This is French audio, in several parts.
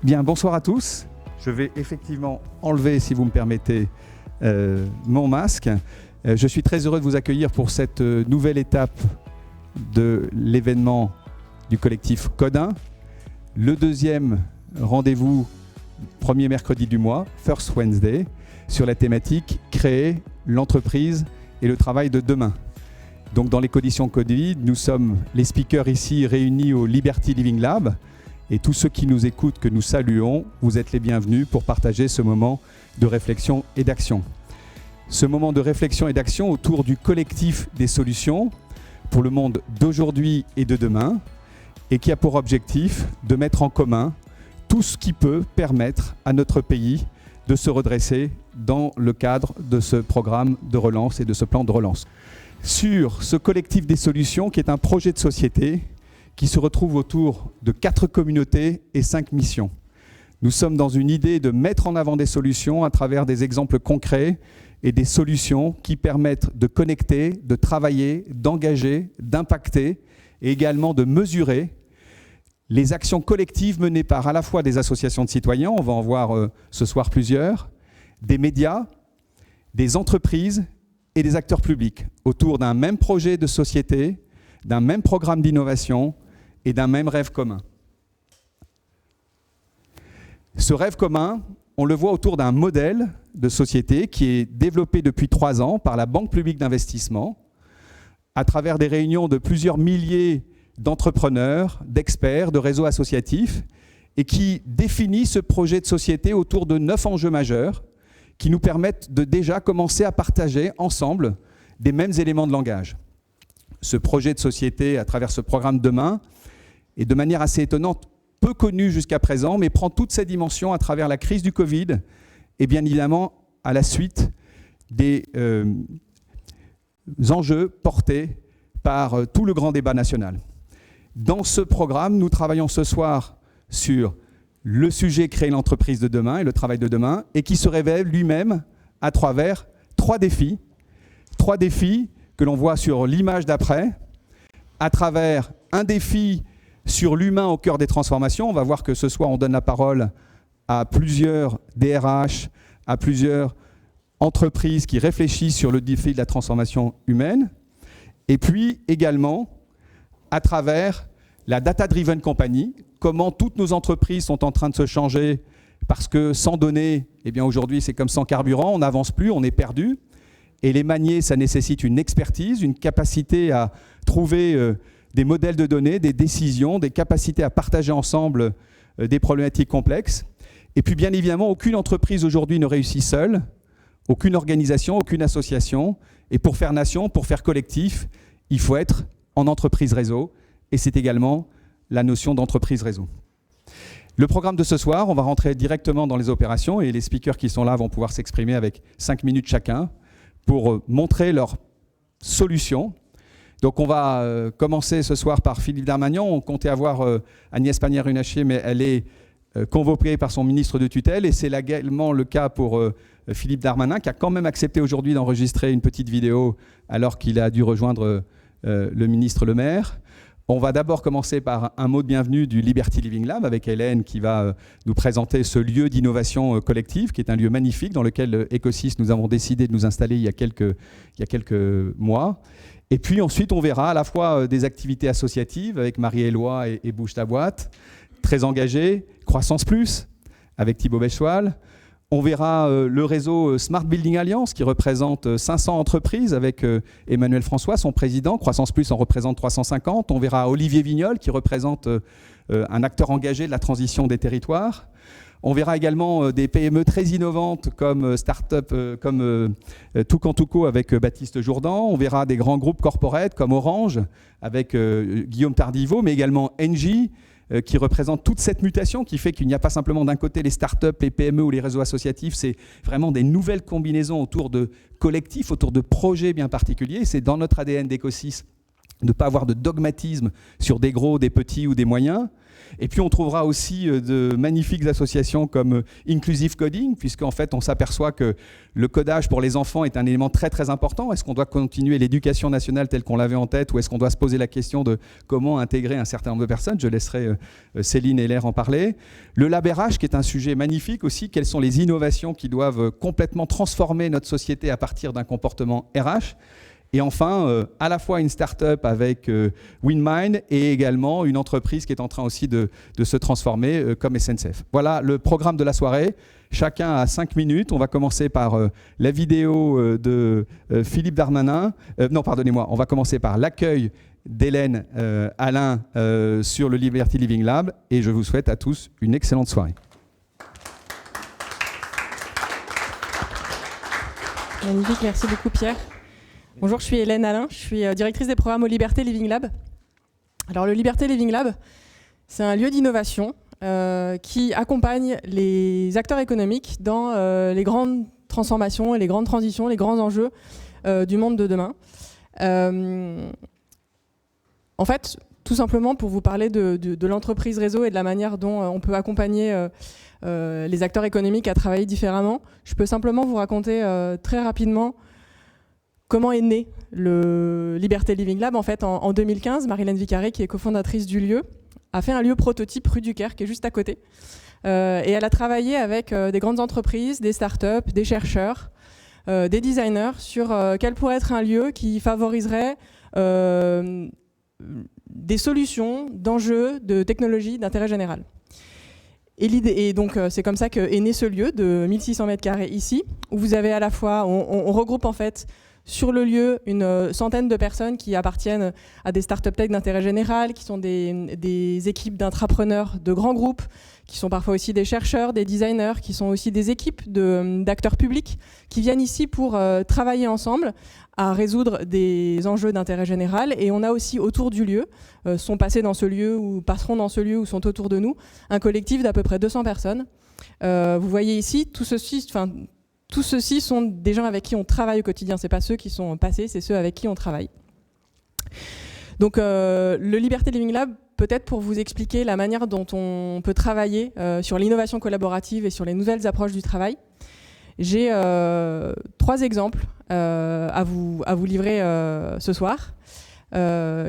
Bien, bonsoir à tous. Je vais effectivement enlever, si vous me permettez, mon masque. Je suis très heureux de vous accueillir pour cette nouvelle étape de l'événement du collectif Codin. Le deuxième rendez-vous, premier mercredi du mois, First Wednesday, sur la thématique « Créer l'entreprise et le travail de demain ». Donc dans les conditions Covid, nous sommes les speakers ici réunis au Liberty Living Lab. Et tous ceux qui nous écoutent, que nous saluons, vous êtes les bienvenus pour partager ce moment de réflexion et d'action. Ce moment de réflexion et d'action autour du collectif des solutions pour le monde d'aujourd'hui et de demain, et qui a pour objectif de mettre en commun tout ce qui peut permettre à notre pays de se redresser dans le cadre de ce programme de relance et de ce plan de relance. Sur ce collectif des solutions, qui est un projet de société qui se retrouve autour de 4 communautés et 5 missions. Nous sommes dans une idée de mettre en avant des solutions à travers des exemples concrets et des solutions qui permettent de connecter, de travailler, d'engager, d'impacter et également de mesurer les actions collectives menées par à la fois des associations de citoyens, on va en voir ce soir plusieurs, des médias, des entreprises et des acteurs publics autour d'un même projet de société, d'un même programme d'innovation et d'un même rêve commun. Ce rêve commun, on le voit autour d'un modèle de société qui est développé depuis 3 ans par la Banque publique d'investissement à travers des réunions de plusieurs milliers d'entrepreneurs, d'experts, de réseaux associatifs et qui définit ce projet de société autour de 9 enjeux majeurs qui nous permettent de déjà commencer à partager ensemble des mêmes éléments de langage. Ce projet de société, à travers ce programme Demain, est de manière assez étonnante, peu connu jusqu'à présent, mais prend toutes ses dimensions à travers la crise du Covid et bien évidemment à la suite des enjeux portés par tout le grand débat national. Dans ce programme, nous travaillons ce soir sur le sujet « Créer l'entreprise de demain » et le travail de demain, et qui se révèle lui-même à travers 3 défis. 3 défis que l'on voit sur l'image d'après, à travers un défi sur l'humain au cœur des transformations. On va voir que ce soir, on donne la parole à plusieurs DRH, à plusieurs entreprises qui réfléchissent sur le défi de la transformation humaine. Et puis également, à travers la data-driven company, comment toutes nos entreprises sont en train de se changer parce que sans données, eh bien aujourd'hui, c'est comme sans carburant, on n'avance plus, on est perdu. Et les manier, ça nécessite une expertise, une capacité à trouver des modèles de données, des décisions, des capacités à partager ensemble des problématiques complexes. Et puis bien évidemment, aucune entreprise aujourd'hui ne réussit seule, aucune organisation, aucune association. Et pour faire nation, pour faire collectif, il faut être en entreprise réseau. Et c'est également la notion d'entreprise réseau. Le programme de ce soir, on va rentrer directement dans les opérations et les speakers qui sont là vont pouvoir s'exprimer avec 5 minutes chacun pour montrer leurs solutions. Donc on va commencer ce soir par Philippe Darmanin. On comptait avoir Agnès Pannier-Runacher, mais elle est convoquée par son ministre de tutelle. Et c'est également le cas pour Philippe Darmanin, qui a quand même accepté aujourd'hui d'enregistrer une petite vidéo alors qu'il a dû rejoindre le ministre Le Maire. On va d'abord commencer par un mot de bienvenue du Liberty Living Lab avec Hélène qui va nous présenter ce lieu d'innovation collective qui est un lieu magnifique dans lequel Ecosys nous avons décidé de nous installer il y a quelques mois. Et puis ensuite on verra à la fois des activités associatives avec Marie-Éloi et Bouge ta boîte, très engagées, Croissance Plus avec Thibaut Becheval. On verra le réseau Smart Building Alliance qui représente 500 entreprises avec Emmanuel François, son président. Croissance Plus en représente 350. On verra Olivier Vignol qui représente un acteur engagé de la transition des territoires. On verra également des PME très innovantes comme Startup, comme Toucan Touco avec Baptiste Jourdan. On verra des grands groupes corporate comme Orange avec Guillaume Tardiveau, mais également Engie, qui représente toute cette mutation qui fait qu'il n'y a pas simplement d'un côté les startups, les PME ou les réseaux associatifs, c'est vraiment des nouvelles combinaisons autour de collectifs, autour de projets bien particuliers. C'est dans notre ADN d'Ecosys de ne pas avoir de dogmatisme sur des gros, des petits ou des moyens. Et puis on trouvera aussi de magnifiques associations comme Inclusive Coding, puisqu'en fait on s'aperçoit que le codage pour les enfants est un élément très très important. Est-ce qu'on doit continuer l'éducation nationale telle qu'on l'avait en tête, ou est-ce qu'on doit se poser la question de comment intégrer un certain nombre de personnes? Je laisserai Céline Heller en parler. Le Lab RH, qui est un sujet magnifique aussi. Quelles sont les innovations qui doivent complètement transformer notre société à partir d'un comportement RH? Et enfin, à la fois une start-up avec WinMind et également une entreprise qui est en train aussi de se transformer comme SNCF. Voilà le programme de la soirée. Chacun a 5 minutes. On va commencer par la vidéo de Philippe Darmanin. Non, pardonnez-moi. On va commencer par l'accueil d'Hélène Alain sur le Liberty Living Lab. Et je vous souhaite à tous une excellente soirée. Magnifique. Merci beaucoup, Pierre. Bonjour, je suis Hélène Alain, je suis directrice des programmes au Liberté Living Lab. Alors le Liberté Living Lab, c'est un lieu d'innovation qui accompagne les acteurs économiques dans les grandes transformations et les grandes transitions, les grands enjeux du monde de demain. En fait, tout simplement pour vous parler de l'entreprise réseau et de la manière dont on peut accompagner les acteurs économiques à travailler différemment, je peux simplement vous raconter très rapidement comment est né le Liberté Living Lab. En fait, en 2015, Marie-Hélène Vicaré, qui est cofondatrice du lieu, a fait un lieu prototype rue du Caire, qui est juste à côté. Et elle a travaillé avec des grandes entreprises, des startups, des chercheurs, des designers, sur quel pourrait être un lieu qui favoriserait des solutions d'enjeux de technologie d'intérêt général. Et donc, c'est comme ça qu'est né ce lieu de 1600 m² ici, où vous avez à la fois, on regroupe en fait sur le lieu une centaine de personnes qui appartiennent à des startup tech d'intérêt général, qui sont des équipes d'intrapreneurs de grands groupes, qui sont parfois aussi des chercheurs, des designers, qui sont aussi des équipes d'acteurs publics, qui viennent ici pour travailler ensemble à résoudre des enjeux d'intérêt général. Et on a aussi autour du lieu, sont passés dans ce lieu ou passeront dans ce lieu ou sont autour de nous, un collectif d'à peu près 200 personnes. Vous voyez ici, tout ceci sont des gens avec qui on travaille au quotidien. Ce n'est pas ceux qui sont passés, c'est ceux avec qui on travaille. Donc le Liberté Living Lab, peut-être pour vous expliquer la manière dont on peut travailler sur l'innovation collaborative et sur les nouvelles approches du travail. J'ai 3 exemples à vous livrer ce soir,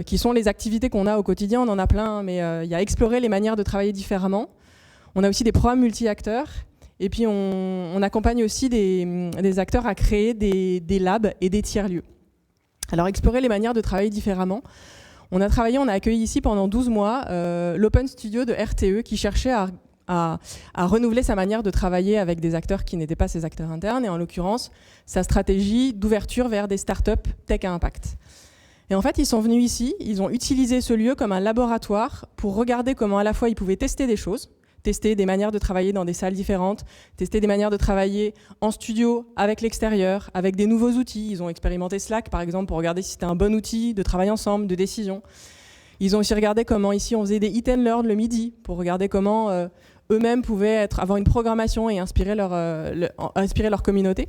qui sont les activités qu'on a au quotidien. On en a plein, mais il y a explorer les manières de travailler différemment. On a aussi des programmes multi-acteurs. Et puis on accompagne aussi des acteurs à créer des labs et des tiers-lieux. Alors explorer les manières de travailler différemment. On a accueilli ici pendant 12 mois l'Open Studio de RTE qui cherchait à renouveler sa manière de travailler avec des acteurs qui n'étaient pas ses acteurs internes, et en l'occurrence sa stratégie d'ouverture vers des startups tech à impact. Et en fait, ils sont venus ici, ils ont utilisé ce lieu comme un laboratoire pour regarder comment à la fois ils pouvaient tester des choses, tester des manières de travailler dans des salles différentes, tester des manières de travailler en studio, avec l'extérieur, avec des nouveaux outils. Ils ont expérimenté Slack, par exemple, pour regarder si c'était un bon outil de travail ensemble, de décision. Ils ont aussi regardé comment, ici, on faisait des eat and learn le midi, pour regarder comment eux-mêmes pouvaient avoir une programmation et inspirer leur communauté.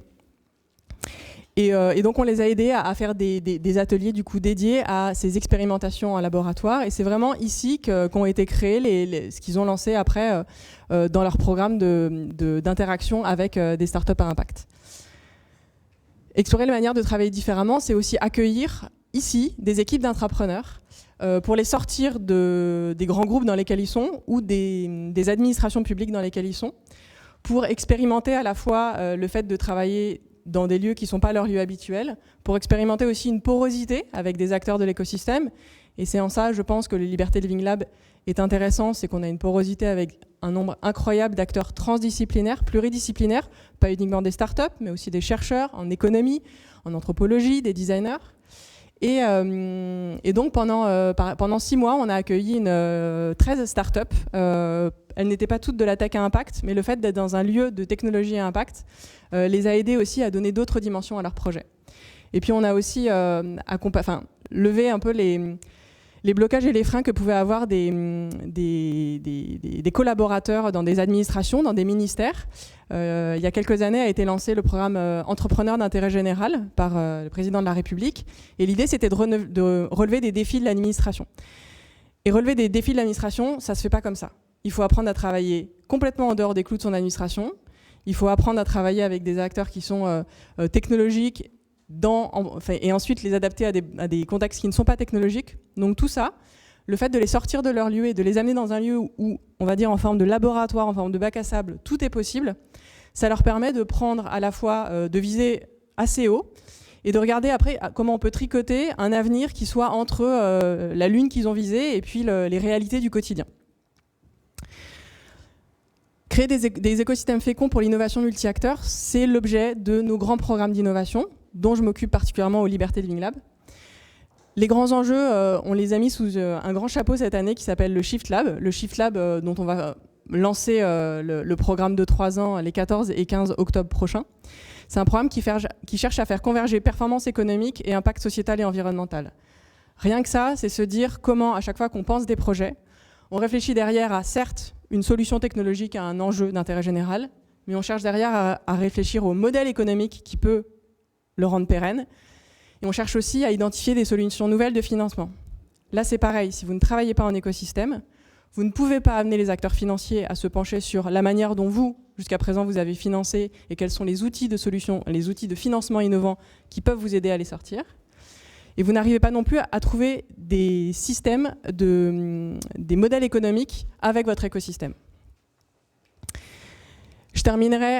Et donc, on les a aidés à faire des ateliers du coup dédiés à ces expérimentations en laboratoire. Et c'est vraiment ici qu'ont été créés ce qu'ils ont lancé après dans leur programme d'interaction avec des startups à impact. Explorer les manières de travailler différemment, c'est aussi accueillir ici des équipes d'intrapreneurs pour les sortir des grands groupes dans lesquels ils sont ou des administrations publiques dans lesquelles ils sont, pour expérimenter à la fois le fait de travailler dans des lieux qui ne sont pas leurs lieux habituels, pour expérimenter aussi une porosité avec des acteurs de l'écosystème. Et c'est en ça, je pense, que le Liberté Living Lab est intéressant, c'est qu'on a une porosité avec un nombre incroyable d'acteurs transdisciplinaires, pluridisciplinaires, pas uniquement des startups, mais aussi des chercheurs en économie, en anthropologie, des designers. Et donc pendant 6 mois, on a accueilli 13 startups. Elles n'étaient pas toutes de la tech à impact, mais le fait d'être dans un lieu de technologie à impact les a aidés aussi à donner d'autres dimensions à leur projet. Et puis on a aussi levé un peu les blocages et les freins que pouvaient avoir des collaborateurs dans des administrations, dans des ministères. Il y a quelques années a été lancé le programme Entrepreneurs d'intérêt général par le président de la République. Et l'idée, c'était de relever des défis de l'administration. Et relever des défis de l'administration, ça ne se fait pas comme ça. Il faut apprendre à travailler complètement en dehors des clous de son administration. Il faut apprendre à travailler avec des acteurs qui sont technologiques, et ensuite les adapter à des contextes qui ne sont pas technologiques. Donc tout ça, le fait de les sortir de leur lieu et de les amener dans un lieu où, on va dire en forme de laboratoire, en forme de bac à sable, tout est possible, ça leur permet de prendre à la fois, de viser assez haut, et de regarder après comment on peut tricoter un avenir qui soit entre la lune qu'ils ont visée et puis les réalités du quotidien. Créer des écosystèmes féconds pour l'innovation multi-acteurs, c'est l'objet de nos grands programmes d'innovation, dont je m'occupe particulièrement au Liberté Living Lab. Les grands enjeux, on les a mis sous un grand chapeau cette année qui s'appelle le Shift Lab. Le Shift Lab dont on va lancer le programme de 3 ans les 14 et 15 octobre prochains. C'est un programme qui cherche à faire converger performance économique et impact sociétal et environnemental. Rien que ça, c'est se dire comment, à chaque fois qu'on pense des projets, on réfléchit derrière à, certes, une solution technologique à un enjeu d'intérêt général, mais on cherche derrière à réfléchir au modèle économique qui peut le rendre pérenne. Et on cherche aussi à identifier des solutions nouvelles de financement. Là, c'est pareil, si vous ne travaillez pas en écosystème, vous ne pouvez pas amener les acteurs financiers à se pencher sur la manière dont vous, jusqu'à présent, vous avez financé et quels sont les outils de solutions, les outils de financement innovants qui peuvent vous aider à les sortir. Et vous n'arrivez pas non plus à trouver des systèmes, des modèles économiques avec votre écosystème. Je terminerai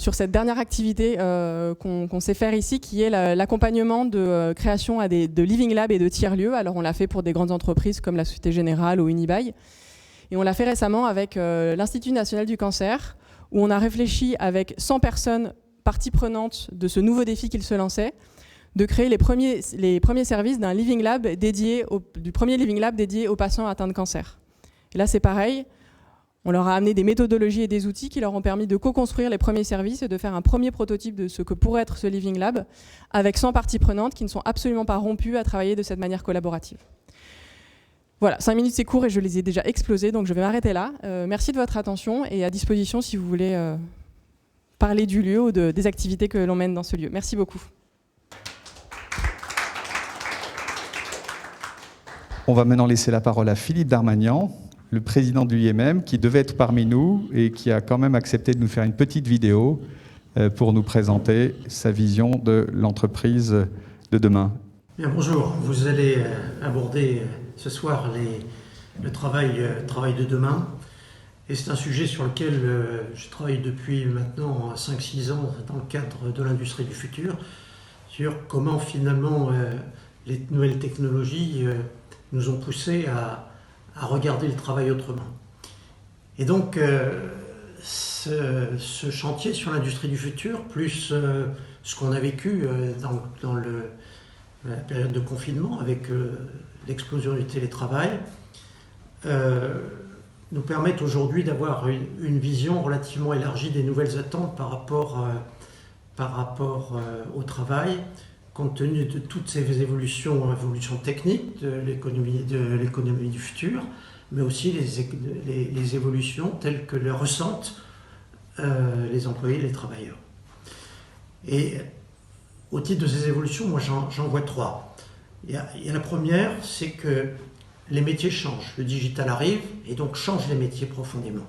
sur cette dernière activité qu'on sait faire ici, qui est l'accompagnement de création de Living Lab et de tiers-lieux. Alors on l'a fait pour des grandes entreprises comme la Société Générale ou Unibail. Et on l'a fait récemment avec l'Institut national du cancer, où on a réfléchi avec 100 personnes parties prenantes de ce nouveau défi qu'il se lançait, de créer les premiers services d'un Living Lab du premier Living Lab dédié aux patients atteints de cancer. Et là c'est pareil. On leur a amené des méthodologies et des outils qui leur ont permis de co-construire les premiers services et de faire un premier prototype de ce que pourrait être ce Living Lab avec 100 parties prenantes qui ne sont absolument pas rompues à travailler de cette manière collaborative. Voilà, 5 minutes c'est court et je les ai déjà explosées, donc je vais m'arrêter là. Merci de votre attention et à disposition si vous voulez parler du lieu ou des activités que l'on mène dans ce lieu. Merci beaucoup. On va maintenant laisser la parole à Philippe Darmagnan, le président de l'UIMM, qui devait être parmi nous et qui a quand même accepté de nous faire une petite vidéo pour nous présenter sa vision de l'entreprise de demain. Bien, bonjour, vous allez aborder ce soir le travail de demain. Et c'est un sujet sur lequel je travaille depuis maintenant 5-6 ans dans le cadre de l'industrie du futur, sur comment finalement les nouvelles technologies nous ont poussé à regarder le travail autrement. Et donc, ce chantier sur l'industrie du futur, plus ce qu'on a vécu dans la période de confinement avec l'explosion du télétravail, nous permettent aujourd'hui d'avoir une vision relativement élargie des nouvelles attentes par rapport au travail, compte tenu de toutes ces évolutions techniques de l'économie du futur, mais aussi les évolutions telles que les ressentent les employés et les travailleurs. Et au titre de ces évolutions, moi j'en vois 3. Il y a la première, c'est que les métiers changent. Le digital arrive et donc change les métiers profondément.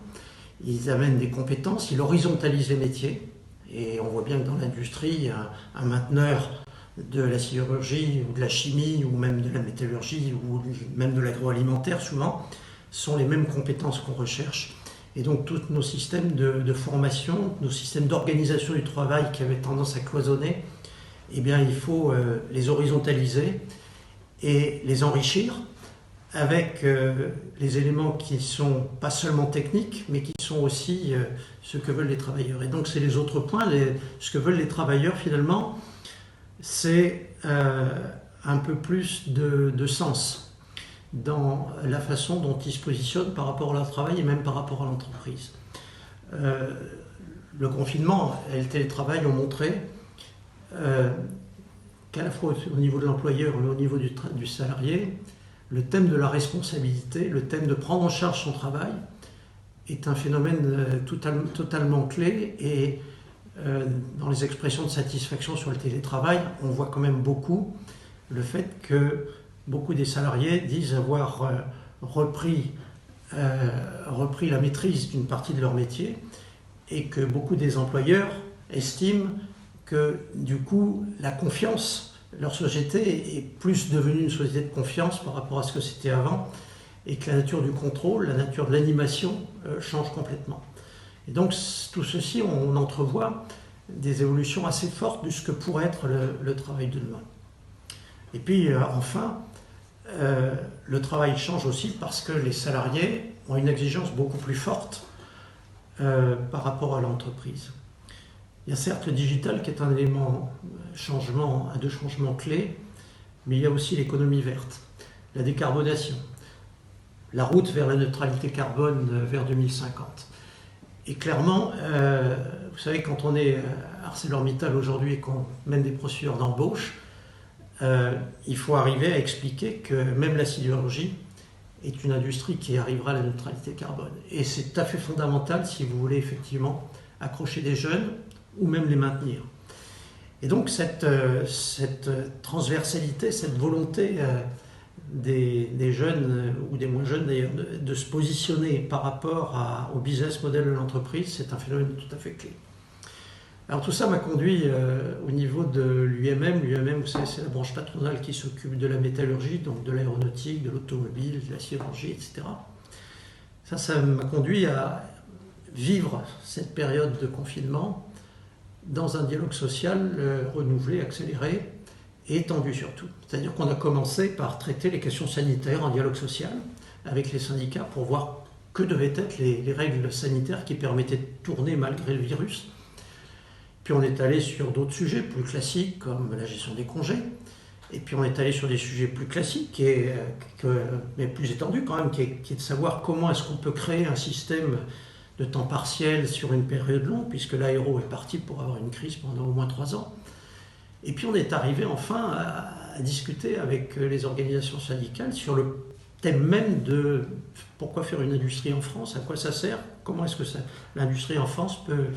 Ils amènent des compétences, ils horizontalisent les métiers. Et on voit bien que dans l'industrie, un mainteneur de la sidérurgie ou de la chimie ou même de la métallurgie ou même de l'agroalimentaire souvent sont les mêmes compétences qu'on recherche. Et donc tous nos systèmes de formation, nos systèmes d'organisation du travail qui avaient tendance à cloisonner, eh bien il faut les horizontaliser et les enrichir avec les éléments qui ne sont pas seulement techniques, mais qui sont aussi ce que veulent les travailleurs. Et donc c'est les autres points, ce que veulent les travailleurs finalement, c'est un peu plus de sens dans la façon dont ils se positionnent par rapport à leur travail et même par rapport à l'entreprise. Le confinement et le télétravail ont montré qu'à la fois au niveau de l'employeur mais au niveau du salarié, le thème de la responsabilité, le thème de prendre en charge son travail est un phénomène totalement clé. Et dans les expressions de satisfaction sur le télétravail, on voit quand même beaucoup le fait que beaucoup des salariés disent avoir repris la maîtrise d'une partie de leur métier et que beaucoup des employeurs estiment que du coup la confiance, leur société est plus devenue une société de confiance par rapport à ce que c'était avant et que la nature du contrôle, la nature de l'animation change complètement. Et donc tout ceci, on entrevoit des évolutions assez fortes de ce que pourrait être le travail de demain. Et puis enfin, le travail change aussi parce que les salariés ont une exigence beaucoup plus forte par rapport à l'entreprise. Il y a certes le digital qui est un élément de changement clé, mais il y a aussi l'économie verte, la décarbonation, la route vers la neutralité carbone vers 2050. Et clairement, vous savez, quand on est ArcelorMittal aujourd'hui et qu'on mène des procédures d'embauche, il faut arriver à expliquer que même la sidérurgie est une industrie qui arrivera à la neutralité carbone. Et c'est tout à fait fondamental si vous voulez effectivement accrocher des jeunes ou même les maintenir. Et donc cette transversalité, cette volonté des jeunes ou des moins jeunes d'ailleurs de se positionner par rapport au business model de l'entreprise, c'est un phénomène tout à fait clé. Alors tout ça m'a conduit au niveau de l'UMM. L'UMM, vous savez, c'est la branche patronale qui s'occupe de la métallurgie, donc de l'aéronautique, de l'automobile, de la sidérurgie, etc. Ça m'a conduit à vivre cette période de confinement dans un dialogue social renouvelé, accéléré et étendu surtout. C'est-à-dire qu'on a commencé par traiter les questions sanitaires en dialogue social avec les syndicats pour voir que devaient être les règles sanitaires qui permettaient de tourner malgré le virus. Puis on est allé sur d'autres sujets plus classiques comme la gestion des congés. Et puis on est allé sur des sujets plus classiques, mais plus étendus quand même, qui est de savoir comment est-ce qu'on peut créer un système de temps partiel sur une période longue, puisque l'aéro est parti pour avoir une crise pendant au moins 3 ans. Et puis on est arrivé enfin à discuter avec les organisations syndicales sur le thème même de pourquoi faire une industrie en France, à quoi ça sert, comment est-ce que l'industrie en France peut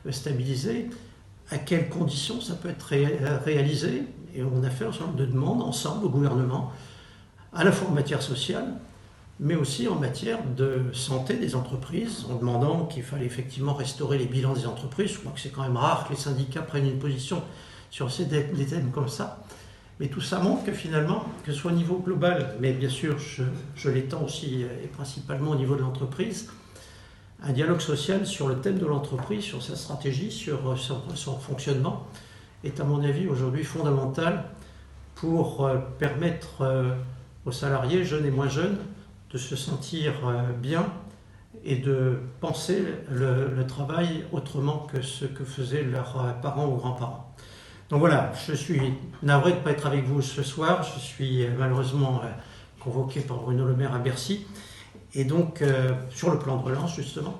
stabiliser, à quelles conditions ça peut être réalisé. Et on a fait un certain nombre de demandes ensemble au gouvernement, à la fois en matière sociale, mais aussi en matière de santé des entreprises, en demandant qu'il fallait effectivement restaurer les bilans des entreprises. Je crois que c'est quand même rare que les syndicats prennent une position sur des thèmes comme ça. Mais tout ça montre que finalement, que ce soit au niveau global, mais bien sûr, je l'étends aussi et principalement au niveau de l'entreprise, un dialogue social sur le thème de l'entreprise, sur sa stratégie, sur son fonctionnement, est à mon avis aujourd'hui fondamental pour permettre aux salariés, jeunes et moins jeunes, de se sentir bien et de penser le travail autrement que ce que faisaient leurs parents ou grands-parents. Donc voilà, je suis navré de ne pas être avec vous ce soir. Je suis malheureusement convoqué par Bruno Le Maire à Bercy, et donc sur le plan de relance justement.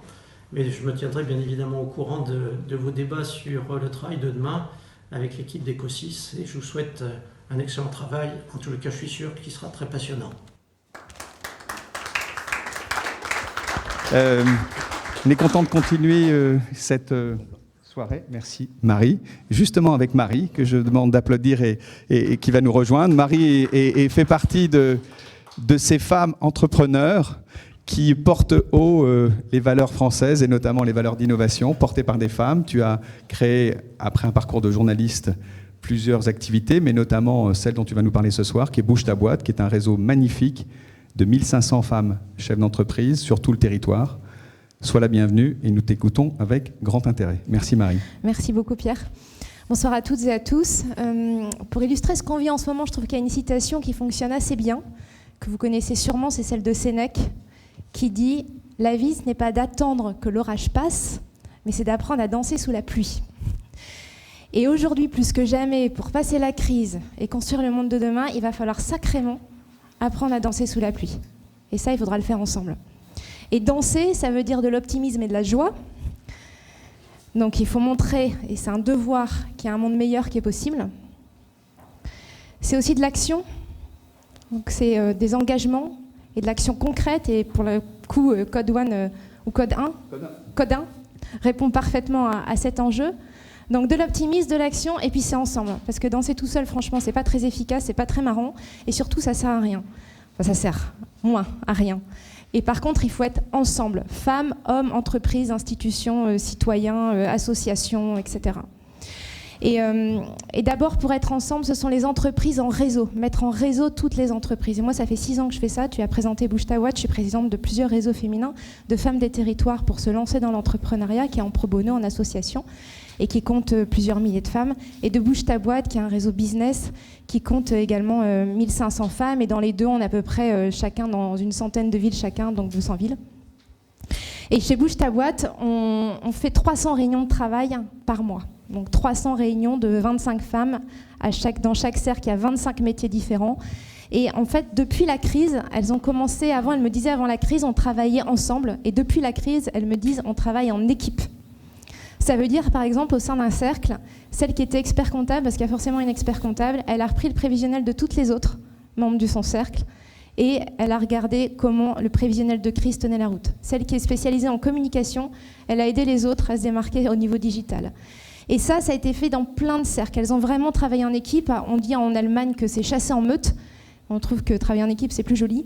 Mais je me tiendrai bien évidemment au courant de vos débats sur le travail de demain avec l'équipe d'Ecosys, et je vous souhaite un excellent travail. En tout cas, je suis sûr qu'il sera très passionnant. On est content de continuer cette soirée. Merci Marie. Justement avec Marie, que je demande d'applaudir et qui va nous rejoindre. Marie fait partie de ces femmes entrepreneurs qui portent haut les valeurs françaises et notamment les valeurs d'innovation portées par des femmes. Tu as créé, après un parcours de journaliste, plusieurs activités, mais notamment celle dont tu vas nous parler ce soir, qui est Bouge ta boîte, qui est un réseau magnifique de 1500 femmes chefs d'entreprise sur tout le territoire. Sois la bienvenue et nous t'écoutons avec grand intérêt. Merci Marie. Merci beaucoup Pierre. Bonsoir à toutes et à tous. Pour illustrer ce qu'on vit en ce moment, je trouve qu'il y a une citation qui fonctionne assez bien, que vous connaissez sûrement, c'est celle de Sénèque, qui dit « La vie, ce n'est pas d'attendre que l'orage passe, mais c'est d'apprendre à danser sous la pluie ». Et aujourd'hui, plus que jamais, pour passer la crise et construire le monde de demain, il va falloir sacrément apprendre à danser sous la pluie. Et ça, il faudra le faire ensemble. Et danser, ça veut dire de l'optimisme et de la joie. Donc il faut montrer, et c'est un devoir, qu'il y a un monde meilleur qui est possible. C'est aussi de l'action. Donc c'est des engagements et de l'action concrète. Et pour le coup, Code One ou Code 1 répond parfaitement à cet enjeu. Donc de l'optimisme, de l'action, et puis c'est ensemble. Parce que danser tout seul, franchement, c'est pas très efficace, c'est pas très marrant, et surtout, ça sert à rien. Enfin, ça sert moins à rien. Et par contre, il faut être ensemble. Femmes, hommes, entreprises, institutions, citoyens, associations, etc. Et d'abord, pour être ensemble, ce sont les entreprises en réseau, mettre en réseau toutes les entreprises. Et moi, ça fait 6 ans que je fais ça. Tu as présenté Bouge ta boîte. Je suis présidente de plusieurs réseaux féminins de femmes des territoires pour se lancer dans l'entrepreneuriat, qui est en pro bono, en association, et qui compte plusieurs milliers de femmes. Et de Bouge ta boîte, qui est un réseau business, qui compte également 1500 femmes. Et dans les deux, on est à peu près chacun dans une centaine de villes chacun, donc 200 villes. Et chez Bouge ta boîte, on fait 300 réunions de travail par mois. Donc 300 réunions de 25 femmes. Dans chaque cercle, il y a 25 métiers différents. Et en fait, depuis la crise, elles ont commencé, elles me disaient avant la crise, on travaillait ensemble. Et depuis la crise, elles me disent, on travaille en équipe. Ça veut dire, par exemple, au sein d'un cercle, celle qui était expert comptable, parce qu'il y a forcément une expert comptable, elle a repris le prévisionnel de toutes les autres membres de son cercle. Et elle a regardé comment le prévisionnel de crise tenait la route. Celle qui est spécialisée en communication, elle a aidé les autres à se démarquer au niveau digital. Et ça a été fait dans plein de cercles. Elles ont vraiment travaillé en équipe. On dit en Allemagne que c'est chasser en meute. On trouve que travailler en équipe, c'est plus joli.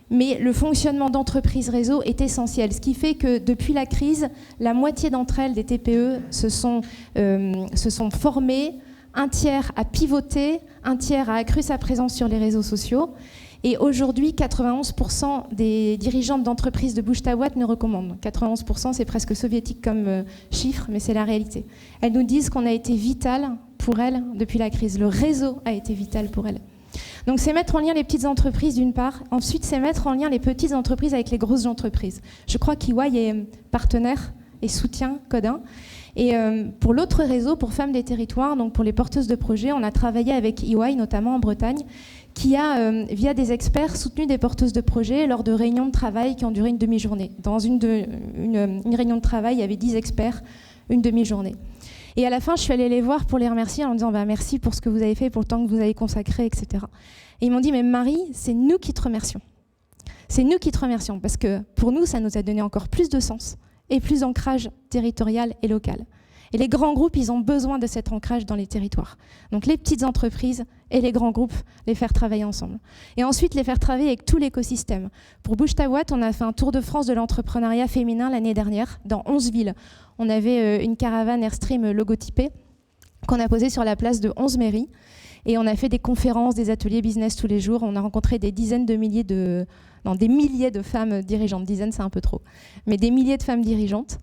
Mais le fonctionnement d'entreprise réseau est essentiel. Ce qui fait que depuis la crise, la moitié d'entre elles, des TPE, se sont formées. Un tiers a pivoté, un tiers a accru sa présence sur les réseaux sociaux. Et aujourd'hui, 91% des dirigeantes d'entreprises de Bouge ta boîte nous recommandent. 91%, c'est presque soviétique comme chiffre, mais c'est la réalité. Elles nous disent qu'on a été vital pour elles depuis la crise. Le réseau a été vital pour elles. Donc c'est mettre en lien les petites entreprises d'une part. Ensuite, c'est mettre en lien les petites entreprises avec les grosses entreprises. Je crois qu'EY est partenaire et soutient Code 1. Et pour l'autre réseau, pour Femmes des Territoires, donc pour les porteuses de projets, on a travaillé avec EY, notamment en Bretagne, qui a, via des experts, soutenu des porteuses de projets lors de réunions de travail qui ont duré une demi-journée. Dans une réunion de travail, il y avait 10 experts, une demi-journée. Et à la fin, je suis allée les voir pour les remercier en disant merci pour ce que vous avez fait, pour le temps que vous avez consacré, etc. Et ils m'ont dit, mais Marie, c'est nous qui te remercions. C'est nous qui te remercions, parce que pour nous, ça nous a donné encore plus de sens et plus d'ancrage territorial et local. Et les grands groupes, ils ont besoin de cet ancrage dans les territoires. Donc les petites entreprises et les grands groupes, les faire travailler ensemble. Et ensuite, les faire travailler avec tout l'écosystème. Pour Bouge ta boîte, on a fait un tour de France de l'entrepreneuriat féminin l'année dernière, dans 11 villes. On avait une caravane Airstream logotypée qu'on a posée sur la place de 11 mairies. Et on a fait des conférences, des ateliers business tous les jours. On a rencontré des milliers de femmes dirigeantes. Dizaines, c'est un peu trop. Mais des milliers de femmes dirigeantes.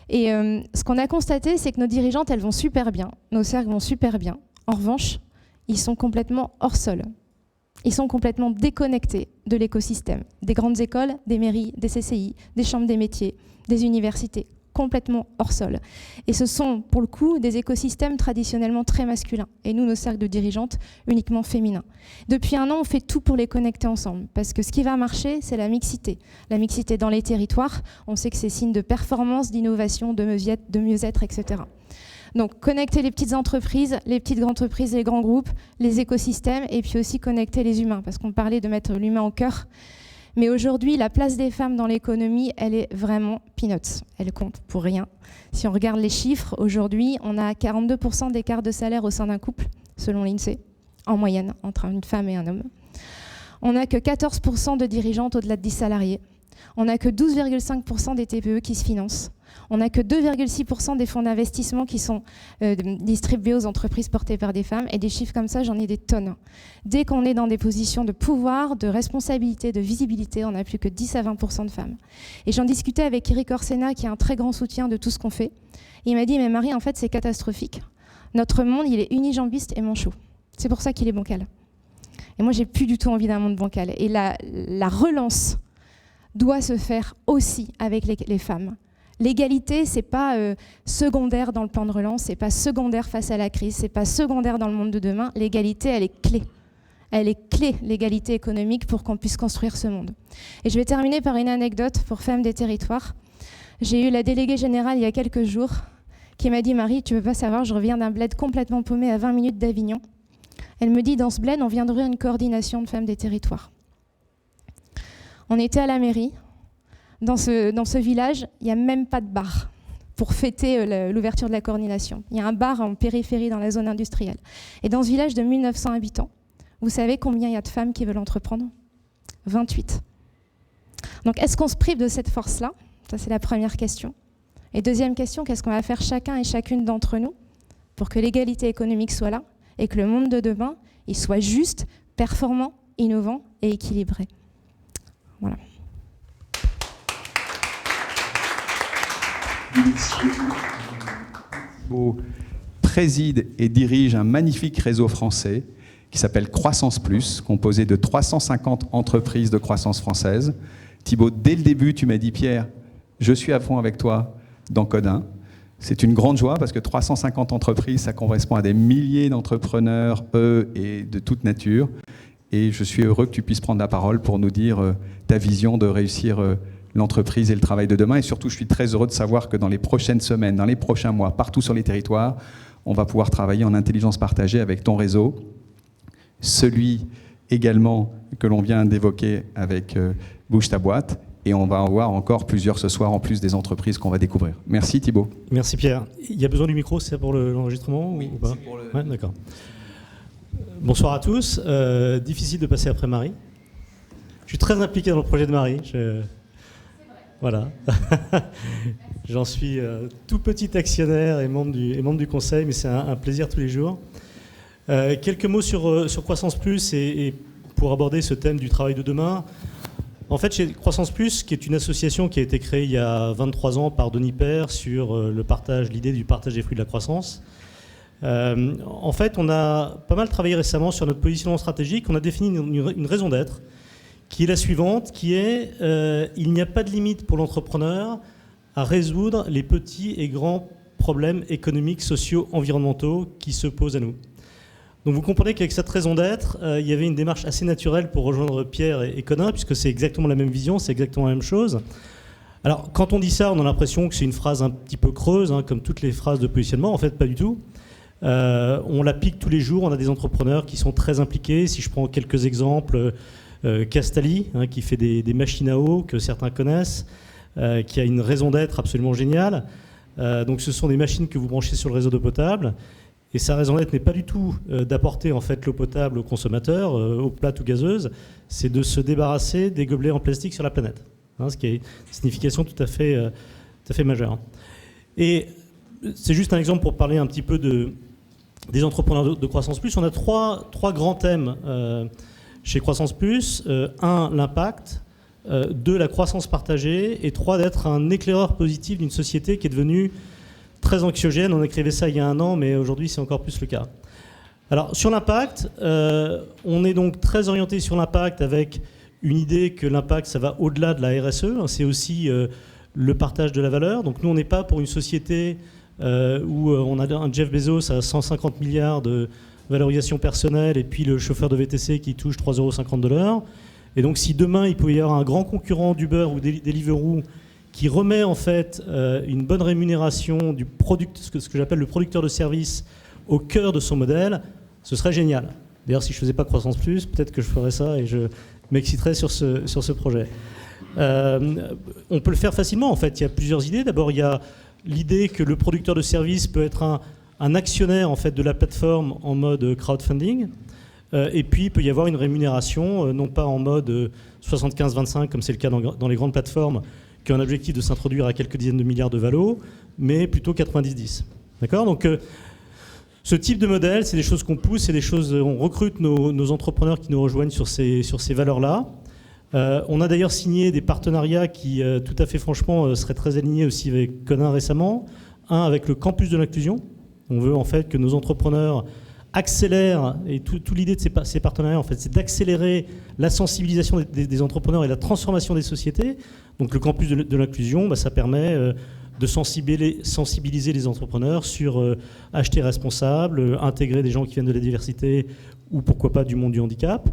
Et ce qu'on a constaté, c'est que nos dirigeantes, elles vont super bien. Nos cercles vont super bien. En revanche, ils sont complètement hors sol. Ils sont complètement déconnectés de l'écosystème. Des grandes écoles, des mairies, des CCI, des chambres des métiers, des universités. Complètement hors sol. Et ce sont, pour le coup, des écosystèmes traditionnellement très masculins. Et nous, nos cercles de dirigeantes, uniquement féminins. Depuis 1 an, on fait tout pour les connecter ensemble. Parce que ce qui va marcher, c'est la mixité. La mixité dans les territoires, on sait que c'est signe de performance, d'innovation, de mieux-être, etc. Donc, connecter les petites entreprises, les petites entreprises et les grands groupes, les écosystèmes, et puis aussi connecter les humains. Parce qu'on parlait de mettre l'humain au cœur. Mais aujourd'hui, la place des femmes dans l'économie, elle est vraiment peanuts. Elle compte pour rien. Si on regarde les chiffres, aujourd'hui, on a 42% d'écart de salaire au sein d'un couple, selon l'INSEE, en moyenne, entre une femme et un homme. On n'a que 14% de dirigeantes au-delà de 10 salariés. On n'a que 12,5% des TPE qui se financent. On n'a que 2,6% des fonds d'investissement qui sont distribués aux entreprises portées par des femmes. Et des chiffres comme ça, j'en ai des tonnes. Dès qu'on est dans des positions de pouvoir, de responsabilité, de visibilité, on n'a plus que 10 à 20% de femmes. Et j'en discutais avec Eric Orsena, qui est un très grand soutien de tout ce qu'on fait. Et il m'a dit, mais Marie, en fait, c'est catastrophique. Notre monde, il est unijambiste et manchot. C'est pour ça qu'il est bancal. Et moi, j'ai plus du tout envie d'un monde bancal. Et la relance doit se faire aussi avec les femmes. L'égalité, c'est pas secondaire dans le plan de relance, c'est pas secondaire face à la crise, c'est pas secondaire dans le monde de demain. L'égalité, elle est clé. Elle est clé, l'égalité économique, pour qu'on puisse construire ce monde. Et je vais terminer par une anecdote pour Femmes des Territoires. J'ai eu la déléguée générale il y a quelques jours qui m'a dit, Marie, tu peux pas savoir, je reviens d'un bled complètement paumé à 20 minutes d'Avignon. Elle me dit, dans ce bled, on vient d'ouvrir une coordination de femmes des territoires. On était à la mairie. Dans ce village, il n'y a même pas de bar pour fêter l'ouverture de la coordination. Il y a un bar en périphérie dans la zone industrielle. Et dans ce village de 1900 habitants, vous savez combien il y a de femmes qui veulent entreprendre ? 28. Donc est-ce qu'on se prive de cette force-là ? Ça, c'est la première question. Et deuxième question, qu'est-ce qu'on va faire chacun et chacune d'entre nous pour que l'égalité économique soit là et que le monde de demain, il soit juste, performant, innovant et équilibré. Voilà. Thibault préside et dirige un magnifique réseau français qui s'appelle Croissance Plus, composé de 350 entreprises de croissance française. Thibault, dès le début, tu m'as dit, Pierre, je suis à fond avec toi dans Codin. C'est une grande joie parce que 350 entreprises, ça correspond à des milliers d'entrepreneurs, eux, et de toute nature. Et je suis heureux que tu puisses prendre la parole pour nous dire ta vision de réussir l'entreprise et le travail de demain. Et surtout, je suis très heureux de savoir que dans les prochaines semaines, dans les prochains mois, partout sur les territoires, on va pouvoir travailler en intelligence partagée avec ton réseau. Celui également que l'on vient d'évoquer avec Bouge ta boîte. Et on va en voir encore plusieurs ce soir, en plus des entreprises qu'on va découvrir. Merci Thibault. Merci Pierre. Il y a besoin du micro, c'est pour l'enregistrement Oui, ou pas? c'est pour le... Ouais, d'accord. Bonsoir à tous. Difficile de passer après Marie. Je suis très impliqué dans le projet de Marie. Voilà. J'en suis tout petit actionnaire et membre du conseil, mais c'est un plaisir tous les jours. Quelques mots sur Croissance Plus et pour aborder ce thème du travail de demain. En fait, chez Croissance Plus, qui est une association qui a été créée il y a 23 ans par Denis Père sur l'idée du partage des fruits de la croissance. En fait, on a pas mal travaillé récemment sur notre positionnement stratégique. On a défini une raison d'être qui est la suivante, qui est il n'y a pas de limite pour l'entrepreneur à résoudre les petits et grands problèmes économiques, sociaux, environnementaux qui se posent à nous. Donc vous comprenez qu'avec cette raison d'être, il y avait une démarche assez naturelle pour rejoindre Pierre et Codin, puisque c'est exactement la même vision, c'est exactement la même chose. Alors quand on dit ça, on a l'impression que c'est une phrase un petit peu creuse, hein, comme toutes les phrases de positionnement. En fait, pas du tout. On l'applique tous les jours, on a des entrepreneurs qui sont très impliqués. Si je prends quelques exemples, Castali, hein, qui fait des machines à eau que certains connaissent, qui a une raison d'être absolument géniale. Donc ce sont des machines que vous branchez sur le réseau d'eau potable. Et sa raison d'être n'est pas du tout d'apporter en fait l'eau potable aux consommateurs, eau plate ou gazeuse, c'est de se débarrasser des gobelets en plastique sur la planète, hein, ce qui a une signification tout à fait majeure. Et c'est juste un exemple pour parler un petit peu des entrepreneurs de Croissance Plus. On a trois grands thèmes chez Croissance Plus. Un, l'impact. Deux, la croissance partagée. Et trois, d'être un éclaireur positif d'une société qui est devenue très anxiogène. On écrivait ça il y a 1 an, mais aujourd'hui, c'est encore plus le cas. Alors, sur l'impact, on est donc très orienté sur l'impact avec une idée que l'impact, ça va au-delà de la RSE. C'est aussi le partage de la valeur. Donc, nous, on n'est pas pour une société où on a un Jeff Bezos à 150 milliards de valorisation personnelle et puis le chauffeur de VTC qui touche 3,50 € de l'heure. Et donc, si demain, il pouvait y avoir un grand concurrent d'Uber ou Deliveroo qui remet en fait une bonne rémunération du ce que j'appelle le producteur de service au cœur de son modèle, ce serait génial. D'ailleurs, si je ne faisais pas Croissance Plus, peut-être que je ferais ça et je m'exciterais sur ce projet. On peut le faire facilement, en fait. Il y a plusieurs idées. D'abord, il y a l'idée que le producteur de service peut être un actionnaire en fait, de la plateforme en mode crowdfunding. Et puis, il peut y avoir une rémunération, non pas en mode 75-25, comme c'est le cas dans les grandes plateformes, qui ont un objectif de s'introduire à quelques dizaines de milliards de valos, mais plutôt 90-10. D'accord ? Donc, ce type de modèle, c'est des choses qu'on pousse, c'est des choses, on recrute nos entrepreneurs qui nous rejoignent sur ces valeurs-là. On a d'ailleurs signé des partenariats qui, tout à fait franchement, seraient très alignés aussi avec Codin récemment. Un, avec le campus de l'inclusion. On veut en fait que nos entrepreneurs accélèrent, et toute l'idée de ces partenariats, en fait, c'est d'accélérer la sensibilisation des entrepreneurs et la transformation des sociétés. Donc le campus de l'inclusion, ça permet de sensibiliser les entrepreneurs sur acheter responsable, intégrer des gens qui viennent de la diversité ou pourquoi pas du monde du handicap.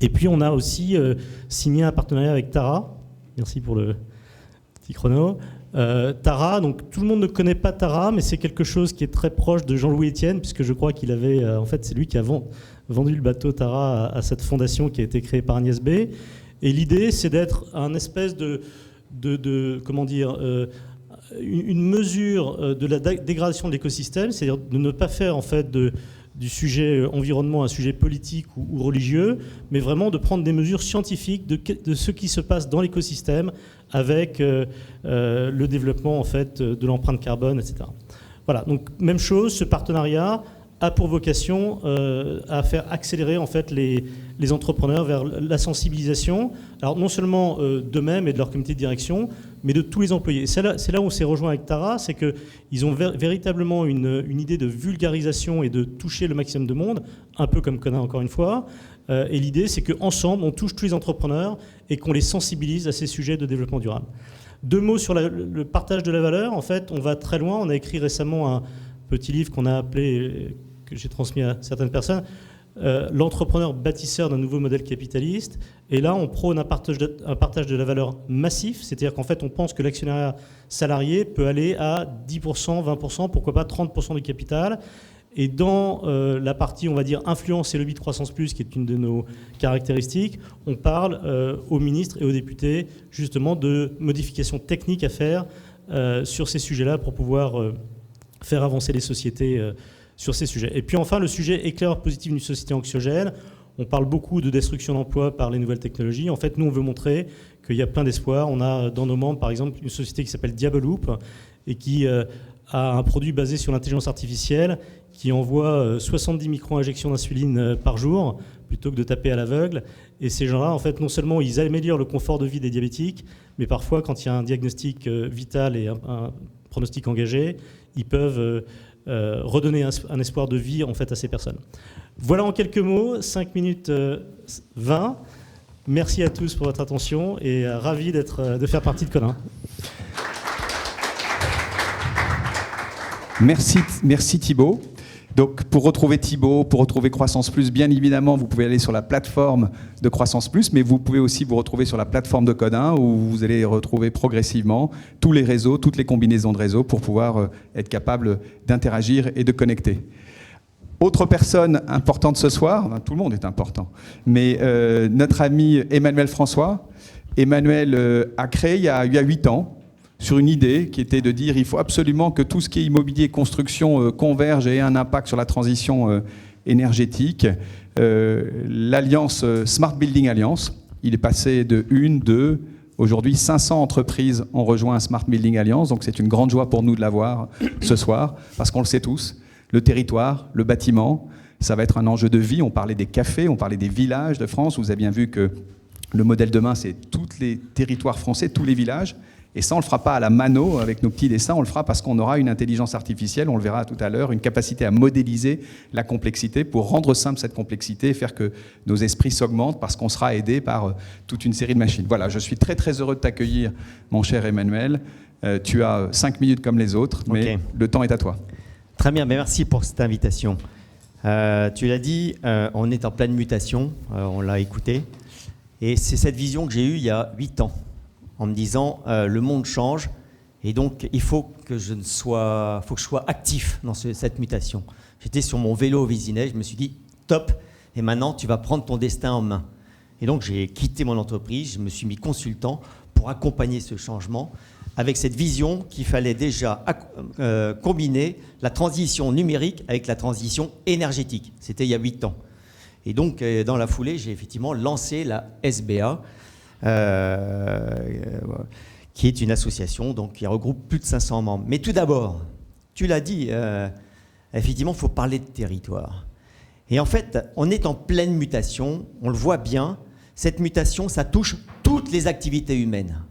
Et puis on a aussi signé un partenariat avec Tara, merci pour le petit chrono, Tara, donc tout le monde ne connaît pas Tara, mais c'est quelque chose qui est très proche de Jean-Louis Etienne, puisque je crois qu'il avait, en fait, c'est lui qui a vendu le bateau Tara à cette fondation qui a été créée par Agnès B. Et l'idée, c'est d'être un espèce comment dire, une mesure de la dégradation de l'écosystème, c'est-à-dire de ne pas faire en fait du sujet environnement un sujet politique ou religieux, mais vraiment de prendre des mesures scientifiques de ce qui se passe dans l'écosystème avec le développement en fait de l'empreinte carbone, etc. Voilà, donc même chose, ce partenariat a pour vocation à faire accélérer en fait les entrepreneurs vers la sensibilisation, alors non seulement d'eux-mêmes et de leur comité de direction, mais de tous les employés. C'est là où on s'est rejoint avec Tara, c'est qu'ils ont véritablement une idée de vulgarisation et de toucher le maximum de monde, un peu comme Conin encore une fois. Et l'idée, c'est qu'ensemble, on touche tous les entrepreneurs et qu'on les sensibilise à ces sujets de développement durable. 2 mots sur le partage de la valeur. En fait, on va très loin. On a écrit récemment un petit livre qu'on a appelé, que j'ai transmis à certaines personnes, l'entrepreneur bâtisseur d'un nouveau modèle capitaliste. Et là, on prône un partage de la valeur massif, c'est-à-dire qu'en fait, on pense que l'actionnariat salarié peut aller à 10%, 20%, pourquoi pas 30% du capital. Et dans la partie, on va dire, influence et lobby de croissance plus, qui est une de nos caractéristiques, on parle aux ministres et aux députés, justement, de modifications techniques à faire sur ces sujets-là pour pouvoir faire avancer les sociétés sur ces sujets. Et puis enfin, le sujet éclaireur positif d'une société anxiogène. On parle beaucoup de destruction d'emplois par les nouvelles technologies. En fait, nous, on veut montrer qu'il y a plein d'espoir. On a dans nos membres, par exemple, une société qui s'appelle Diabloop et qui a un produit basé sur l'intelligence artificielle qui envoie 70 micro-injections d'insuline par jour plutôt que de taper à l'aveugle. Et ces gens-là, en fait, non seulement ils améliorent le confort de vie des diabétiques, mais parfois, quand il y a un diagnostic vital et un pronostic engagé, ils peuvent redonner un espoir de vie en fait à ces personnes. Voilà en quelques mots, 5 minutes 20. Merci à tous pour votre attention et ravi de faire partie de Conin. Merci Thibaut. Donc pour retrouver Thibaut, pour retrouver Croissance Plus, bien évidemment, vous pouvez aller sur la plateforme de Croissance Plus, mais vous pouvez aussi vous retrouver sur la plateforme de Conin où vous allez retrouver progressivement tous les réseaux, toutes les combinaisons de réseaux pour pouvoir être capable d'interagir et de connecter. Autre personne importante ce soir, tout le monde est important, mais notre ami Emmanuel François. Emmanuel a créé il y a 8 ans, sur une idée qui était de dire il faut absolument que tout ce qui est immobilier et construction converge et ait un impact sur la transition énergétique. L'alliance Smart Building Alliance, il est passé de 1, 2, aujourd'hui 500 entreprises ont rejoint Smart Building Alliance, donc c'est une grande joie pour nous de l'avoir ce soir, parce qu'on le sait tous, le territoire, le bâtiment, ça va être un enjeu de vie. On parlait des cafés, on parlait des villages de France, vous avez bien vu que le modèle demain c'est tous les territoires français, tous les villages. Et ça, on ne le fera pas à la mano avec nos petits dessins, on le fera parce qu'on aura une intelligence artificielle, on le verra tout à l'heure, une capacité à modéliser la complexité pour rendre simple cette complexité et faire que nos esprits s'augmentent parce qu'on sera aidé par toute une série de machines. Voilà, je suis très très heureux de t'accueillir, mon cher Emmanuel. Tu as 5 minutes comme les autres, mais okay. Le temps est à toi. Très bien, mais merci pour cette invitation. Tu l'as dit, on est en pleine mutation, on l'a écouté, et c'est cette vision que j'ai eue il y a 8 ans. En me disant le monde change et donc il faut que je sois actif dans cette mutation. J'étais sur mon vélo au Vésinet, je me suis dit top, et maintenant tu vas prendre ton destin en main. Et donc j'ai quitté mon entreprise, je me suis mis consultant pour accompagner ce changement avec cette vision qu'il fallait déjà combiner la transition numérique avec la transition énergétique. C'était il y a 8 ans. Et donc dans la foulée, j'ai effectivement lancé la SBA, qui est une association donc, qui regroupe plus de 500 membres. Mais tout d'abord, tu l'as dit, effectivement, il faut parler de territoire. Et en fait, on est en pleine mutation, on le voit bien. Cette mutation, ça touche toutes les activités humaines.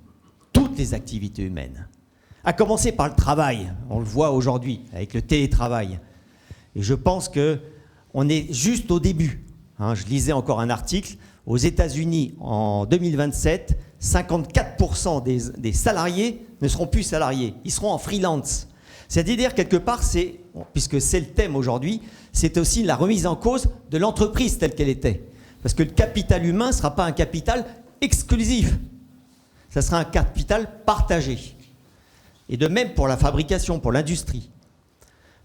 Toutes les activités humaines. À commencer par le travail, on le voit aujourd'hui avec le télétravail. Et je pense qu'on est juste au début. Je lisais encore un article. Aux États-Unis, en 2027, 54% des salariés ne seront plus salariés. Ils seront en freelance. C'est-à-dire, quelque part, puisque c'est le thème aujourd'hui, c'est aussi la remise en cause de l'entreprise telle qu'elle était. Parce que le capital humain ne sera pas un capital exclusif. Ça sera un capital partagé. Et de même pour la fabrication, pour l'industrie.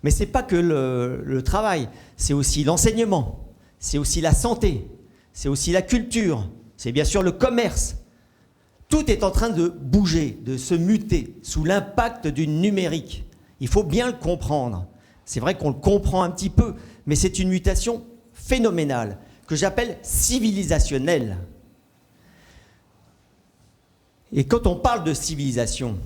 Mais ce n'est pas que le travail, c'est aussi l'enseignement, c'est aussi la santé, c'est aussi la culture, c'est bien sûr le commerce. Tout est en train de bouger, de se muter sous l'impact du numérique. Il faut bien le comprendre. C'est vrai qu'on le comprend un petit peu, mais c'est une mutation phénoménale que j'appelle civilisationnelle. Et quand on parle de civilisation,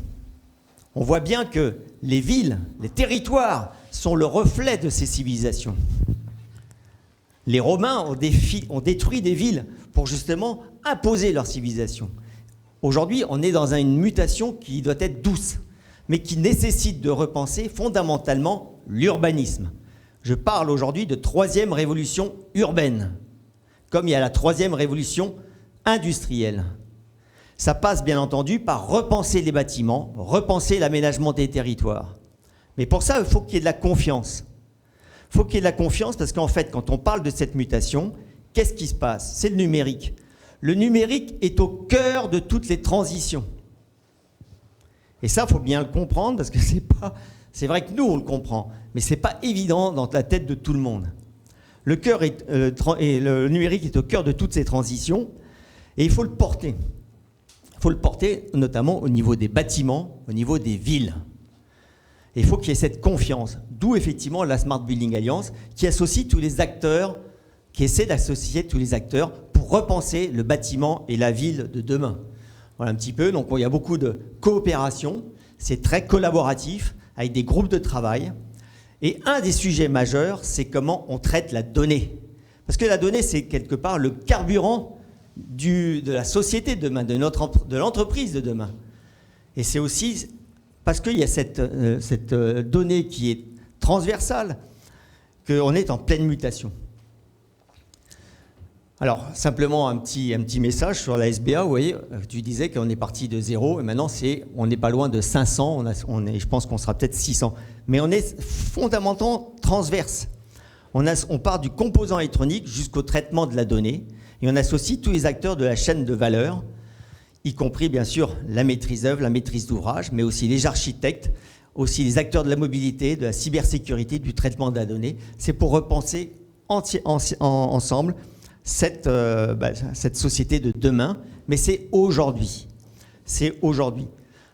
on voit bien que les villes, les territoires sont le reflet de ces civilisations. Les Romains ont détruit des villes pour justement imposer leur civilisation. Aujourd'hui, on est dans une mutation qui doit être douce, mais qui nécessite de repenser fondamentalement l'urbanisme. Je parle aujourd'hui de troisième révolution urbaine, comme il y a la troisième révolution industrielle. Ça passe bien entendu par repenser les bâtiments, repenser l'aménagement des territoires. Mais pour ça, il faut qu'il y ait de la confiance. Il faut qu'il y ait de la confiance parce qu'en fait, quand on parle de cette mutation, qu'est-ce qui se passe? C'est le numérique. Le numérique est au cœur de toutes les transitions. Et ça, il faut bien le comprendre parce que c'est vrai que nous, on le comprend, mais ce n'est pas évident dans la tête de tout le monde. Le numérique est au cœur de toutes ces transitions et il faut le porter. Il faut le porter notamment au niveau des bâtiments, au niveau des villes. Et il faut qu'il y ait cette confiance. D'où effectivement la Smart Building Alliance qui associe tous les acteurs, qui essaie d'associer tous les acteurs pour repenser le bâtiment et la ville de demain. Voilà un petit peu. Donc il y a beaucoup de coopération. C'est très collaboratif avec des groupes de travail. Et un des sujets majeurs, c'est comment on traite la donnée. Parce que la donnée, c'est quelque part le carburant de la société de demain, de l'entreprise de demain. Et c'est aussi parce qu'il y a cette donnée qui est transversale qu'on est en pleine mutation. Alors, simplement un petit message sur la SBA. Vous voyez, tu disais qu'on est parti de 0 et maintenant on n'est pas loin de 500. Je pense qu'on sera peut-être 600. Mais on est fondamentalement transverse. On part du composant électronique jusqu'au traitement de la donnée et on associe tous les acteurs de la chaîne de valeur, y compris bien sûr la maîtrise d'œuvre, la maîtrise d'ouvrage, mais aussi les architectes, aussi les acteurs de la mobilité, de la cybersécurité, du traitement de la donnée. C'est pour repenser ensemble cette société de demain, mais c'est aujourd'hui. C'est aujourd'hui.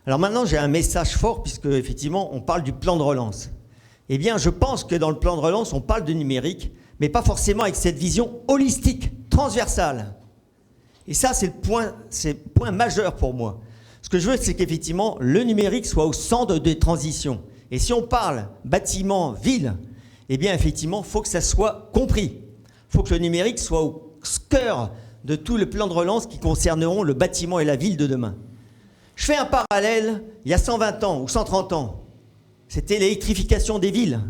Alors maintenant, j'ai un message fort, puisque effectivement, on parle du plan de relance. Eh bien, je pense que dans le plan de relance, on parle de numérique, mais pas forcément avec cette vision holistique, transversale. Et ça, c'est le point majeur pour moi. Ce que je veux, c'est qu'effectivement, le numérique soit au centre des transitions. Et si on parle bâtiment, ville, eh bien, effectivement, il faut que ça soit compris. Il faut que le numérique soit au cœur de tout le plan de relance qui concerneront le bâtiment et la ville de demain. Je fais un parallèle, il y a 120 ans ou 130 ans, c'était l'électrification des villes,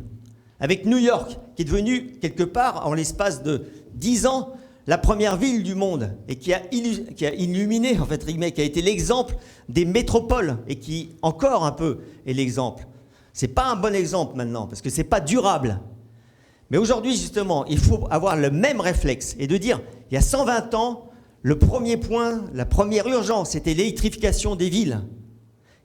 avec New York, qui est devenue, quelque part, en l'espace de 10 ans, la première ville du monde, et qui a illuminé, en fait, qui a été l'exemple des métropoles, et qui, encore un peu, est l'exemple. Ce n'est pas un bon exemple maintenant, parce que ce n'est pas durable. Mais aujourd'hui, justement, il faut avoir le même réflexe, et de dire, il y a 120 ans, le premier point, la première urgence, c'était l'électrification des villes.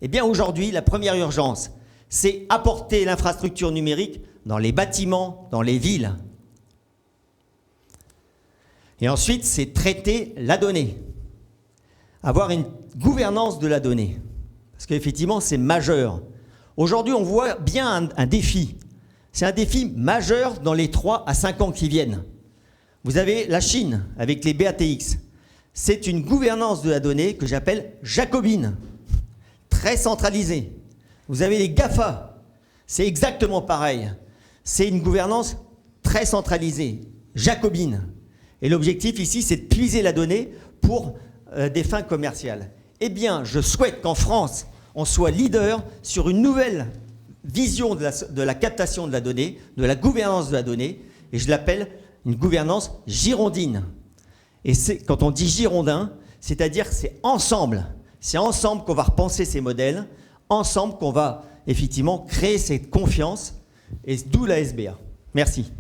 Eh bien, aujourd'hui, la première urgence, c'est apporter l'infrastructure numérique dans les bâtiments, dans les villes. Et ensuite, c'est traiter la donnée. Avoir une gouvernance de la donnée. Parce qu'effectivement, c'est majeur. Aujourd'hui, on voit bien un défi. C'est un défi majeur dans les 3 à 5 ans qui viennent. Vous avez la Chine avec les BATX. C'est une gouvernance de la donnée que j'appelle jacobine, très centralisée. Vous avez les GAFA, c'est exactement pareil. C'est une gouvernance très centralisée, jacobine. Et l'objectif ici, c'est de puiser la donnée pour des fins commerciales. Eh bien, je souhaite qu'en France, on soit leader sur une nouvelle vision de la captation de la donnée, de la gouvernance de la donnée, et je l'appelle une gouvernance girondine. Et quand on dit girondin, c'est-à-dire que c'est ensemble qu'on va repenser ces modèles, ensemble qu'on va effectivement créer cette confiance, et d'où la SBA. Merci.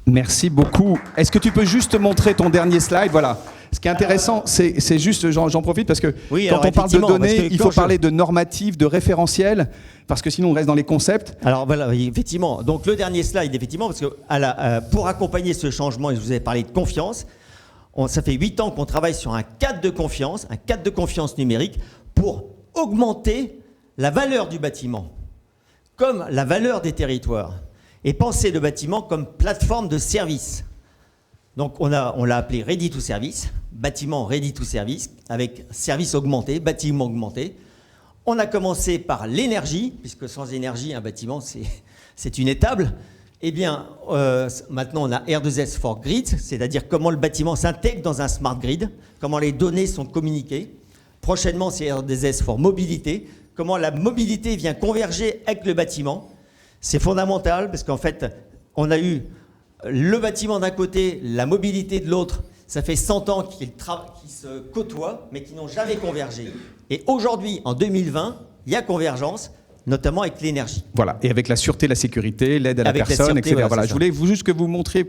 Merci beaucoup. Est-ce que tu peux juste montrer ton dernier slide? Voilà. ce qui est intéressant, c'est juste, j'en profite parce que Oui, quand alors, on parle de effectivement, parce données, que il quand faut je- parler de normatifs, de référentiels, parce que sinon on reste dans les concepts. Alors voilà, oui, effectivement. Donc le dernier slide, effectivement, parce que pour accompagner ce changement, et je vous ai parlé de confiance, ça fait 8 ans qu'on travaille sur un cadre de confiance numérique pour augmenter la valeur du bâtiment, comme la valeur des territoires, et penser le bâtiment comme plateforme de service. Donc on l'a appelé Ready to Service, bâtiment Ready to Service, avec service augmenté, bâtiment augmenté. On a commencé par l'énergie, puisque sans énergie, un bâtiment, c'est une étable. Eh bien, maintenant, on a R2S for Grid, c'est-à-dire comment le bâtiment s'intègre dans un smart grid, comment les données sont communiquées. Prochainement, c'est R2S for Mobilité, comment la mobilité vient converger avec le bâtiment. C'est fondamental, parce qu'en fait, on a eu le bâtiment d'un côté, la mobilité de l'autre. Ça fait 100 ans qu'ils se côtoient, mais qui n'ont jamais convergé. Et aujourd'hui, en 2020, il y a convergence, notamment avec l'énergie. Voilà, et avec la sûreté, la sécurité, l'aide à la Avec la personne, sûreté, etc. voilà, Je voulais juste que vous montriez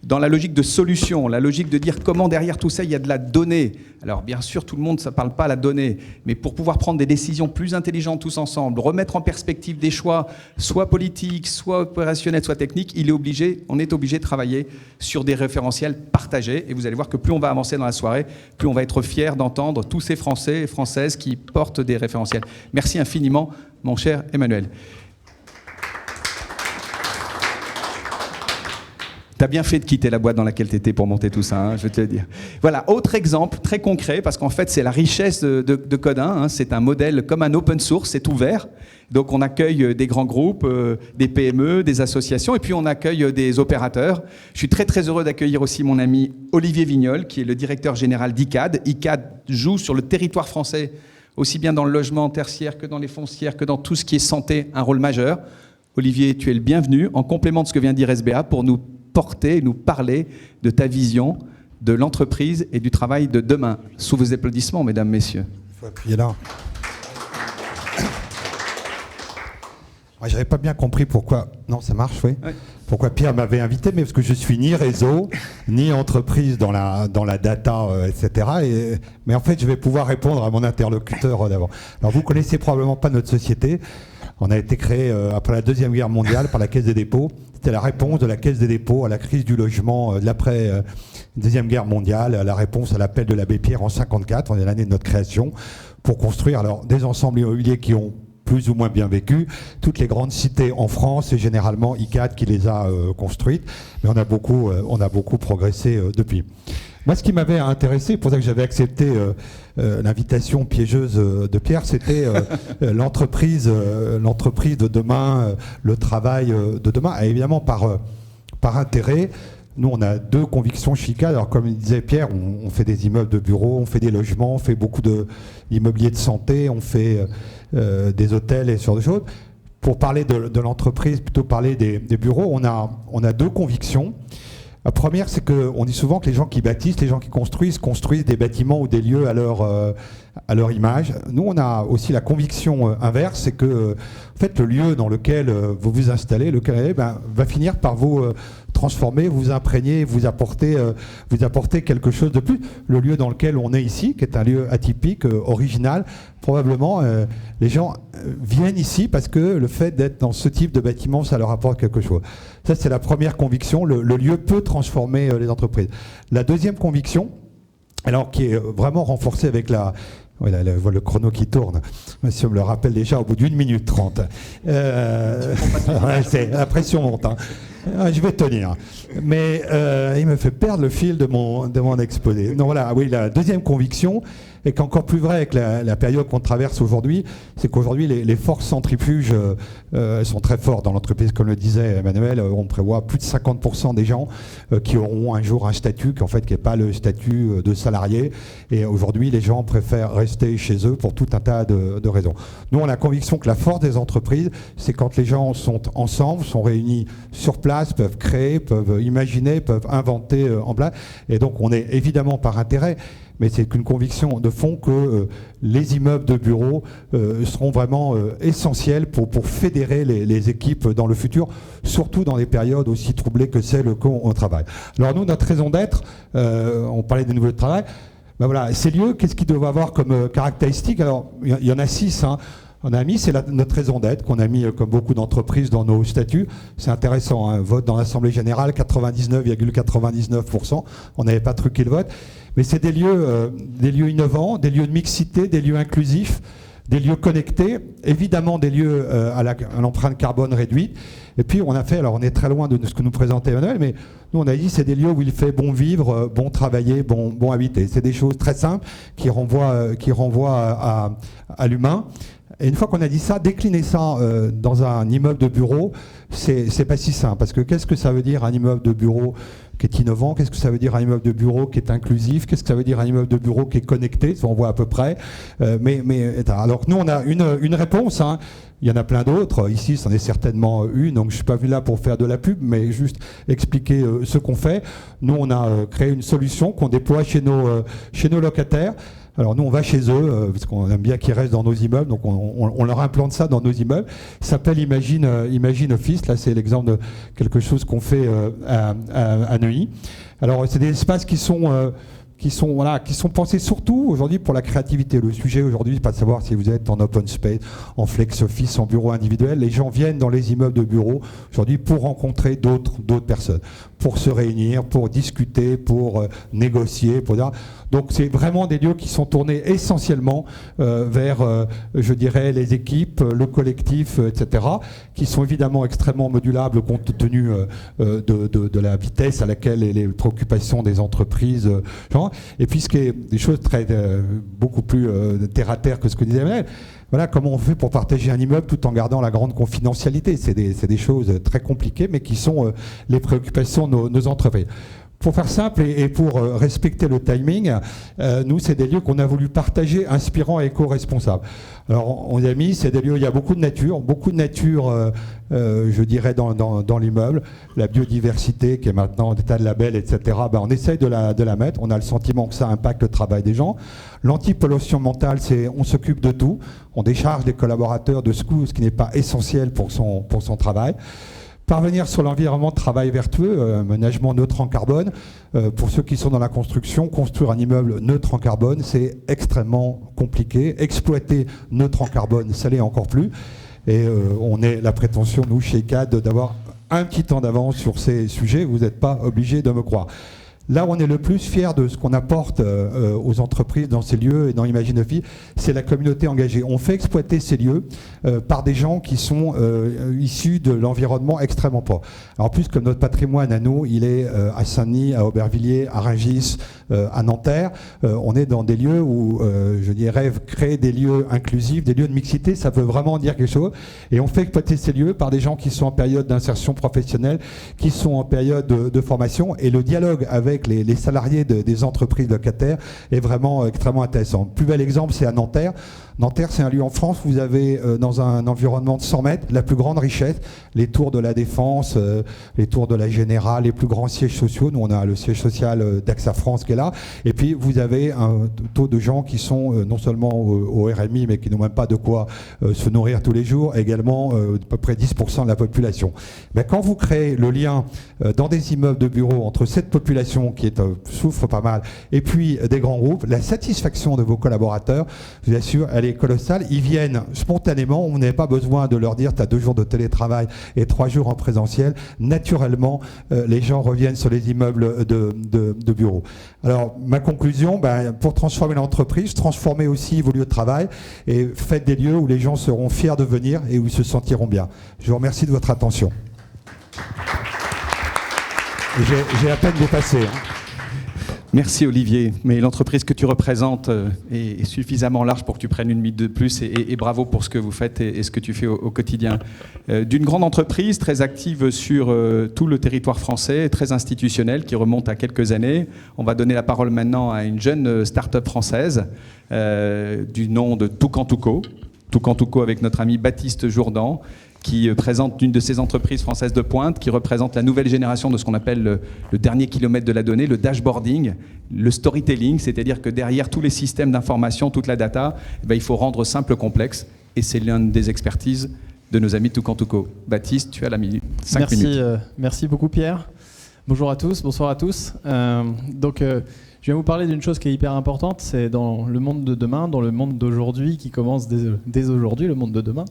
dans la logique de solution, la logique de dire comment derrière tout ça, il y a de la donnée. Alors bien sûr, tout le monde, ça ne parle pas à la donnée, mais pour pouvoir prendre des décisions plus intelligentes tous ensemble, remettre en perspective des choix, soit politiques, soit opérationnels, soit techniques, on est obligé de travailler sur des référentiels partagés. Et vous allez voir que plus on va avancer dans la soirée, plus on va être fiers d'entendre tous ces Français et Françaises qui portent des référentiels. Merci infiniment, mon cher Emmanuel. Tu as bien fait de quitter la boîte dans laquelle tu étais pour monter tout ça, hein, je vais te le dire. Voilà, autre exemple très concret, parce qu'en fait, c'est la richesse de Codin. Hein, c'est un modèle comme un open source, c'est ouvert. Donc, on accueille des grands groupes, des PME, des associations, et puis on accueille des opérateurs. Je suis très, très heureux d'accueillir aussi mon ami Olivier Vignol, qui est le directeur général d'ICAD. ICAD joue sur le territoire français, aussi bien dans le logement tertiaire que dans les foncières, que dans tout ce qui est santé, un rôle majeur. Olivier, tu es le bienvenu, en complément de ce que vient de dire SBA, pour nous parler de ta vision, de l'entreprise et du travail de demain. Sous vos applaudissements, mesdames, messieurs. Il faut appuyer là. Moi, j'avais pas bien compris pourquoi... Non, ça marche, oui. Ouais. Pourquoi Pierre m'avait invité, mais parce que je suis ni réseau, ni entreprise dans la data, etc. Mais en fait, je vais pouvoir répondre à mon interlocuteur d'avant. Alors, vous connaissez probablement pas notre société. On a été créé après la Deuxième Guerre mondiale par la Caisse des dépôts. C'était la réponse de la Caisse des dépôts à la crise du logement de l'après Deuxième Guerre mondiale, la réponse à l'appel de l'abbé Pierre en 1954, on est l'année de notre création, pour construire alors des ensembles immobiliers qui ont plus ou moins bien vécu. Toutes les grandes cités en France, c'est généralement ICAD qui les a construites, mais on a beaucoup progressé depuis. Moi, ce qui m'avait intéressé, pour ça que j'avais accepté l'invitation piégeuse de Pierre, c'était l'entreprise de demain, le travail de demain, et évidemment par intérêt. Nous, on a deux convictions chez ICAD. Alors, comme disait Pierre, on fait des immeubles de bureaux, on fait des logements, on fait beaucoup d'immobilier de santé, on fait des hôtels et ce genre de choses. Pour parler de l'entreprise, plutôt parler des bureaux, on a deux convictions. La première, c'est qu'on dit souvent que les gens qui bâtissent, les gens qui construisent des bâtiments ou des lieux à leur image. Nous, on a aussi la conviction inverse, c'est que en fait, le lieu dans lequel vous vous installez, va finir par vous transformer, vous imprégner, vous apporter quelque chose de plus. Le lieu dans lequel on est ici, qui est un lieu atypique, original, probablement les gens viennent ici parce que le fait d'être dans ce type de bâtiment, ça leur apporte quelque chose. Ça, c'est la première conviction. Le lieu peut transformer les entreprises. La deuxième conviction, alors qui est vraiment renforcée avec le chrono qui tourne. Si on me le rappelle déjà au bout d'1 minute 30. La pression monte. Hein. Je vais tenir. Mais il me fait perdre le fil de mon exposé. Donc voilà, oui, la deuxième conviction, et qu'encore plus vrai avec la période qu'on traverse aujourd'hui, c'est qu'aujourd'hui les forces centrifuges sont très fortes dans l'entreprise, comme le disait Emmanuel. On prévoit plus de 50% des gens qui auront un jour un statut qui n'est pas le statut de salarié. Et aujourd'hui, les gens préfèrent rester chez eux pour tout un tas de raisons. Nous, on a la conviction que la force des entreprises, c'est quand les gens sont ensemble, sont réunis sur place, peuvent créer, peuvent imaginer, peuvent inventer en place. Et donc, on est évidemment par intérêt, mais c'est qu'une conviction de font que les immeubles de bureaux seront vraiment essentiels pour fédérer les équipes dans le futur, surtout dans des périodes aussi troublées que celles qu'on travaille. Alors nous, notre raison d'être, on parlait des nouveaux lieux de travail, ben voilà, ces lieux, qu'est-ce qu'ils doivent avoir comme caractéristiques? Alors, il y en a 6, hein. On a mis, c'est notre raison d'être qu'on a mis comme beaucoup d'entreprises dans nos statuts. C'est intéressant, un vote dans l'Assemblée Générale, 99,99%. On n'avait pas truqué le vote. Mais c'est des lieux innovants, des lieux de mixité, des lieux inclusifs, des lieux connectés, évidemment des lieux à l'empreinte carbone réduite. Et puis on a fait, alors on est très loin de ce que nous présentait Emmanuel, mais nous on a dit c'est des lieux où il fait bon vivre, bon travailler, bon habiter. C'est des choses très simples qui renvoient à l'humain. Et une fois qu'on a dit ça, décliner ça dans un immeuble de bureau, c'est pas si simple. Parce que qu'est-ce que ça veut dire un immeuble de bureau qui est innovant? Qu'est-ce que ça veut dire un immeuble de bureau qui est inclusif? Qu'est-ce que ça veut dire un immeuble de bureau qui est connecté? Ça, on voit à peu près. Alors nous, on a une réponse, hein. Il y en a plein d'autres. Ici, c'en est certainement une. Donc, je ne suis pas venu là pour faire de la pub, mais juste expliquer ce qu'on fait. Nous, on a créé une solution qu'on déploie chez nos locataires. Alors nous, on va chez eux, parce qu'on aime bien qu'ils restent dans nos immeubles, donc on leur implante ça dans nos immeubles. Ça s'appelle Imagine Office. Là, c'est l'exemple de quelque chose qu'on fait à Neuilly. Alors, c'est des espaces qui sont pensés surtout aujourd'hui pour la créativité. Le sujet aujourd'hui, c'est pas de savoir si vous êtes en open space, en flex office, en bureau individuel. Les gens viennent dans les immeubles de bureau aujourd'hui pour rencontrer d'autres personnes, pour se réunir, pour discuter, pour négocier, Donc c'est vraiment des lieux qui sont tournés essentiellement vers, je dirais, les équipes, le collectif, etc., qui sont évidemment extrêmement modulables compte tenu de la vitesse à laquelle les préoccupations des entreprises Et puis ce qui est des choses beaucoup plus terre à terre que ce que disait Emmanuel, voilà comment on fait pour partager un immeuble tout en gardant la grande confidentialité. C'est des choses très compliquées, mais qui sont les préoccupations de nos entreprises. Pour faire simple et pour respecter le timing, nous, c'est des lieux qu'on a voulu partager, inspirants et éco-responsables. Alors, on a mis, c'est des lieux où il y a beaucoup de nature, je dirais, dans l'immeuble. La biodiversité, qui est maintenant en état de label, etc., on essaye de la mettre. On a le sentiment que ça impacte le travail des gens. L'antipollution mentale, c'est on s'occupe de tout. On décharge les collaborateurs de ce qui n'est pas essentiel pour son travail. Parvenir sur l'environnement de travail vertueux, aménagement neutre en carbone. Pour ceux qui sont dans la construction, construire un immeuble neutre en carbone, c'est extrêmement compliqué. Exploiter neutre en carbone, ça l'est encore plus. Et on a la prétention, nous, chez ICAD, d'avoir un petit temps d'avance sur ces sujets. Vous n'êtes pas obligés de me croire. Là où on est le plus fier de ce qu'on apporte aux entreprises dans ces lieux et dans Imagine Office, c'est la communauté engagée. On fait exploiter ces lieux par des gens qui sont issus de l'environnement extrêmement pauvre. Alors en plus, comme notre patrimoine à nous, il est à Saint-Denis, à Aubervilliers, à Rungis, à Nanterre, on est dans des lieux où, je dirais, créer des lieux inclusifs, des lieux de mixité, ça peut vraiment dire quelque chose. Et on fait exploiter ces lieux par des gens qui sont en période d'insertion professionnelle, qui sont en période de formation, et le dialogue avec les salariés des entreprises locataires est vraiment extrêmement intéressant. Le plus bel exemple, c'est à Nanterre. Nanterre, c'est un lieu en France où vous avez, dans un environnement de 100 mètres, la plus grande richesse, les tours de la Défense, les tours de la Générale, les plus grands sièges sociaux. Nous, on a le siège social d'AXA France qui est là. Et puis, vous avez un taux de gens qui sont non seulement au RMI, mais qui n'ont même pas de quoi se nourrir tous les jours, également à peu près 10% de la population. Mais quand vous créez le lien dans des immeubles de bureaux entre cette population qui souffre pas mal et puis des grands groupes, la satisfaction de vos collaborateurs, je vous assure, elle est colossale. Ils viennent spontanément, on n'avait pas besoin de leur dire tu as 2 jours de télétravail et 3 jours en présentiel. Naturellement, les gens reviennent sur les immeubles de bureaux. Alors, ma conclusion, pour transformer l'entreprise, transformez aussi vos lieux de travail et faites des lieux où les gens seront fiers de venir et où ils se sentiront bien. Je vous remercie de votre attention. J'ai à peine dépassé. Merci Olivier, mais l'entreprise que tu représentes est suffisamment large pour que tu prennes une minute de plus et bravo pour ce que vous faites et ce que tu fais au quotidien. D'une grande entreprise très active sur tout le territoire français, très institutionnelle, qui remonte à quelques années. On va donner la parole maintenant à une jeune start-up française du nom de Toucan Touco avec notre ami Baptiste Jourdan, qui présente une de ces entreprises françaises de pointe, qui représente la nouvelle génération de ce qu'on appelle le dernier kilomètre de la donnée, le dashboarding, le storytelling, c'est-à-dire que derrière tous les systèmes d'information, toute la data, il faut rendre simple complexe, et c'est l'une des expertises de nos amis de Toucan2Co. Baptiste, tu as la minute, 5 minutes. Merci beaucoup Pierre. Bonjour à tous, bonsoir à tous. Je vais vous parler d'une chose qui est hyper importante, c'est dans le monde de demain, dans le monde d'aujourd'hui qui commence dès aujourd'hui, le monde de demain,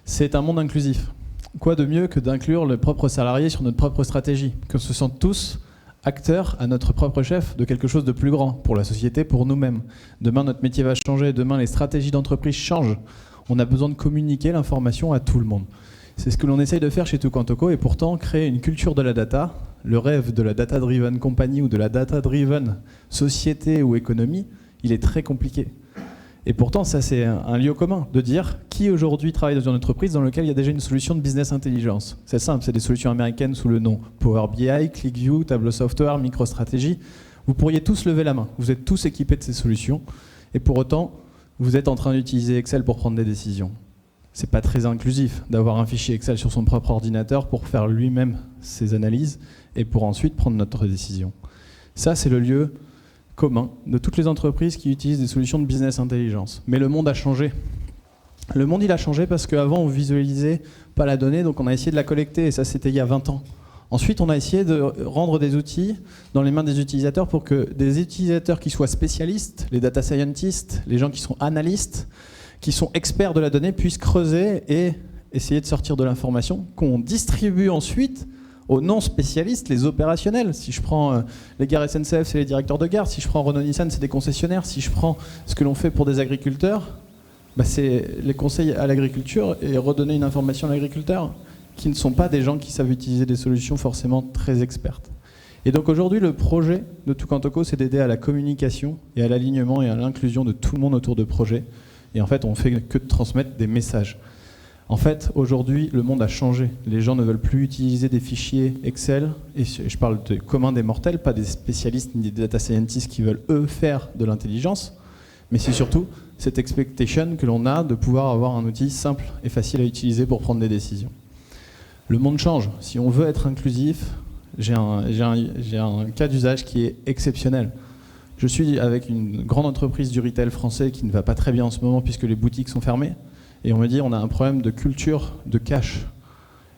c'est un monde inclusif. Quoi de mieux que d'inclure le propre salarié sur notre propre stratégie, que ce sont tous acteurs à notre propre chef de quelque chose de plus grand, pour la société, pour nous-mêmes. Demain, notre métier va changer, demain, les stratégies d'entreprise changent. On a besoin de communiquer l'information à tout le monde. C'est ce que l'on essaye de faire chez Toucan2Co, et pourtant, créer une culture de la data, le rêve de la data-driven company ou de la data-driven société ou économie, il est très compliqué. Et pourtant, ça c'est un lieu commun, de dire qui aujourd'hui travaille dans une entreprise dans laquelle il y a déjà une solution de business intelligence. C'est simple, c'est des solutions américaines sous le nom Power BI, ClickView, Tableau Software, MicroStrategy. Vous pourriez tous lever la main, vous êtes tous équipés de ces solutions, et pour autant, vous êtes en train d'utiliser Excel pour prendre des décisions. C'est pas très inclusif d'avoir un fichier Excel sur son propre ordinateur pour faire lui-même ses analyses et pour ensuite prendre notre décision. Ça, c'est le lieu commun de toutes les entreprises qui utilisent des solutions de business intelligence. Mais le monde a changé. Le monde, il a changé parce qu'avant, on visualisait pas la donnée, donc on a essayé de la collecter, et ça, c'était il y a 20 ans. Ensuite, on a essayé de rendre des outils dans les mains des utilisateurs pour que des utilisateurs qui soient spécialistes, les data scientists, les gens qui sont analystes, qui sont experts de la donnée, puissent creuser et essayer de sortir de l'information qu'on distribue ensuite aux non-spécialistes, les opérationnels. Si je prends les gares SNCF, c'est les directeurs de gare. Si je prends Renault-Nissan, c'est des concessionnaires. Si je prends ce que l'on fait pour des agriculteurs, c'est les conseils à l'agriculture et redonner une information à l'agriculteur qui ne sont pas des gens qui savent utiliser des solutions forcément très expertes. Et donc aujourd'hui, le projet de Toucan2Co, c'est d'aider à la communication et à l'alignement et à l'inclusion de tout le monde autour de projets. Et en fait, on ne fait que de transmettre des messages. En fait, aujourd'hui, le monde a changé. Les gens ne veulent plus utiliser des fichiers Excel, et je parle de commun des mortels, pas des spécialistes ni des data scientists qui veulent, eux, faire de l'intelligence, mais c'est surtout cette expectation que l'on a de pouvoir avoir un outil simple et facile à utiliser pour prendre des décisions. Le monde change. Si on veut être inclusif, j'ai un cas d'usage qui est exceptionnel. Je suis avec une grande entreprise du retail français qui ne va pas très bien en ce moment puisque les boutiques sont fermées. Et on me dit, on a un problème de culture de cash.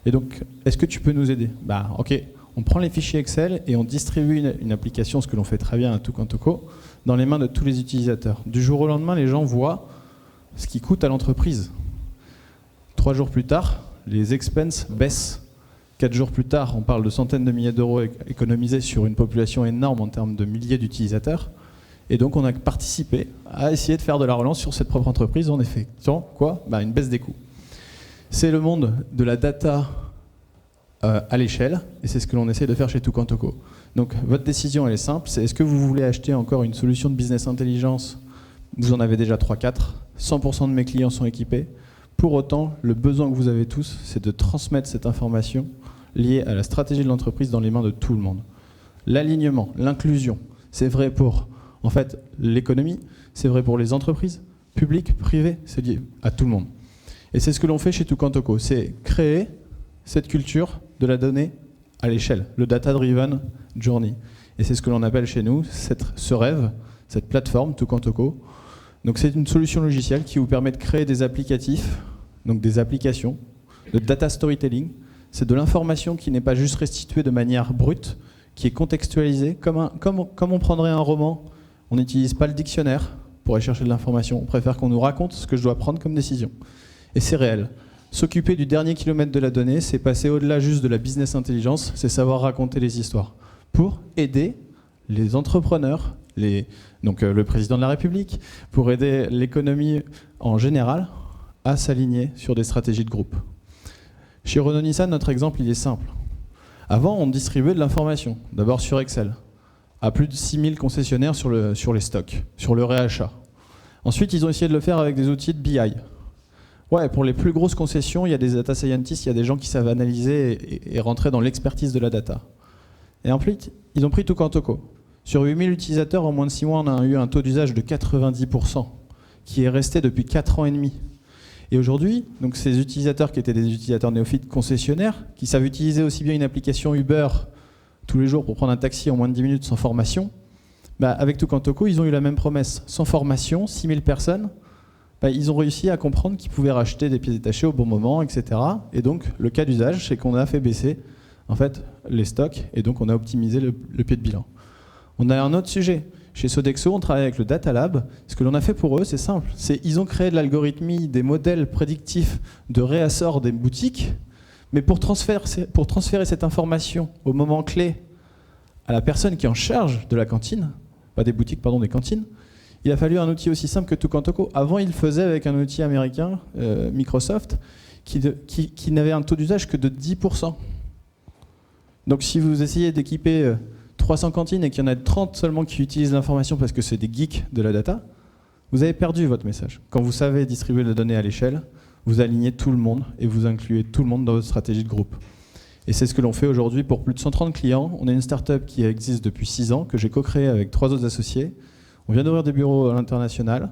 Et donc, est-ce que tu peux nous aider ? Ok, on prend les fichiers Excel et on distribue une application, ce que l'on fait très bien à Toucan2Co, dans les mains de tous les utilisateurs. Du jour au lendemain, les gens voient ce qui coûte à l'entreprise. 3 jours plus tard, les expenses baissent. 4 jours plus tard, on parle de centaines de milliers d'euros économisés sur une population énorme en termes de milliers d'utilisateurs. Et donc, on a participé à essayer de faire de la relance sur cette propre entreprise en effectuant quoi ? Une baisse des coûts. C'est le monde de la data à l'échelle, et c'est ce que l'on essaie de faire chez Toucan2Co. Donc, votre décision, elle est simple, c'est est-ce que vous voulez acheter encore une solution de business intelligence ? Vous en avez déjà 3-4, 100% de mes clients sont équipés. Pour autant, le besoin que vous avez tous, c'est de transmettre cette information liée à la stratégie de l'entreprise dans les mains de tout le monde. L'alignement, l'inclusion, c'est vrai pour en fait l'économie, c'est vrai pour les entreprises, publiques, privées, c'est lié à tout le monde. Et c'est ce que l'on fait chez Toucan2Co, c'est créer cette culture de la donnée à l'échelle, le data-driven journey. Et c'est ce que l'on appelle chez nous ce rêve, cette plateforme Toucan2Co. Donc c'est une solution logicielle qui vous permet de créer des applicatifs, donc des applications, de data storytelling. C'est de l'information qui n'est pas juste restituée de manière brute, qui est contextualisée, comme on prendrait un roman. On n'utilise pas le dictionnaire pour aller chercher de l'information. On préfère qu'on nous raconte ce que je dois prendre comme décision. Et c'est réel. S'occuper du dernier kilomètre de la donnée, c'est passer au-delà juste de la business intelligence, c'est savoir raconter les histoires pour aider les entrepreneurs, donc le président de la République, pour aider l'économie en général à s'aligner sur des stratégies de groupe. Chez Renault-Nissan, notre exemple, il est simple. Avant, on distribuait de l'information, d'abord sur Excel, à plus de 6000 concessionnaires sur les stocks, sur le réachat. Ensuite, ils ont essayé de le faire avec des outils de BI. Ouais, pour les plus grosses concessions, il y a des data scientists, il y a des gens qui savent analyser et rentrer dans l'expertise de la data. Et ensuite, ils ont pris Toucan2Co. Sur 8000 utilisateurs, en moins de 6 mois, on a eu un taux d'usage de 90%, qui est resté depuis 4 ans et demi. Et aujourd'hui, donc ces utilisateurs qui étaient des utilisateurs néophytes concessionnaires, qui savent utiliser aussi bien une application Uber tous les jours pour prendre un taxi en moins de 10 minutes sans formation, avec Tukantoku, ils ont eu la même promesse. Sans formation, 6000 personnes, ils ont réussi à comprendre qu'ils pouvaient racheter des pièces détachées au bon moment, etc. Et donc, le cas d'usage, c'est qu'on a fait baisser en fait, les stocks, et donc on a optimisé le pied de bilan. On a un autre sujet. Chez Sodexo, on travaille avec le Data Lab. Ce que l'on a fait pour eux, c'est simple. Ils ont créé de l'algorithmie, des modèles prédictifs de réassort des boutiques, mais pour transférer cette information au moment clé à la personne qui est en charge de la cantine, pas des boutiques, pardon, des cantines, il a fallu un outil aussi simple que Tukantoku. Avant, il le faisait avec un outil américain, Microsoft, qui n'avait un taux d'usage que de 10%. Donc si vous essayez d'équiper 300 cantines et qu'il y en a 30 seulement qui utilisent l'information parce que c'est des geeks de la data, vous avez perdu votre message. Quand vous savez distribuer les données à l'échelle, vous alignez tout le monde et vous incluez tout le monde dans votre stratégie de groupe. Et c'est ce que l'on fait aujourd'hui pour plus de 130 clients. On est une start-up qui existe depuis 6 ans, que j'ai co-créée avec 3 autres associés. On vient d'ouvrir des bureaux à l'international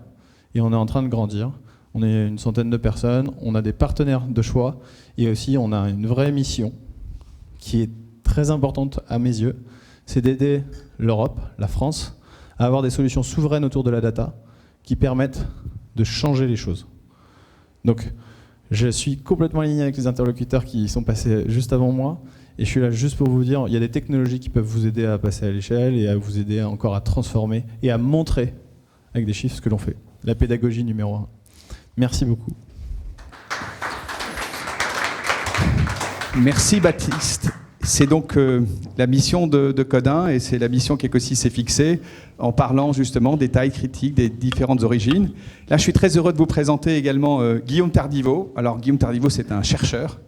et on est en train de grandir. On est une centaine de personnes, on a des partenaires de choix et aussi on a une vraie mission qui est très importante à mes yeux, c'est d'aider l'Europe, la France, à avoir des solutions souveraines autour de la data qui permettent de changer les choses. Donc, je suis complètement aligné avec les interlocuteurs qui sont passés juste avant moi, et je suis là juste pour vous dire, il y a des technologies qui peuvent vous aider à passer à l'échelle et à vous aider encore à transformer et à montrer avec des chiffres ce que l'on fait. La pédagogie numéro 1. Merci beaucoup. Merci Baptiste. C'est donc la mission de Codin et c'est la mission qu'Ecosys s'est fixée en parlant justement des tailles critiques des différentes origines. Là, je suis très heureux de vous présenter également Guillaume Tardiveau. Alors, Guillaume Tardiveau, c'est un chercheur.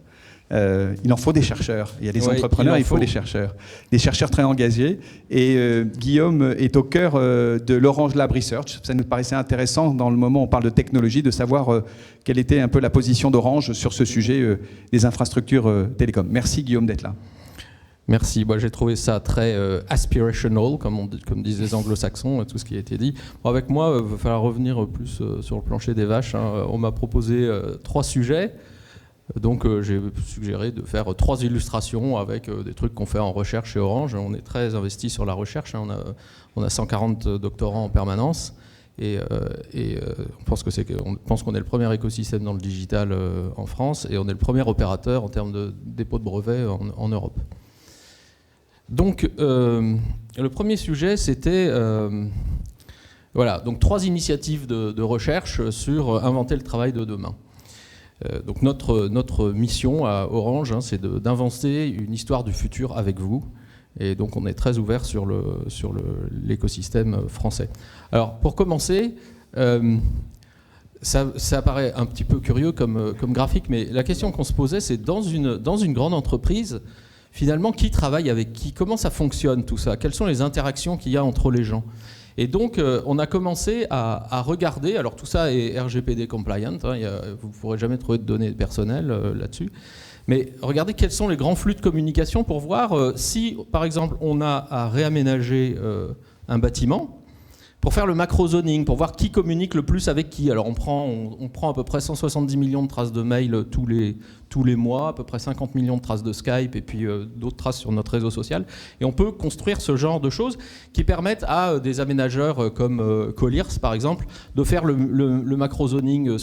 Il en faut des chercheurs. Il y a des entrepreneurs, il faut des chercheurs. Des chercheurs très engagés. Et Guillaume est au cœur de l'Orange Lab Research. Ça nous paraissait intéressant dans le moment où on parle de technologie, de savoir quelle était un peu la position d'Orange sur ce sujet des infrastructures télécom. Merci Guillaume d'être là. Merci. Moi, j'ai trouvé ça très aspirational, comme disent les anglo-saxons, tout ce qui a été dit. Bon, avec moi, il va falloir revenir plus sur le plancher des vaches. Hein. On m'a proposé 3 sujets. Donc j'ai suggéré de faire 3 illustrations avec des trucs qu'on fait en recherche chez Orange. On est très investi sur la recherche. Hein. On a 140 doctorants en permanence. Et on pense qu'on est le premier écosystème dans le digital en France. Et on est le premier opérateur en termes de dépôt de brevets en Europe. Donc, le premier sujet, c'était donc 3 initiatives de recherche sur inventer le travail de demain. Donc notre mission à Orange, hein, c'est d'inventer une histoire du futur avec vous. Et donc on est très ouvert sur l'écosystème français. Alors pour commencer, ça paraît un petit peu curieux comme graphique, mais la question qu'on se posait, c'est dans une grande entreprise, finalement, qui travaille avec qui? Comment ça fonctionne tout ça? Quelles sont les interactions qu'il y a entre les gens? Et donc, on a commencé à regarder, alors tout ça est RGPD compliant, hein, vous ne pourrez jamais trouver de données personnelles là-dessus, mais regardez quels sont les grands flux de communication pour voir si, par exemple, on a à réaménager un bâtiment, pour faire le macro-zoning, pour voir qui communique le plus avec qui. Alors on prend à peu près 170 millions de traces de mails tous les mois, à peu près 50 millions de traces de Skype et puis d'autres traces sur notre réseau social. Et on peut construire ce genre de choses qui permettent à des aménageurs comme Colliers par exemple de faire le macro-zoning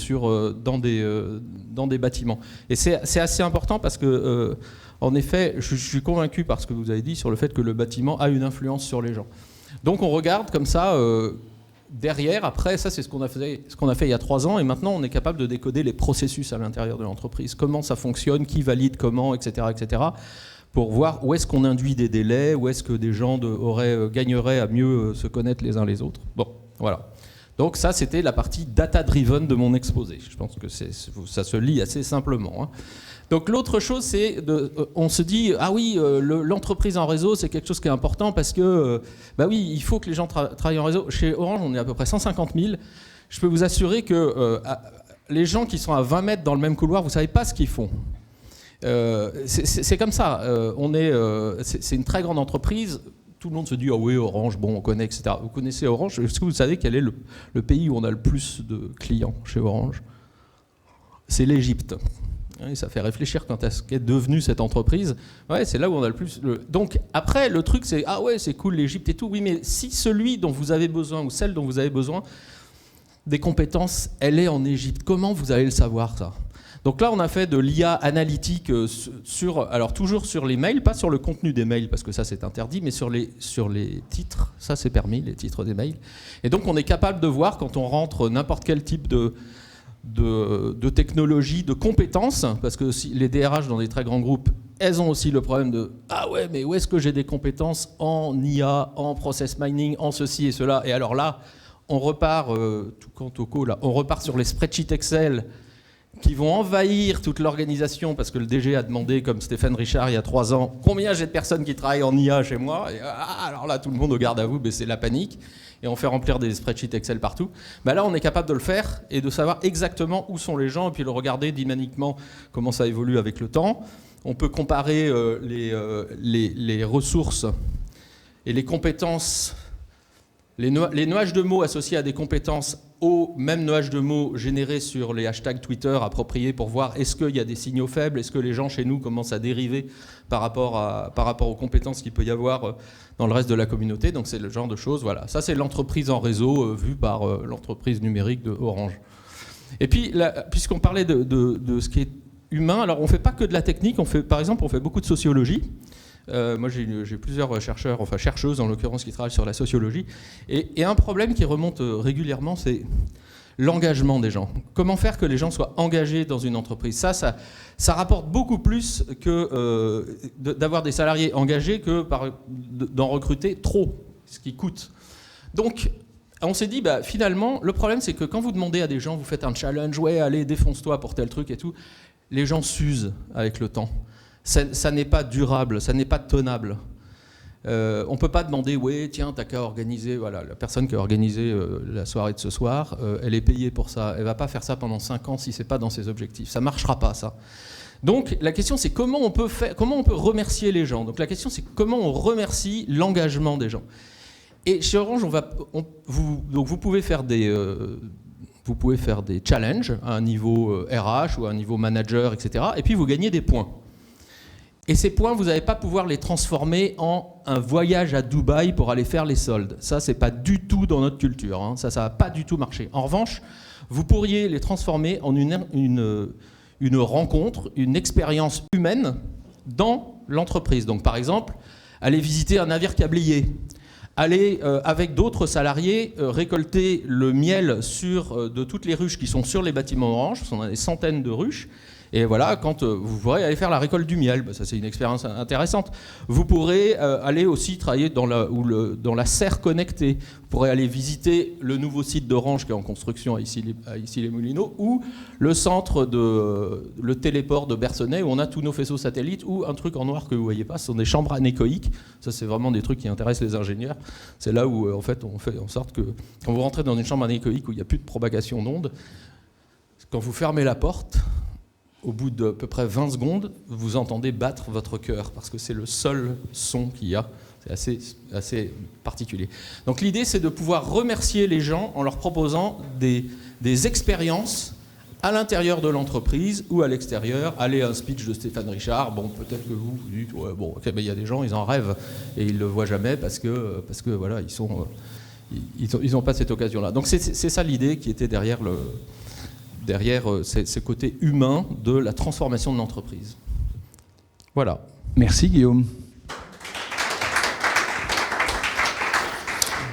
dans des bâtiments. Et c'est assez important parce que en effet, je suis convaincu par ce que vous avez dit sur le fait que le bâtiment a une influence sur les gens. Donc on regarde comme ça derrière, après ça c'est ce qu'on a fait il y a 3 ans et maintenant on est capable de décoder les processus à l'intérieur de l'entreprise, comment ça fonctionne, qui valide comment, etc. pour voir où est-ce qu'on induit des délais, où est-ce que des gens gagneraient à mieux se connaître les uns les autres. Bon, voilà. Donc ça c'était la partie data-driven de mon exposé. Je pense que ça se lit assez simplement. Hein. Donc l'autre chose, c'est on se dit ah oui, l'entreprise en réseau, c'est quelque chose qui est important parce que oui, il faut que les gens travaillent en réseau. Chez Orange, on est à peu près 150 000. Je peux vous assurer que les gens qui sont à 20 mètres dans le même couloir, vous savez pas ce qu'ils font. C'est comme ça. C'est une très grande entreprise. Tout le monde se dit ah oui, Orange, bon, on connaît, etc. Vous connaissez Orange? Est-ce que vous savez quel est le pays où on a le plus de clients chez Orange? c'est l'Égypte. Et ça fait réfléchir quant à ce qu'est devenue cette entreprise. Ouais, c'est là où on a le plus... Donc après, le truc c'est, ah ouais, c'est cool l'Égypte et tout. Oui, mais si celui dont vous avez besoin ou celle dont vous avez besoin des compétences, elle est en Égypte, comment vous allez le savoir ça ? Donc là, on a fait de l'IA analytique alors toujours sur les mails, pas sur le contenu des mails, parce que ça c'est interdit, mais sur les titres, ça c'est permis, les titres des mails. Et donc on est capable de voir quand on rentre n'importe quel type de technologie, de compétences, parce que si les DRH dans des très grands groupes, elles ont aussi le problème de « Ah ouais, mais où est-ce que j'ai des compétences en IA, en process mining, en ceci et cela ?» Et alors là, on repart, tout quant au co, là, on repart sur les spreadsheets Excel qui vont envahir toute l'organisation, parce que le DG a demandé, comme Stéphane Richard il y a 3 ans, combien j'ai de personnes qui travaillent en IA chez moi. Et, alors là, tout le monde au garde à vous, c'est la panique. Et on fait remplir des spreadsheets Excel partout. Là, on est capable de le faire et de savoir exactement où sont les gens, et puis le regarder dynamiquement, comment ça évolue avec le temps. On peut comparer les ressources et les compétences, les nuages de mots associés à des compétences au même nuage de mots générés sur les hashtags Twitter appropriés pour voir est-ce qu'il y a des signaux faibles, est-ce que les gens chez nous commencent à dériver par rapport aux compétences qu'il peut y avoir dans le reste de la communauté. Donc c'est le genre de choses, voilà. Ça c'est l'entreprise en réseau vue par l'entreprise numérique de Orange. Et puis, puisqu'on parlait de ce qui est humain, alors on ne fait pas que de la technique, par exemple on fait beaucoup de sociologie. Moi j'ai plusieurs chercheurs, enfin chercheuses en l'occurrence, qui travaillent sur la sociologie. Et un problème qui remonte régulièrement, c'est l'engagement des gens. Comment faire que les gens soient engagés dans une entreprise ? Ça rapporte beaucoup plus que d'avoir des salariés engagés que d'en recruter trop, ce qui coûte. Donc on s'est dit, finalement, le problème c'est que quand vous demandez à des gens, vous faites un challenge, ouais, allez, défonce-toi pour tel truc et tout, les gens s'usent avec le temps. Ça n'est pas durable, ça n'est pas tenable. On ne peut pas demander, ouais, tiens, t'as qu'à organiser, voilà, la personne qui a organisé la soirée de ce soir, elle est payée pour ça. Elle ne va pas faire ça pendant 5 ans si ce n'est pas dans ses objectifs. Ça ne marchera pas, ça. Donc la question, c'est comment on peut remercier les gens. Donc la question, c'est comment on remercie l'engagement des gens. Et chez Orange, vous pouvez faire des challenges à un niveau RH ou à un niveau manager, etc. Et puis vous gagnez des points. Et ces points, vous n'allez pas pouvoir les transformer en un voyage à Dubaï pour aller faire les soldes. Ça, c'est pas du tout dans notre culture. Hein. Ça va pas du tout marcher. En revanche, vous pourriez les transformer en une rencontre, une expérience humaine dans l'entreprise. Donc, par exemple, aller visiter un navire câblier, aller avec d'autres salariés récolter le miel de toutes les ruches qui sont sur les bâtiments Orange. On a des centaines de ruches. Et voilà, quand vous pourrez aller faire la récolte du miel, ça c'est une expérience intéressante. Vous pourrez aller aussi travailler dans la serre connectée. Vous pourrez aller visiter le nouveau site d'Orange qui est en construction à Issy-les-Moulineaux, ou le centre le téléport de Bercenay où on a tous nos faisceaux satellites, ou un truc en noir que vous ne voyez pas, ce sont des chambres anéchoïques. Ça c'est vraiment des trucs qui intéressent les ingénieurs. C'est là où en fait on fait en sorte que quand vous rentrez dans une chambre anéchoïque où il n'y a plus de propagation d'ondes, quand vous fermez la porte, au bout d'à peu près 20 secondes, vous entendez battre votre cœur, parce que c'est le seul son qu'il y a. C'est assez particulier. Donc l'idée, c'est de pouvoir remercier les gens en leur proposant des expériences à l'intérieur de l'entreprise ou à l'extérieur. Allez à un speech de Stéphane Richard, bon, peut-être que vous dites, ouais, bon, ok, mais il y a des gens, ils en rêvent, et ils ne le voient jamais parce que voilà, ils n'ont pas cette occasion-là. Donc c'est ça l'idée qui était derrière ce côté humain de la transformation de l'entreprise. Voilà. Merci Guillaume.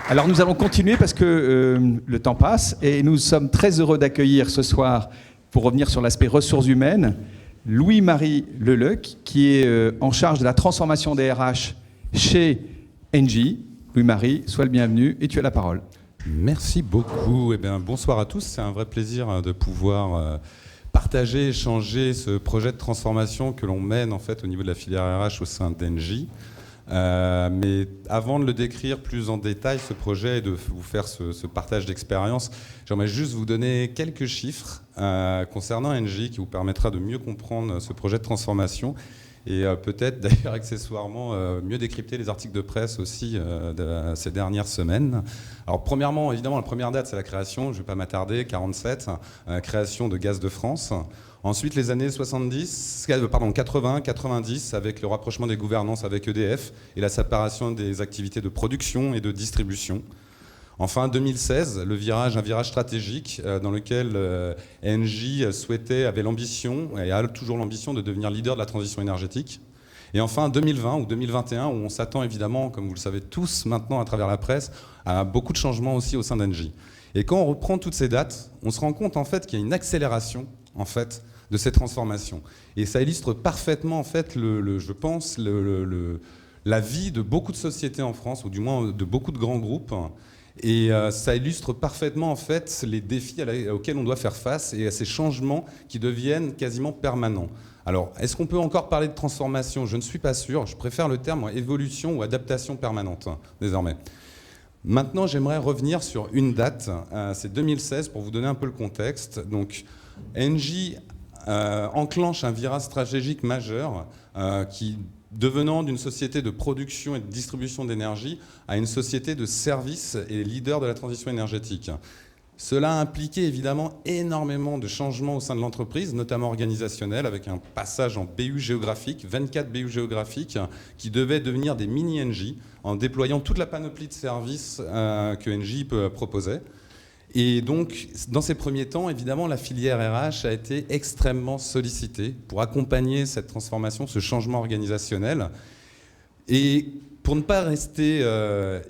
Alors nous allons continuer parce que le temps passe et nous sommes très heureux d'accueillir ce soir, pour revenir sur l'aspect ressources humaines, Louis-Marie Leleuc, qui est en charge de la transformation des RH chez Engie. Louis-Marie, sois le bienvenu et tu as la parole. Merci beaucoup. Eh bien, bonsoir à tous. C'est un vrai plaisir de pouvoir partager, échanger ce projet de transformation que l'on mène en fait au niveau de la filière RH au sein d'Engie. Mais avant de le décrire plus en détail, ce projet, et de vous faire ce partage d'expérience, j'aimerais juste vous donner quelques chiffres concernant Engie qui vous permettra de mieux comprendre ce projet de transformation et peut-être d'ailleurs accessoirement mieux décrypter les articles de presse aussi de ces dernières semaines. Alors premièrement, évidemment, la première date, c'est la création, je ne vais pas m'attarder, 47, création de Gaz de France. Ensuite, les années 80, 90, avec le rapprochement des gouvernances avec EDF et la séparation des activités de production et de distribution. Enfin, 2016, un virage stratégique dans lequel Engie avait l'ambition, et a toujours l'ambition, de devenir leader de la transition énergétique. Et enfin, 2020 ou 2021, où on s'attend évidemment, comme vous le savez tous maintenant à travers la presse, à beaucoup de changements aussi au sein d'Engie. Et quand on reprend toutes ces dates, on se rend compte en fait qu'il y a une accélération en fait de ces transformations. Et ça illustre parfaitement, en fait, je pense, la vie de beaucoup de sociétés en France, ou du moins de beaucoup de grands groupes. Et ça illustre parfaitement, en fait, les défis auxquels on doit faire face et à ces changements qui deviennent quasiment permanents. Alors, est-ce qu'on peut encore parler de transformation ? Je ne suis pas sûr. Je préfère le terme évolution ou adaptation permanente, désormais. Maintenant, j'aimerais revenir sur une date. C'est 2016, pour vous donner un peu le contexte. Donc, Engie enclenche un virage stratégique majeur qui, devenant d'une société de production et de distribution d'énergie à une société de services et leader de la transition énergétique. Cela a impliqué évidemment énormément de changements au sein de l'entreprise, notamment organisationnels, avec un passage en BU géographique, 24 BU géographiques, qui devaient devenir des mini-Engie, en déployant toute la panoplie de services que Engie proposait. Et donc, dans ces premiers temps, évidemment, la filière RH a été extrêmement sollicitée pour accompagner cette transformation, ce changement organisationnel. Et pour ne pas rester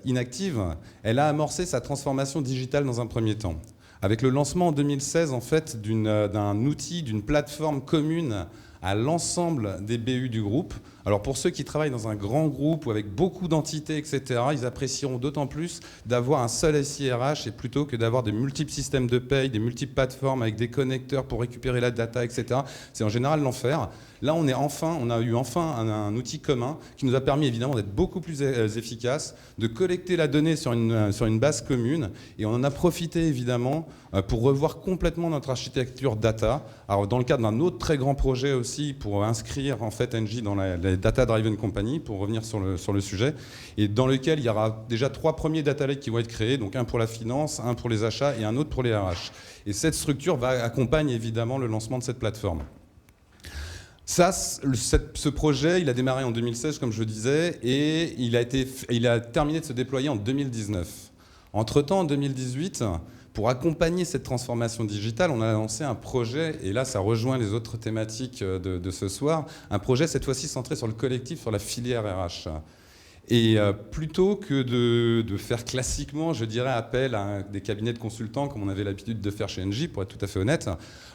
inactive, elle a amorcé sa transformation digitale dans un premier temps, avec le lancement en 2016 en fait, d'un outil, d'une plateforme commune à l'ensemble des BU du groupe. Alors pour ceux qui travaillent dans un grand groupe ou avec beaucoup d'entités, etc., ils apprécieront d'autant plus d'avoir un seul SIRH et plutôt que d'avoir de multiples systèmes de paye, des multiples plateformes avec des connecteurs pour récupérer la data, etc. C'est en général l'enfer. Là, on a eu enfin un outil commun qui nous a permis évidemment d'être beaucoup plus efficace, de collecter la donnée sur une base commune, et on en a profité évidemment pour revoir complètement notre architecture data. Alors dans le cadre d'un autre très grand projet aussi pour inscrire en fait Engie dans la Data Driven Company, pour revenir sur le sujet, et dans lequel il y aura déjà 3 premiers data lakes qui vont être créés, donc un pour la finance, un pour les achats et un autre pour les RH. Et cette structure accompagne évidemment le lancement de cette plateforme. Ce projet, il a démarré en 2016, comme je le disais, et il a terminé de se déployer en 2019. Entre-temps, en 2018, pour accompagner cette transformation digitale, on a lancé un projet, et là, ça rejoint les autres thématiques de ce soir, un projet cette fois-ci centré sur le collectif, sur la filière RH. Et plutôt que de faire classiquement, je dirais, appel à des cabinets de consultants, comme on avait l'habitude de faire chez Engie, pour être tout à fait honnête,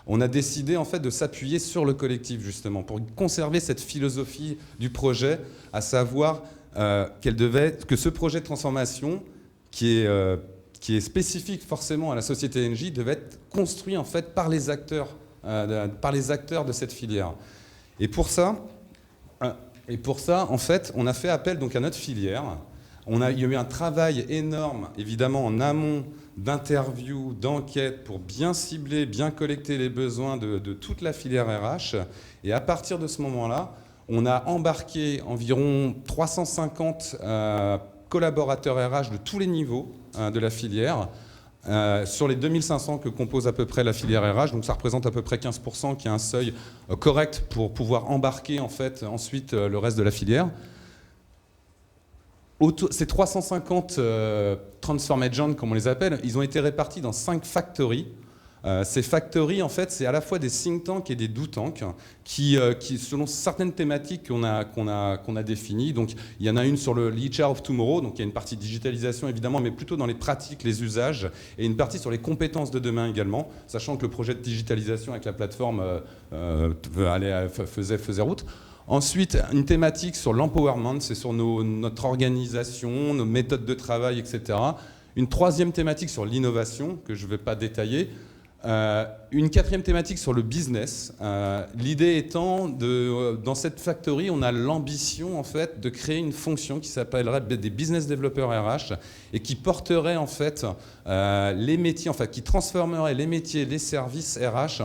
on a décidé en fait de s'appuyer sur le collectif, justement, pour conserver cette philosophie du projet, à savoir que ce projet de transformation, qui est spécifique forcément à la société Engie, devait être construit en fait par les acteurs de cette filière. Et pour ça, en fait, on a fait appel donc à notre filière. Il y a eu un travail énorme, évidemment, en amont d'interviews, d'enquêtes, pour bien cibler, bien collecter les besoins de toute la filière RH. Et à partir de ce moment-là, on a embarqué environ 350 collaborateurs RH de tous les niveaux de la filière, sur les 2500 que compose à peu près la filière RH, donc ça représente à peu près 15%, qui est un seuil correct pour pouvoir embarquer en fait, ensuite le reste de la filière. Ces 350 Transform Agents, comme on les appelle, ils ont été répartis dans 5 factories. Ces factories, en fait, c'est à la fois des think tanks et des do tanks qui selon certaines thématiques qu'on a définies. Donc, il y en a une sur le HR of Tomorrow, donc il y a une partie digitalisation évidemment, mais plutôt dans les pratiques, les usages, et une partie sur les compétences de demain également, sachant que le projet de digitalisation avec la plateforme faisait route. Ensuite, une thématique sur l'empowerment, c'est sur notre organisation, nos méthodes de travail, etc. Une troisième thématique sur l'innovation, que je ne vais pas détailler. Une quatrième thématique sur le business. L'idée étant, dans cette factory, on a l'ambition en fait, de créer une fonction qui s'appellerait des business développeurs RH et qui porterait en fait, les métiers, en fait, qui transformerait les métiers, les services RH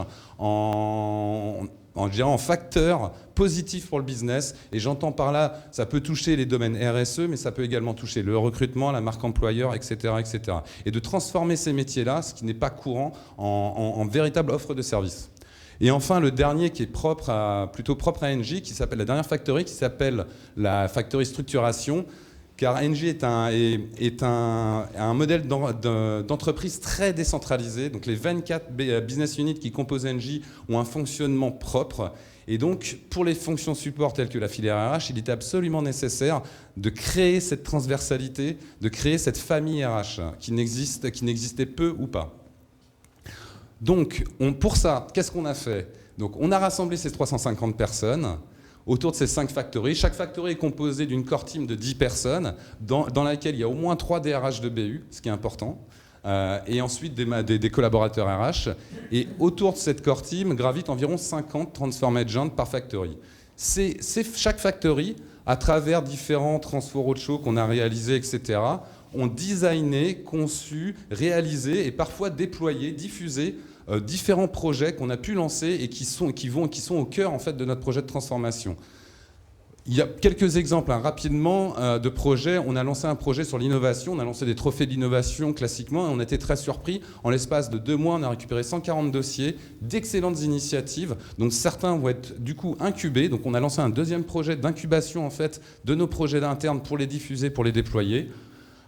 en facteur positif pour le business. Et j'entends par là, ça peut toucher les domaines RSE, mais ça peut également toucher le recrutement, la marque employeur, etc., etc. Et de transformer ces métiers-là, ce qui n'est pas courant, en véritable offre de service. Et enfin, le dernier qui est plutôt propre à Engie, qui s'appelle la dernière factory, qui s'appelle la factory structuration, car Engie est un modèle d'entreprise très décentralisé. Donc les 24 business units qui composent Engie ont un fonctionnement propre. Et donc, pour les fonctions support telles que la filière RH, il était absolument nécessaire de créer cette transversalité, de créer cette famille RH qui n'existait peu ou pas. Donc, pour ça, qu'est-ce qu'on a fait? Donc, on a rassemblé ces 350 personnes autour de ces 5 factories. Chaque factory est composée d'une core team de 10 personnes, dans laquelle il y a au moins 3 DRH de BU, ce qui est important, et ensuite des collaborateurs RH. Et autour de cette core team gravitent environ 50 transform agents par factory. Chaque factory, à travers différents transfo roadshows qu'on a réalisés, etc., ont designé, conçu, réalisé et parfois déployé, diffusé différents projets qu'on a pu lancer et qui sont au cœur en fait, de notre projet de transformation. Il y a quelques exemples rapidement de projets. On a lancé un projet sur l'innovation, on a lancé des trophées d'innovation classiquement et on a été très surpris. En l'espace de 2 mois, on a récupéré 140 dossiers, d'excellentes initiatives. Donc certains vont être du coup incubés. Donc on a lancé un deuxième projet d'incubation en fait, de nos projets internes pour les diffuser, pour les déployer.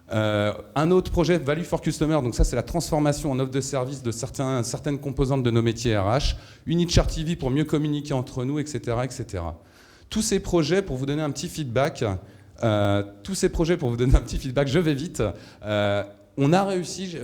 Un autre projet, Value for Customer, donc ça c'est la transformation en offre de service de certaines composantes de nos métiers RH. Unitchart TV pour mieux communiquer entre nous, etc., etc. Tous ces projets, pour vous donner un petit feedback, je vais vite. On a réussi,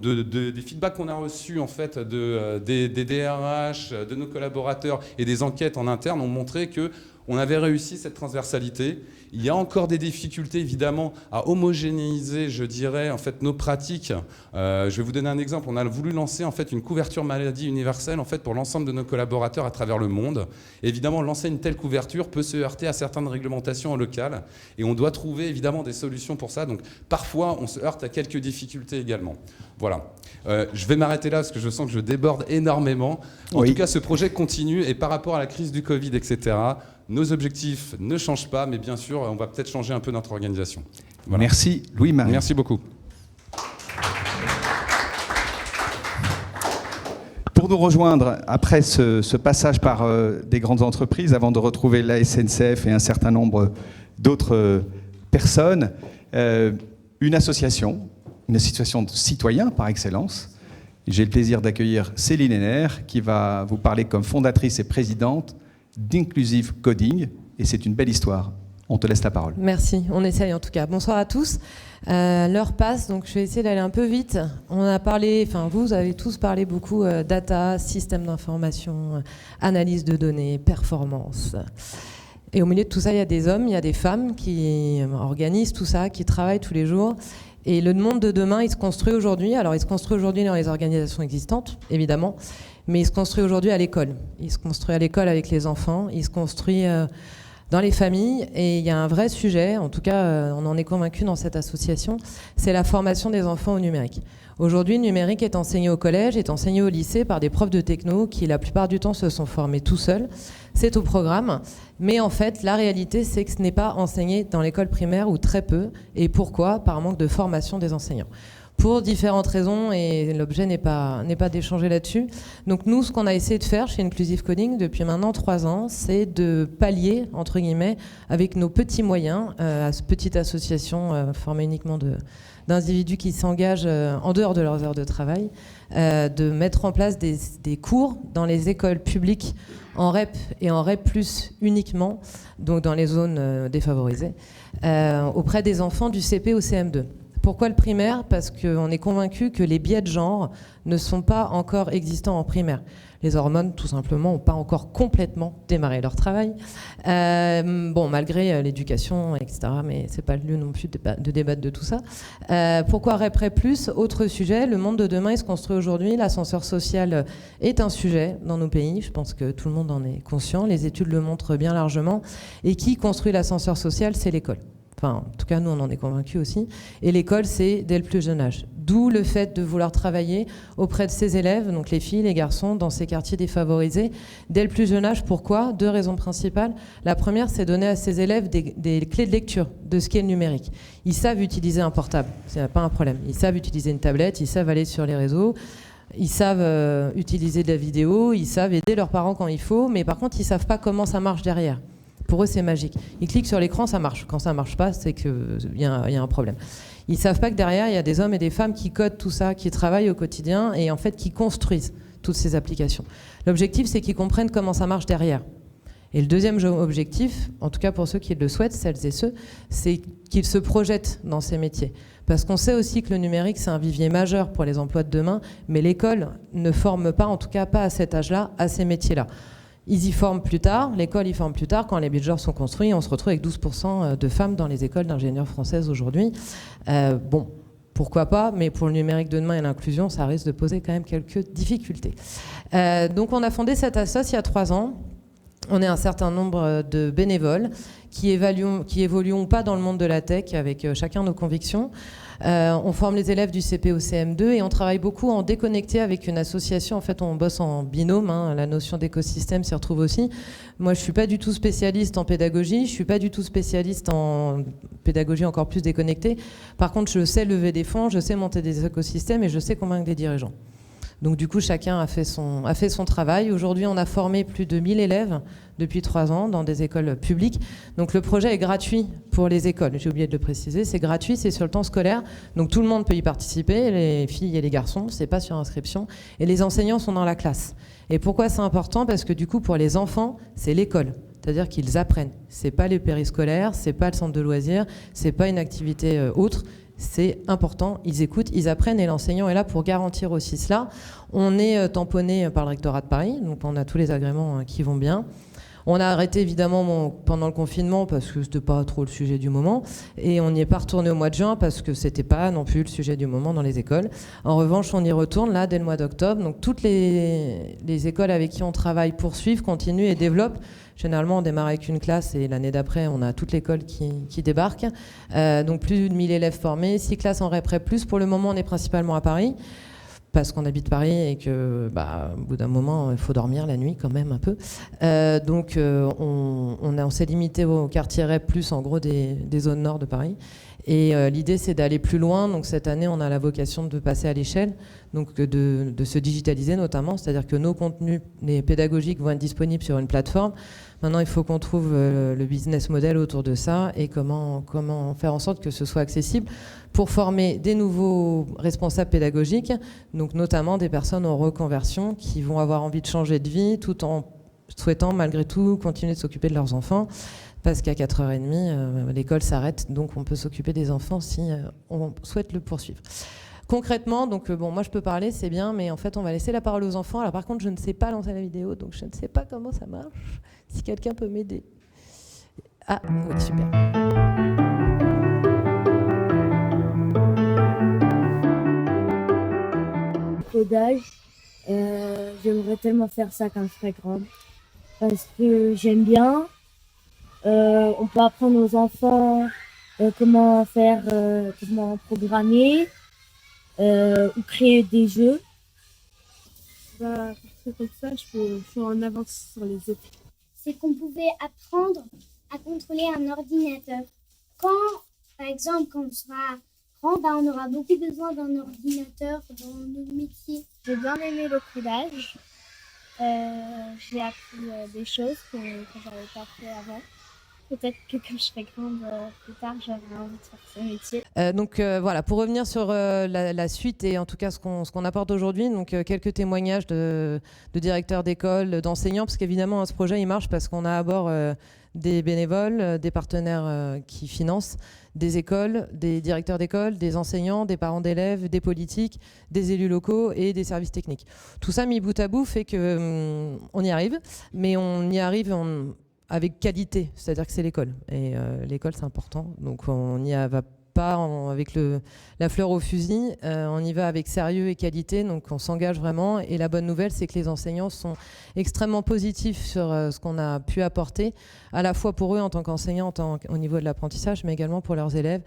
des feedbacks qu'on a reçus en fait, des DRH, de nos collaborateurs et des enquêtes en interne ont montré qu'on avait réussi cette transversalité. Il y a encore des difficultés évidemment à homogénéiser, je dirais, en fait, nos pratiques. Je vais vous donner un exemple. On a voulu lancer en fait, une couverture maladie universelle en fait, pour l'ensemble de nos collaborateurs à travers le monde. Évidemment, lancer une telle couverture peut se heurter à certaines réglementations locales et on doit trouver évidemment des solutions pour ça. Donc parfois, on se heurte à quelques difficultés également. Voilà. Je vais m'arrêter là parce que je sens que je déborde énormément. En tout cas, ce projet continue et par rapport à la crise du Covid, etc., nos objectifs ne changent pas, mais bien sûr, on va peut-être changer un peu notre organisation. Voilà. Merci Louis-Marie. Merci beaucoup. Pour nous rejoindre après ce passage par des grandes entreprises, avant de retrouver la SNCF et un certain nombre d'autres personnes, une association de citoyens par excellence. J'ai le plaisir d'accueillir Céline Henner, qui va vous parler comme fondatrice et présidente d'Inclusive Coding, et c'est une belle histoire. On te laisse la parole. Merci, on essaye en tout cas. Bonsoir à tous. L'heure passe, donc je vais essayer d'aller un peu vite. On a parlé, vous avez tous parlé beaucoup data, système d'information, analyse de données, performance. Et au milieu de tout ça, il y a des hommes, il y a des femmes qui organisent tout ça, qui travaillent tous les jours. Et le monde de demain, il se construit aujourd'hui. Alors, il se construit aujourd'hui dans les organisations existantes, évidemment, mais il se construit aujourd'hui à l'école. Il se construit à l'école avec les enfants, il se construit dans les familles. Et il y a un vrai sujet, en tout cas, on en est convaincu dans cette association, c'est la formation des enfants au numérique. Aujourd'hui, le numérique est enseigné au collège, est enseigné au lycée par des profs de techno qui, la plupart du temps, se sont formés tout seuls. C'est au programme. Mais en fait, la réalité, c'est que ce n'est pas enseigné dans l'école primaire ou très peu. Et pourquoi? Par manque de formation des enseignants. Pour différentes raisons, et l'objet n'est pas d'échanger là-dessus. Donc nous, ce qu'on a essayé de faire chez Inclusive Coding depuis maintenant 3 ans, c'est de pallier, entre guillemets, avec nos petits moyens, à cette petite association formée uniquement d'individus qui s'engagent en dehors de leurs heures de travail, de mettre en place des cours dans les écoles publiques en REP et en REP+, uniquement, donc dans les zones défavorisées, auprès des enfants du CP au CM2. Pourquoi le primaire? Parce qu'on est convaincu que les biais de genre ne sont pas encore existants en primaire. Les hormones, tout simplement, n'ont pas encore complètement démarré leur travail. Malgré l'éducation, etc., mais ce n'est pas le lieu non plus de débattre de tout ça. Pourquoi REP+? Autre sujet, le monde de demain, il se construit aujourd'hui. L'ascenseur social est un sujet dans nos pays. Je pense que tout le monde en est conscient. Les études le montrent bien largement. Et qui construit l'ascenseur social? C'est l'école. Enfin, en tout cas, nous, on en est convaincus aussi. Et l'école, c'est dès le plus jeune âge. D'où le fait de vouloir travailler auprès de ces élèves, donc les filles, les garçons, dans ces quartiers défavorisés, dès le plus jeune âge. Pourquoi ? 2 raisons principales. La première, c'est donner à ces élèves des clés de lecture de ce qu'est le numérique. Ils savent utiliser un portable, c'est pas un problème. Ils savent utiliser une tablette, ils savent aller sur les réseaux, ils savent utiliser de la vidéo, ils savent aider leurs parents quand il faut, mais par contre, ils savent pas comment ça marche derrière. Pour eux, c'est magique. Ils cliquent sur l'écran, ça marche. Quand ça marche pas, c'est qu'il y a un problème. Ils savent pas que derrière, il y a des hommes et des femmes qui codent tout ça, qui travaillent au quotidien et en fait qui construisent toutes ces applications. L'objectif, c'est qu'ils comprennent comment ça marche derrière. Et le deuxième objectif, en tout cas pour ceux qui le souhaitent, celles et ceux, c'est qu'ils se projettent dans ces métiers. Parce qu'on sait aussi que le numérique, c'est un vivier majeur pour les emplois de demain, mais l'école ne forme pas, en tout cas pas à cet âge-là, à ces métiers-là. Ils y forment plus tard, l'école y forme plus tard, quand les budgets sont construits, on se retrouve avec 12% de femmes dans les écoles d'ingénieurs françaises aujourd'hui. Bon, pourquoi pas, mais pour le numérique de demain et l'inclusion, ça risque de poser quand même quelques difficultés. Donc on a fondé cette association il y a 3 ans. On est un certain nombre de bénévoles qui évoluons pas dans le monde de la tech avec chacun nos convictions. On forme les élèves du CP au CM2 et on travaille beaucoup en déconnecté avec une association. En fait, on bosse en binôme. La notion d'écosystème s'y retrouve aussi. Moi, je suis pas du tout spécialiste en pédagogie. Je suis pas du tout spécialiste en pédagogie encore plus déconnectée. Par contre, je sais lever des fonds, je sais monter des écosystèmes et je sais convaincre des dirigeants. Donc du coup, chacun a fait son travail. Aujourd'hui, on a formé plus de 1000 élèves depuis 3 ans dans des écoles publiques. Donc le projet est gratuit pour les écoles. J'ai oublié de le préciser, c'est gratuit, c'est sur le temps scolaire. Donc tout le monde peut y participer, les filles et les garçons, c'est pas sur inscription. Et les enseignants sont dans la classe. Et pourquoi c'est important ? Parce que du coup, pour les enfants, c'est l'école. C'est-à-dire qu'ils apprennent. C'est pas les périscolaires, c'est pas le centre de loisirs, c'est pas une activité autre. C'est important, ils écoutent, ils apprennent et l'enseignant est là pour garantir aussi cela. On est tamponné par le rectorat de Paris, donc on a tous les agréments qui vont bien. On a arrêté évidemment pendant le confinement parce que c'était pas trop le sujet du moment et on n'y est pas retourné au mois de juin parce que c'était pas non plus le sujet du moment dans les écoles. En revanche, on y retourne là dès le mois d'octobre. Donc toutes les écoles avec qui on travaille poursuivent, continuent et développent. Généralement, on démarre avec une classe et l'année d'après, on a toute l'école qui débarque. Donc plus de 1000 élèves formés, 6 classes en REP+. Pour le moment, on est principalement à Paris parce qu'on habite Paris et que, au bout d'un moment, il faut dormir la nuit quand même un peu. Donc on s'est limité au quartier REP+, en gros des zones nord de Paris. Et l'idée, c'est d'aller plus loin. Donc cette année, on a la vocation de passer à l'échelle, donc de se digitaliser notamment, c'est-à-dire que nos contenus les pédagogiques vont être disponibles sur une plateforme. Maintenant, il faut qu'on trouve le business model autour de ça et comment faire en sorte que ce soit accessible pour former des nouveaux responsables pédagogiques, donc notamment des personnes en reconversion qui vont avoir envie de changer de vie tout en souhaitant malgré tout continuer de s'occuper de leurs enfants. Parce qu'à 4h30, l'école s'arrête, donc on peut s'occuper des enfants si on souhaite le poursuivre. Concrètement, donc moi je peux parler, c'est bien, mais en fait on va laisser la parole aux enfants. Alors par contre, je ne sais pas lancer la vidéo, donc je ne sais pas comment ça marche. Si quelqu'un peut m'aider. Ah, oui, super. Codage, j'aimerais tellement faire ça quand je serai grande, parce que j'aime bien. On peut apprendre aux enfants comment faire, comment programmer ou créer des jeux. Comme ça, je suis en avance sur les autres. C'est qu'on pouvait apprendre à contrôler un ordinateur. Par exemple, quand on sera grand, on aura beaucoup besoin d'un ordinateur dans nos métiers. J'ai bien aimé le codage. J'ai appris des choses que j'avais pas fait avant. Peut-être que quand je serai grande, plus tard, j'aurai envie de faire ce métier. Donc voilà, pour revenir sur la suite et en tout cas ce qu'on apporte aujourd'hui, donc quelques témoignages de directeurs d'école, d'enseignants, parce qu'évidemment ce projet il marche parce qu'on a à bord des bénévoles, des partenaires qui financent, des écoles, des directeurs d'école, des enseignants, des parents d'élèves, des politiques, des élus locaux et des services techniques. Tout ça mis bout à bout fait que on y arrive, mais on y arrive avec qualité, c'est-à-dire que c'est l'école. Et l'école, c'est important. Donc on n'y va pas avec la fleur au fusil, on y va avec sérieux et qualité, donc on s'engage vraiment. Et la bonne nouvelle, c'est que les enseignants sont extrêmement positifs sur ce qu'on a pu apporter, à la fois pour eux en tant qu'enseignants, au niveau de l'apprentissage, mais également pour leurs élèves.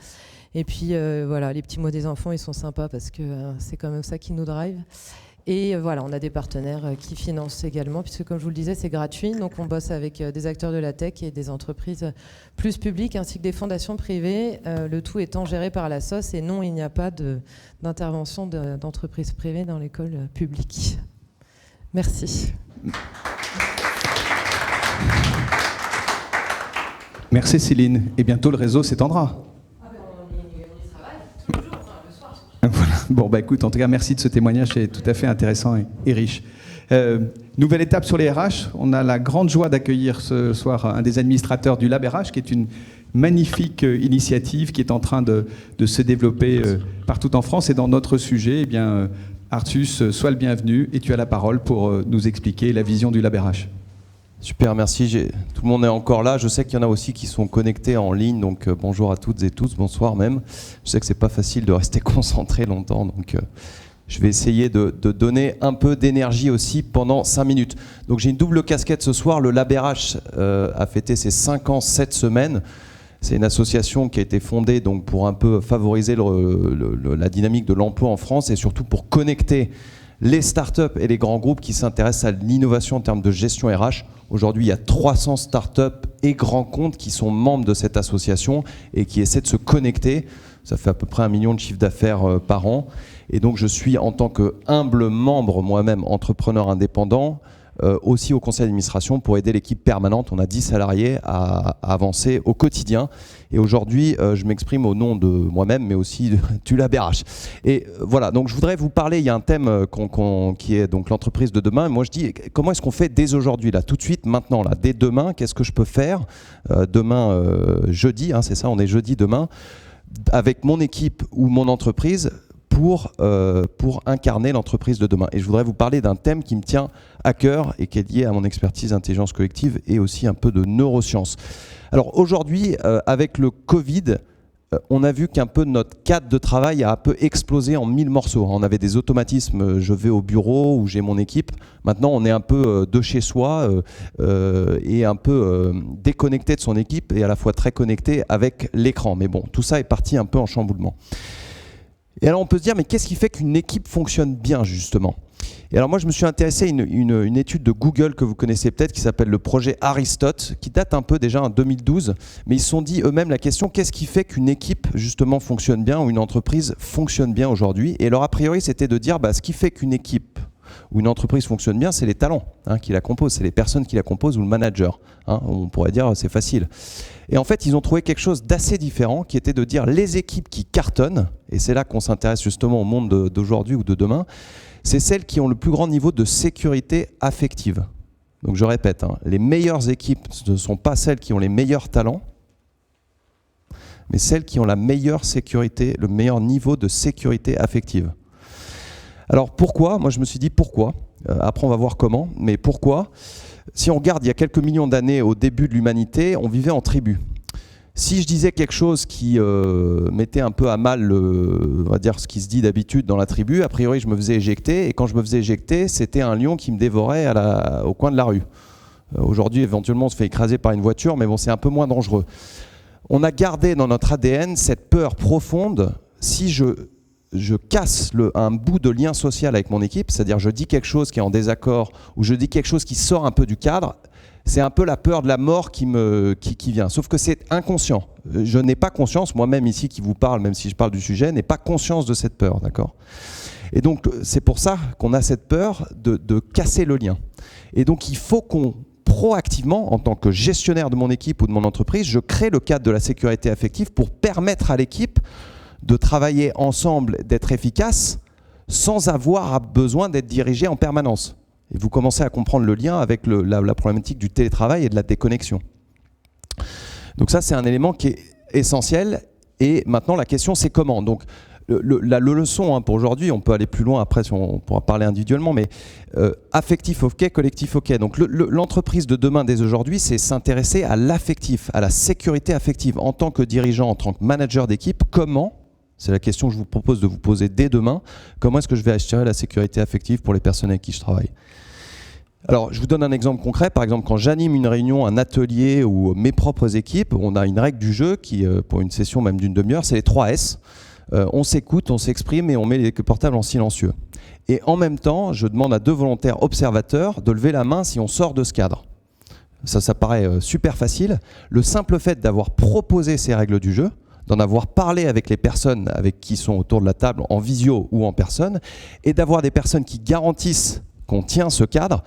Et puis voilà, les petits mots des enfants, ils sont sympas parce que c'est quand même ça qui nous drive. Et voilà, on a des partenaires qui financent également, puisque comme je vous le disais, c'est gratuit. Donc on bosse avec des acteurs de la tech et des entreprises plus publiques, ainsi que des fondations privées, le tout étant géré par la SOS. Et non, il n'y a pas d'intervention d'entreprises privées dans l'école publique. Merci. Merci Céline. Et bientôt le réseau s'étendra. Voilà. Bon, bah écoute, en tout cas, merci de ce témoignage, c'est tout à fait intéressant et riche. Nouvelle étape sur les RH. On a la grande joie d'accueillir ce soir un des administrateurs du Lab RH, qui est une magnifique initiative qui est en train de se développer partout en France. Et dans notre sujet, eh bien, Artus, sois le bienvenu et tu as la parole pour nous expliquer la vision du Lab RH. Super, merci. Tout le monde est encore là. Je sais qu'il y en a aussi qui sont connectés en ligne, donc bonjour à toutes et tous, bonsoir même. Je sais que c'est pas facile de rester concentré longtemps, donc je vais essayer de donner un peu d'énergie aussi pendant 5 minutes. Donc j'ai une double casquette ce soir. Le Lab RH a fêté ses 5 ans cette semaine. C'est une association qui a été fondée donc, pour un peu favoriser la dynamique de l'emploi en France et surtout pour connecter les startups et les grands groupes qui s'intéressent à l'innovation en termes de gestion RH. Aujourd'hui, il y a 300 startups et grands comptes qui sont membres de cette association et qui essaient de se connecter. Ça fait à peu près 1 million de chiffre d'affaires par an. Et donc, je suis en tant que humble membre, moi-même, entrepreneur indépendant, aussi au conseil d'administration pour aider l'équipe permanente. On a 10 salariés à avancer au quotidien. Et aujourd'hui, je m'exprime au nom de moi-même, mais aussi du Lab RH. Et voilà, donc je voudrais vous parler, il y a un thème qui est donc l'entreprise de demain. Moi, je dis, comment est-ce qu'on fait dès aujourd'hui, là, tout de suite, maintenant, là, dès demain, qu'est-ce que je peux faire demain, jeudi, hein, c'est ça, on est jeudi demain, avec mon équipe ou mon entreprise, pour incarner l'entreprise de demain. Et je voudrais vous parler d'un thème qui me tient à cœur et qui est lié à mon expertise intelligence collective et aussi un peu de neurosciences. Alors aujourd'hui, avec le Covid, on a vu qu'un peu notre cadre de travail a un peu explosé en 1000 morceaux. On avait des automatismes, je vais au bureau où j'ai mon équipe. Maintenant, on est un peu de chez soi et un peu déconnecté de son équipe et à la fois très connecté avec l'écran. Mais bon, tout ça est parti un peu en chamboulement. Et alors on peut se dire, mais qu'est-ce qui fait qu'une équipe fonctionne bien justement ? Et alors moi je me suis intéressé à une étude de Google que vous connaissez peut-être qui s'appelle le projet Aristote, qui date un peu déjà en 2012, mais ils se sont dit eux-mêmes la question, qu'est-ce qui fait qu'une équipe justement fonctionne bien ou une entreprise fonctionne bien aujourd'hui ? Et alors a priori c'était de dire, ce qui fait qu'une équipe ou une entreprise fonctionne bien, c'est les talents qui la composent, c'est les personnes qui la composent ou le manager. On pourrait dire c'est facile. Et en fait, ils ont trouvé quelque chose d'assez différent qui était de dire les équipes qui cartonnent, et c'est là qu'on s'intéresse justement au monde d'aujourd'hui ou de demain, c'est celles qui ont le plus grand niveau de sécurité affective. Donc je répète, les meilleures équipes ne sont pas celles qui ont les meilleurs talents, mais celles qui ont la meilleure sécurité, le meilleur niveau de sécurité affective. Alors pourquoi ? Moi je me suis dit pourquoi ? Après on va voir comment, mais pourquoi ? Si on regarde il y a quelques millions d'années au début de l'humanité, on vivait en tribu. Si je disais quelque chose qui mettait un peu à mal, on va dire ce qui se dit d'habitude dans la tribu, a priori je me faisais éjecter, et quand je me faisais éjecter, c'était un lion qui me dévorait au coin de la rue. Aujourd'hui, éventuellement, on se fait écraser par une voiture, mais bon, c'est un peu moins dangereux. On a gardé dans notre ADN cette peur profonde. Si je casse un bout de lien social avec mon équipe, c'est-à-dire je dis quelque chose qui est en désaccord ou je dis quelque chose qui sort un peu du cadre, c'est un peu la peur de la mort qui vient. Sauf que c'est inconscient. Je n'ai pas conscience, moi-même ici qui vous parle, même si je parle du sujet, n'ai pas conscience de cette peur, d'accord ? Et donc c'est pour ça qu'on a cette peur de casser le lien. Et donc il faut qu'on proactivement, en tant que gestionnaire de mon équipe ou de mon entreprise, je crée le cadre de la sécurité affective pour permettre à l'équipe de travailler ensemble, d'être efficace, sans avoir besoin d'être dirigé en permanence. Et vous commencez à comprendre le lien avec la problématique du télétravail et de la déconnexion. Donc ça, c'est un élément qui est essentiel. Et maintenant, la question, c'est comment ? Donc, la leçon pour aujourd'hui, on peut aller plus loin après, on pourra parler individuellement, mais affectif ok, collectif ok. Donc l'entreprise de demain dès aujourd'hui, c'est s'intéresser à l'affectif, à la sécurité affective. En tant que dirigeant, en tant que manager d'équipe, comment, c'est la question que je vous propose de vous poser dès demain, comment est-ce que je vais assurer la sécurité affective pour les personnes avec qui je travaille ? Alors, je vous donne un exemple concret. Par exemple, quand j'anime une réunion, un atelier ou mes propres équipes, on a une règle du jeu qui, pour une session même d'une demi-heure, c'est les 3 S. On s'écoute, on s'exprime et on met les portables en silencieux. Et en même temps, je demande à 2 volontaires observateurs de lever la main si on sort de ce cadre. Ça paraît super facile. Le simple fait d'avoir proposé ces règles du jeu, d'en avoir parlé avec les personnes avec qui sont autour de la table, en visio ou en personne, et d'avoir des personnes qui garantissent qu'on tient ce cadre,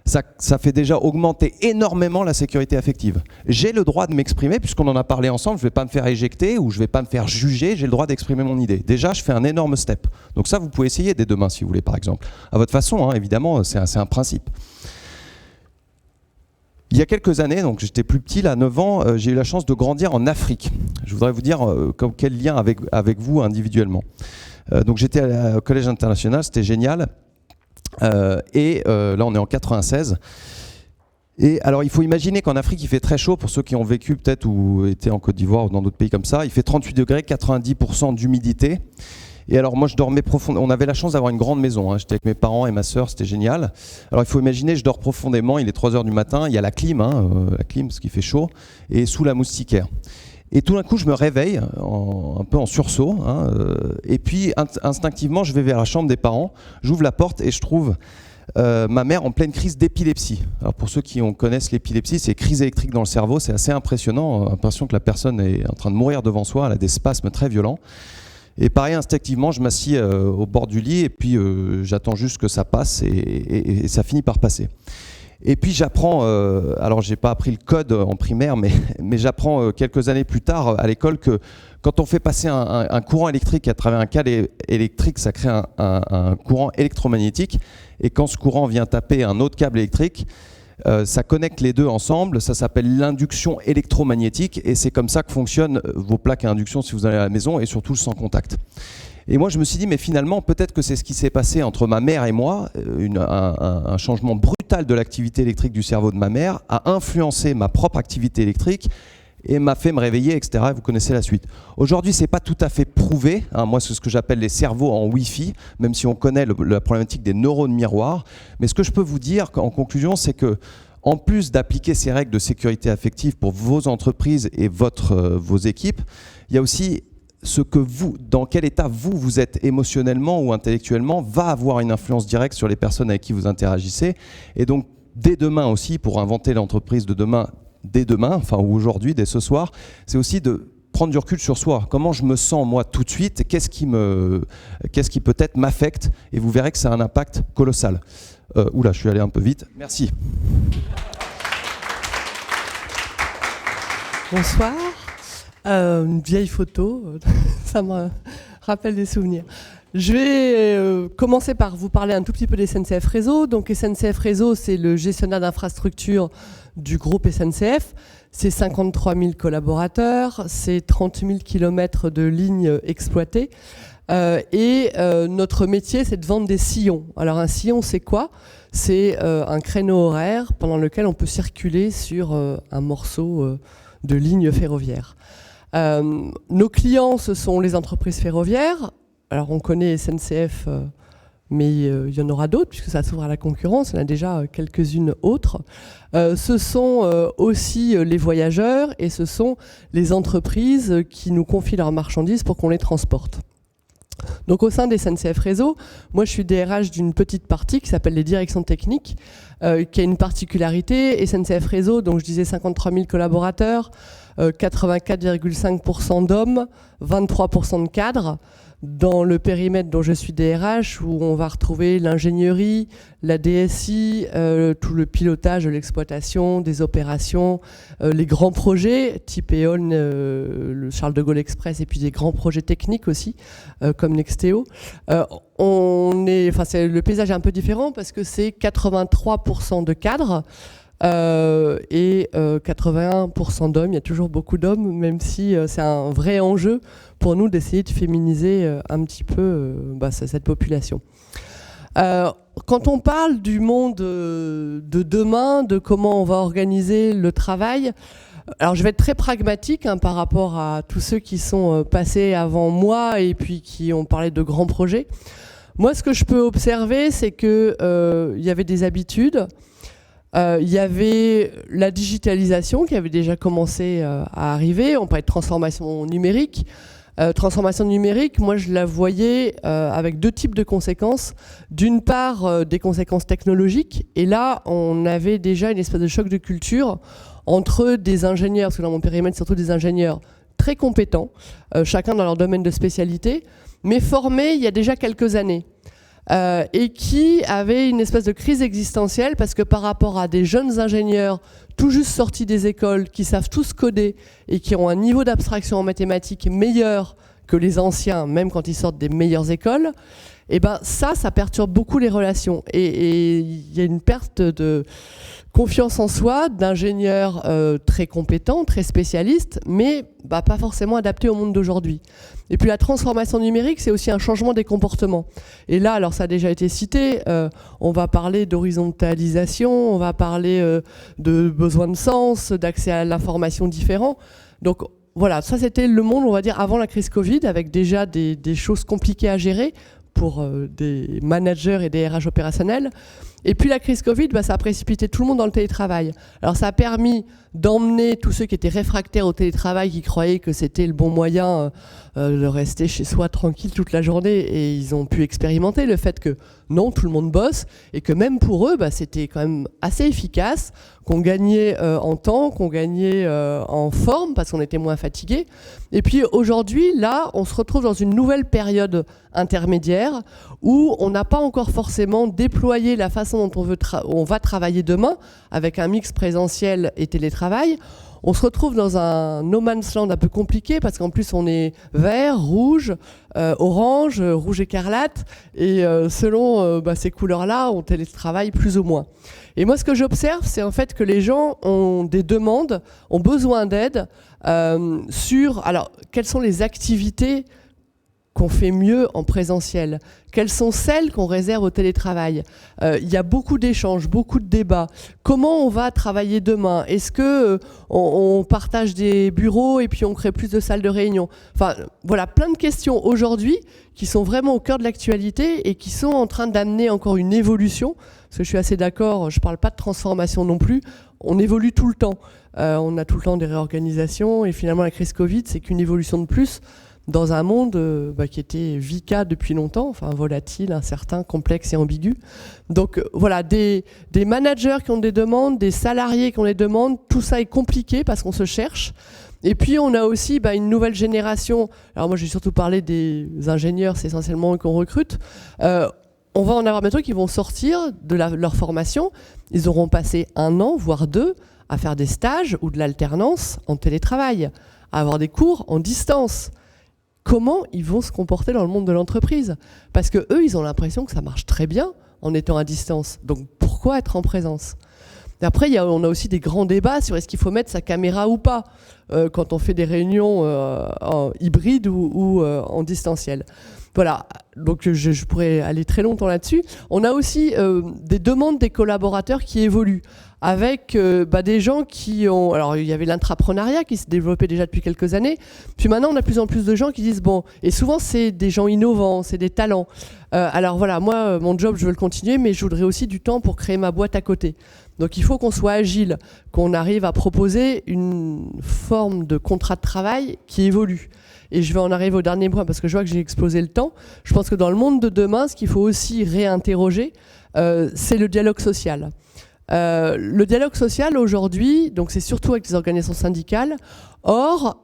ça fait déjà augmenter énormément la sécurité affective. J'ai le droit de m'exprimer, puisqu'on en a parlé ensemble, je ne vais pas me faire éjecter ou je ne vais pas me faire juger, j'ai le droit d'exprimer mon idée. Déjà, je fais un énorme step. Donc ça, vous pouvez essayer dès demain, si vous voulez, par exemple. À votre façon, hein, évidemment, c'est un principe. Il y a quelques années, donc j'étais plus petit, là, 9 ans, j'ai eu la chance de grandir en Afrique. Je voudrais vous dire quel lien avec vous individuellement. Donc j'étais au Collège international, c'était génial. Là on est en 96 et alors il faut imaginer qu'en Afrique il fait très chaud, pour ceux qui ont vécu peut-être ou été en Côte d'Ivoire ou dans d'autres pays comme ça, il fait 38 degrés, 90% d'humidité. Et alors moi je dormais profondément, on avait la chance d'avoir une grande maison, hein. J'étais avec mes parents et ma sœur, c'était génial. Alors il faut imaginer, je dors profondément, il est 3h du matin, il y a la clim parce qu'il fait chaud, et sous la moustiquaire. Et tout d'un coup, je me réveille, un peu en sursaut, et puis instinctivement, je vais vers la chambre des parents, j'ouvre la porte et je trouve ma mère en pleine crise d'épilepsie. Alors pour ceux qui connaissent l'épilepsie, c'est crise électrique dans le cerveau, c'est assez impressionnant, l'impression que la personne est en train de mourir devant soi, elle a des spasmes très violents. Et pareil, instinctivement, je m'assis au bord du lit et puis j'attends juste que ça passe et ça finit par passer. Et puis j'apprends, alors j'ai pas appris le code en primaire, mais j'apprends quelques années plus tard à l'école que quand on fait passer un courant électrique à travers un câble électrique, ça crée un courant électromagnétique. Et quand ce courant vient taper un autre câble électrique, ça connecte les deux ensemble, ça s'appelle l'induction électromagnétique. Et c'est comme ça que fonctionnent vos plaques à induction si vous allez à la maison, et surtout sans contact. Et moi, je me suis dit, mais finalement, peut-être que c'est ce qui s'est passé entre ma mère et moi, un changement brutal de l'activité électrique du cerveau de ma mère a influencé ma propre activité électrique et m'a fait me réveiller, etc. Vous connaissez la suite. Aujourd'hui, c'est pas tout à fait prouvé. Moi, c'est ce que j'appelle les cerveaux en Wi-Fi, même si on connaît la problématique des neurones miroirs. Mais ce que je peux vous dire en conclusion, c'est que en plus d'appliquer ces règles de sécurité affective pour vos entreprises et vos équipes, il y a aussi ce que dans quel état vous êtes émotionnellement ou intellectuellement, va avoir une influence directe sur les personnes avec qui vous interagissez. Et donc, dès demain aussi, pour inventer l'entreprise de demain, dès demain, ou aujourd'hui, dès ce soir, c'est aussi de prendre du recul sur soi. Comment je me sens, moi, tout de suite, qu'est-ce qui peut-être m'affecte, et vous verrez que ça a un impact colossal. Oula, je suis allé un peu vite. Merci. Bonsoir. Une vieille photo, ça me rappelle des souvenirs. Je vais commencer par vous parler un tout petit peu des SNCF Réseau. Donc SNCF Réseau, c'est le gestionnaire d'infrastructure du groupe SNCF. C'est 53 000 collaborateurs, c'est 30 000 km de lignes exploitées. Notre métier, c'est de vendre des sillons. Alors un sillon, c'est quoi ? C'est un créneau horaire pendant lequel on peut circuler sur un morceau de ligne ferroviaire. Nos clients, ce sont les entreprises ferroviaires. Alors on connaît SNCF, mais il y en aura d'autres puisque ça s'ouvre à la concurrence. Il y en a déjà quelques-unes autres. Ce sont aussi les voyageurs et ce sont les entreprises qui nous confient leurs marchandises pour qu'on les transporte. Donc au sein des SNCF Réseau, moi je suis DRH d'une petite partie qui s'appelle les directions techniques, qui a une particularité. SNCF Réseau, donc je disais 53 000 collaborateurs, 84,5% d'hommes, 23% de cadres. Dans le périmètre dont je suis DRH, où on va retrouver l'ingénierie, la DSI, tout le pilotage de l'exploitation, des opérations, les grands projets, type EON, le Charles de Gaulle Express, et puis des grands projets techniques aussi, comme Nexteo. Le paysage est un peu différent parce que c'est 83% de cadres, et 81% d'hommes. Il y a toujours beaucoup d'hommes, même si c'est un vrai enjeu pour nous d'essayer de féminiser un petit peu cette population. Quand on parle du monde de demain, de comment on va organiser le travail, alors je vais être très pragmatique par rapport à tous ceux qui sont passés avant moi et puis qui ont parlé de grands projets. Moi, ce que je peux observer, c'est qu'il y avait des habitudes, il y avait la digitalisation qui avait déjà commencé à arriver, on parlait de transformation numérique. Transformation numérique, moi je la voyais avec deux types de conséquences. D'une part, des conséquences technologiques, et là on avait déjà une espèce de choc de culture entre des ingénieurs, parce que dans mon périmètre surtout des ingénieurs très compétents, chacun dans leur domaine de spécialité, mais formés il y a déjà quelques années. Et qui avaient une espèce de crise existentielle parce que par rapport à des jeunes ingénieurs tout juste sortis des écoles, qui savent tous coder et qui ont un niveau d'abstraction en mathématiques meilleur que les anciens, même quand ils sortent des meilleures écoles, et ben ça perturbe beaucoup les relations. Et il y a une perte de confiance en soi d'ingénieurs très compétents, très spécialistes, mais pas forcément adaptés au monde d'aujourd'hui. Et puis la transformation numérique, c'est aussi un changement des comportements. Et là, alors ça a déjà été cité, on va parler d'horizontalisation, on va parler de besoin de sens, d'accès à l'information différent. Donc voilà, ça c'était le monde, on va dire, avant la crise Covid, avec déjà des choses compliquées à gérer pour des managers et des RH opérationnels. Et puis la crise Covid, ça a précipité tout le monde dans le télétravail. Alors ça a permis d'emmener tous ceux qui étaient réfractaires au télétravail, qui croyaient que c'était le bon moyen de rester chez soi tranquille toute la journée, et ils ont pu expérimenter le fait que non, tout le monde bosse, et que même pour eux, c'était quand même assez efficace, qu'on gagnait en temps, qu'on gagnait en forme, parce qu'on était moins fatigué. Et puis aujourd'hui, là, on se retrouve dans une nouvelle période intermédiaire, où on n'a pas encore forcément déployé la façon dont on va travailler demain, avec un mix présentiel et télétravail. On se retrouve dans un no man's land un peu compliqué, parce qu'en plus on est vert, rouge, orange, rouge écarlate, et selon ces couleurs-là, on télétravaille plus ou moins. Et moi, ce que j'observe, c'est en fait que les gens ont des demandes, ont besoin d'aide sur, alors, quelles sont les activités qu'on fait mieux en présentiel? Quelles sont celles qu'on réserve au télétravail? Il y a beaucoup d'échanges, beaucoup de débats. Comment on va travailler demain? Est-ce que on partage des bureaux et puis on crée plus de salles de réunion? Enfin, voilà, plein de questions aujourd'hui qui sont vraiment au cœur de l'actualité et qui sont en train d'amener encore une évolution. Parce que je suis assez d'accord, je ne parle pas de transformation non plus. On évolue tout le temps. On a tout le temps des réorganisations, et finalement la crise Covid, c'est qu'une évolution de plus dans un monde qui était VICA depuis longtemps, enfin volatile, incertain, complexe et ambigu. Donc voilà, des managers qui ont des demandes, des salariés qui ont des demandes, tout ça est compliqué parce qu'on se cherche. Et puis on a aussi une nouvelle génération, alors moi j'ai surtout parlé des ingénieurs, c'est essentiellement eux qu'on recrute. On va en avoir bientôt qui vont sortir de leur formation, ils auront passé 1 an, voire 2, à faire des stages ou de l'alternance en télétravail, à avoir des cours en distance. Comment ils vont se comporter dans le monde de l'entreprise? Parce que eux, ils ont l'impression que ça marche très bien en étant à distance. Donc pourquoi être en présence? Et après, on a aussi des grands débats sur est-ce qu'il faut mettre sa caméra ou pas quand on fait des réunions en hybride ou en distanciel. Voilà, donc je pourrais aller très longtemps là-dessus. On a aussi des demandes des collaborateurs qui évoluent, avec des gens qui ont... Alors, il y avait l'intrapreneuriat qui se développait déjà depuis quelques années. Puis maintenant, on a de plus en plus de gens qui disent, et souvent, c'est des gens innovants, c'est des talents. Alors voilà, moi, mon job, je veux le continuer, mais je voudrais aussi du temps pour créer ma boîte à côté. Donc, il faut qu'on soit agile, qu'on arrive à proposer une forme de contrat de travail qui évolue. Et je vais en arriver au dernier point, parce que je vois que j'ai explosé le temps. Je pense que dans le monde de demain, ce qu'il faut aussi réinterroger, c'est le dialogue social. Le dialogue social aujourd'hui, donc c'est surtout avec les organisations syndicales. Or,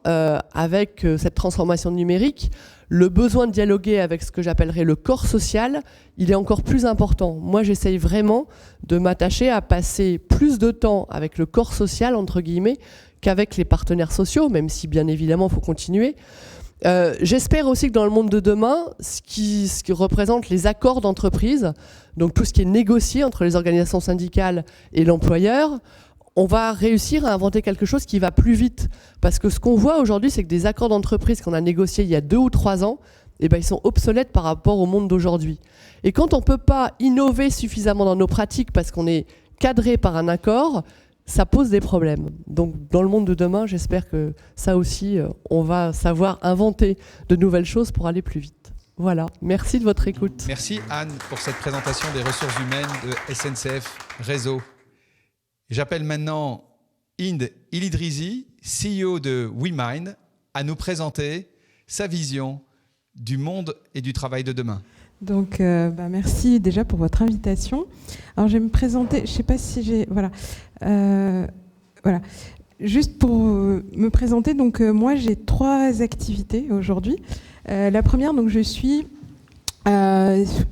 avec cette transformation numérique, le besoin de dialoguer avec ce que j'appellerais le corps social, il est encore plus important. Moi, j'essaye vraiment de m'attacher à passer plus de temps avec le corps social, entre guillemets, qu'avec les partenaires sociaux, même si bien évidemment il faut continuer. J'espère aussi que dans le monde de demain, ce qui représente les accords d'entreprise, donc tout ce qui est négocié entre les organisations syndicales et l'employeur, on va réussir à inventer quelque chose qui va plus vite. Parce que ce qu'on voit aujourd'hui, c'est que des accords d'entreprise qu'on a négociés il y a 2 ou 3 ans, eh ben, ils sont obsolètes par rapport au monde d'aujourd'hui. Et quand on ne peut pas innover suffisamment dans nos pratiques parce qu'on est cadré par un accord, ça pose des problèmes. Donc dans le monde de demain, j'espère que ça aussi, on va savoir inventer de nouvelles choses pour aller plus vite. Voilà, merci de votre écoute. Merci Anne pour cette présentation des ressources humaines de SNCF Réseau. J'appelle maintenant Inde Ilidrizi, CEO de WeMind, à nous présenter sa vision du monde et du travail de demain. Donc, merci déjà pour votre invitation. Alors, je vais me présenter, je ne sais pas si j'ai... Voilà. Juste pour me présenter, donc, moi, j'ai 3 activités aujourd'hui. La première, donc, je suis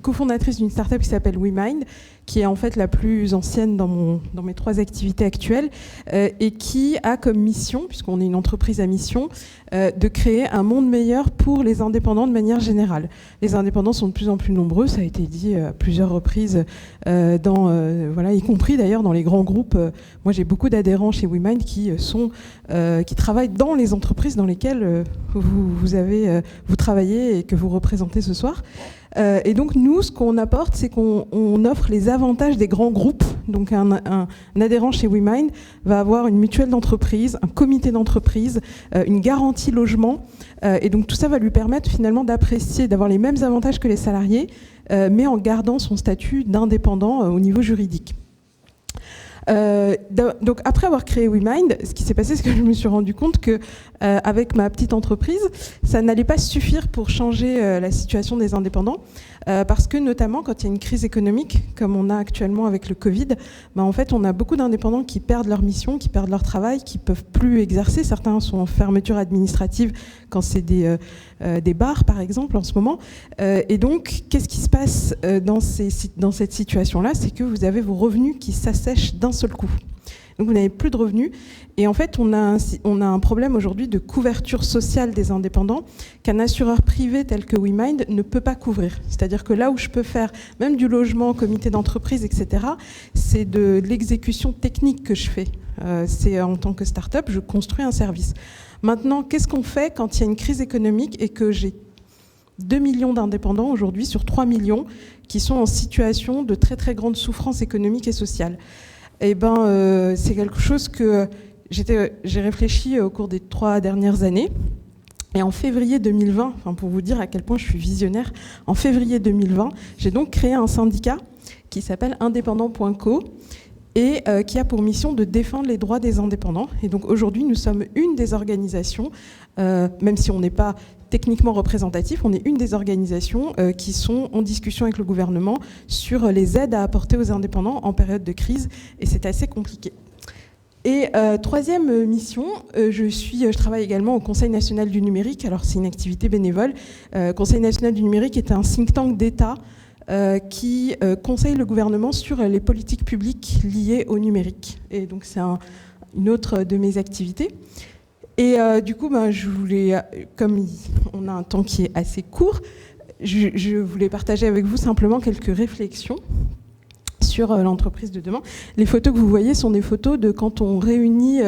cofondatrice d'une startup qui s'appelle WeMind, qui est en fait la plus ancienne dans mes 3 activités actuelles, et qui a comme mission, puisqu'on est une entreprise à mission, de créer un monde meilleur pour les indépendants de manière générale. Les indépendants sont de plus en plus nombreux, ça a été dit à plusieurs reprises, y compris d'ailleurs dans les grands groupes. Moi, j'ai beaucoup d'adhérents chez WeMind qui travaillent dans les entreprises dans lesquelles vous travaillez et que vous représentez ce soir. Et donc nous, ce qu'on apporte, c'est qu'on offre les avantages des grands groupes. Donc un adhérent chez WeMind va avoir une mutuelle d'entreprise, un comité d'entreprise, une garantie logement. Et donc tout ça va lui permettre finalement d'apprécier, d'avoir les mêmes avantages que les salariés, mais en gardant son statut d'indépendant au niveau juridique. Donc après avoir créé WeMind, ce qui s'est passé, c'est que je me suis rendu compte que avec ma petite entreprise, ça n'allait pas suffire pour changer la situation des indépendants, parce que notamment quand il y a une crise économique, comme on a actuellement avec le Covid, en fait on a beaucoup d'indépendants qui perdent leur mission, qui perdent leur travail, qui peuvent plus exercer. Certains sont en fermeture administrative quand c'est des bars par exemple en ce moment. Et donc qu'est-ce qui se passe dans cette situation-là? C'est que vous avez vos revenus qui s'assèchent d'un seul coup. Donc vous n'avez plus de revenus. Et en fait, on a un problème aujourd'hui de couverture sociale des indépendants qu'un assureur privé tel que WeMind ne peut pas couvrir. C'est-à-dire que là où je peux faire même du logement, comité d'entreprise, etc., c'est de l'exécution technique que je fais. C'est en tant que start-up, je construis un service. Maintenant, qu'est-ce qu'on fait quand il y a une crise économique et que j'ai 2 millions d'indépendants aujourd'hui sur 3 millions qui sont en situation de très très grande souffrance économique et sociale? Eh ben, c'est quelque chose que j'ai réfléchi au cours des 3 dernières années. Et en février 2020, pour vous dire à quel point je suis visionnaire, en février 2020, j'ai donc créé un syndicat qui s'appelle Indépendant.co et qui a pour mission de défendre les droits des indépendants. Et donc aujourd'hui, nous sommes une des organisations, même si on n'est pas techniquement représentatif, on est une des organisations qui sont en discussion avec le gouvernement sur les aides à apporter aux indépendants en période de crise, et c'est assez compliqué. Et 3e mission, je travaille également au Conseil national du numérique. Alors c'est une activité bénévole. Conseil national du numérique est un think tank d'État qui conseille le gouvernement sur les politiques publiques liées au numérique. Et donc c'est une autre de mes activités. Et du coup, je voulais, comme on a un temps qui est assez court, je voulais partager avec vous simplement quelques réflexions sur l'entreprise de demain. Les photos que vous voyez sont des photos de quand on réunit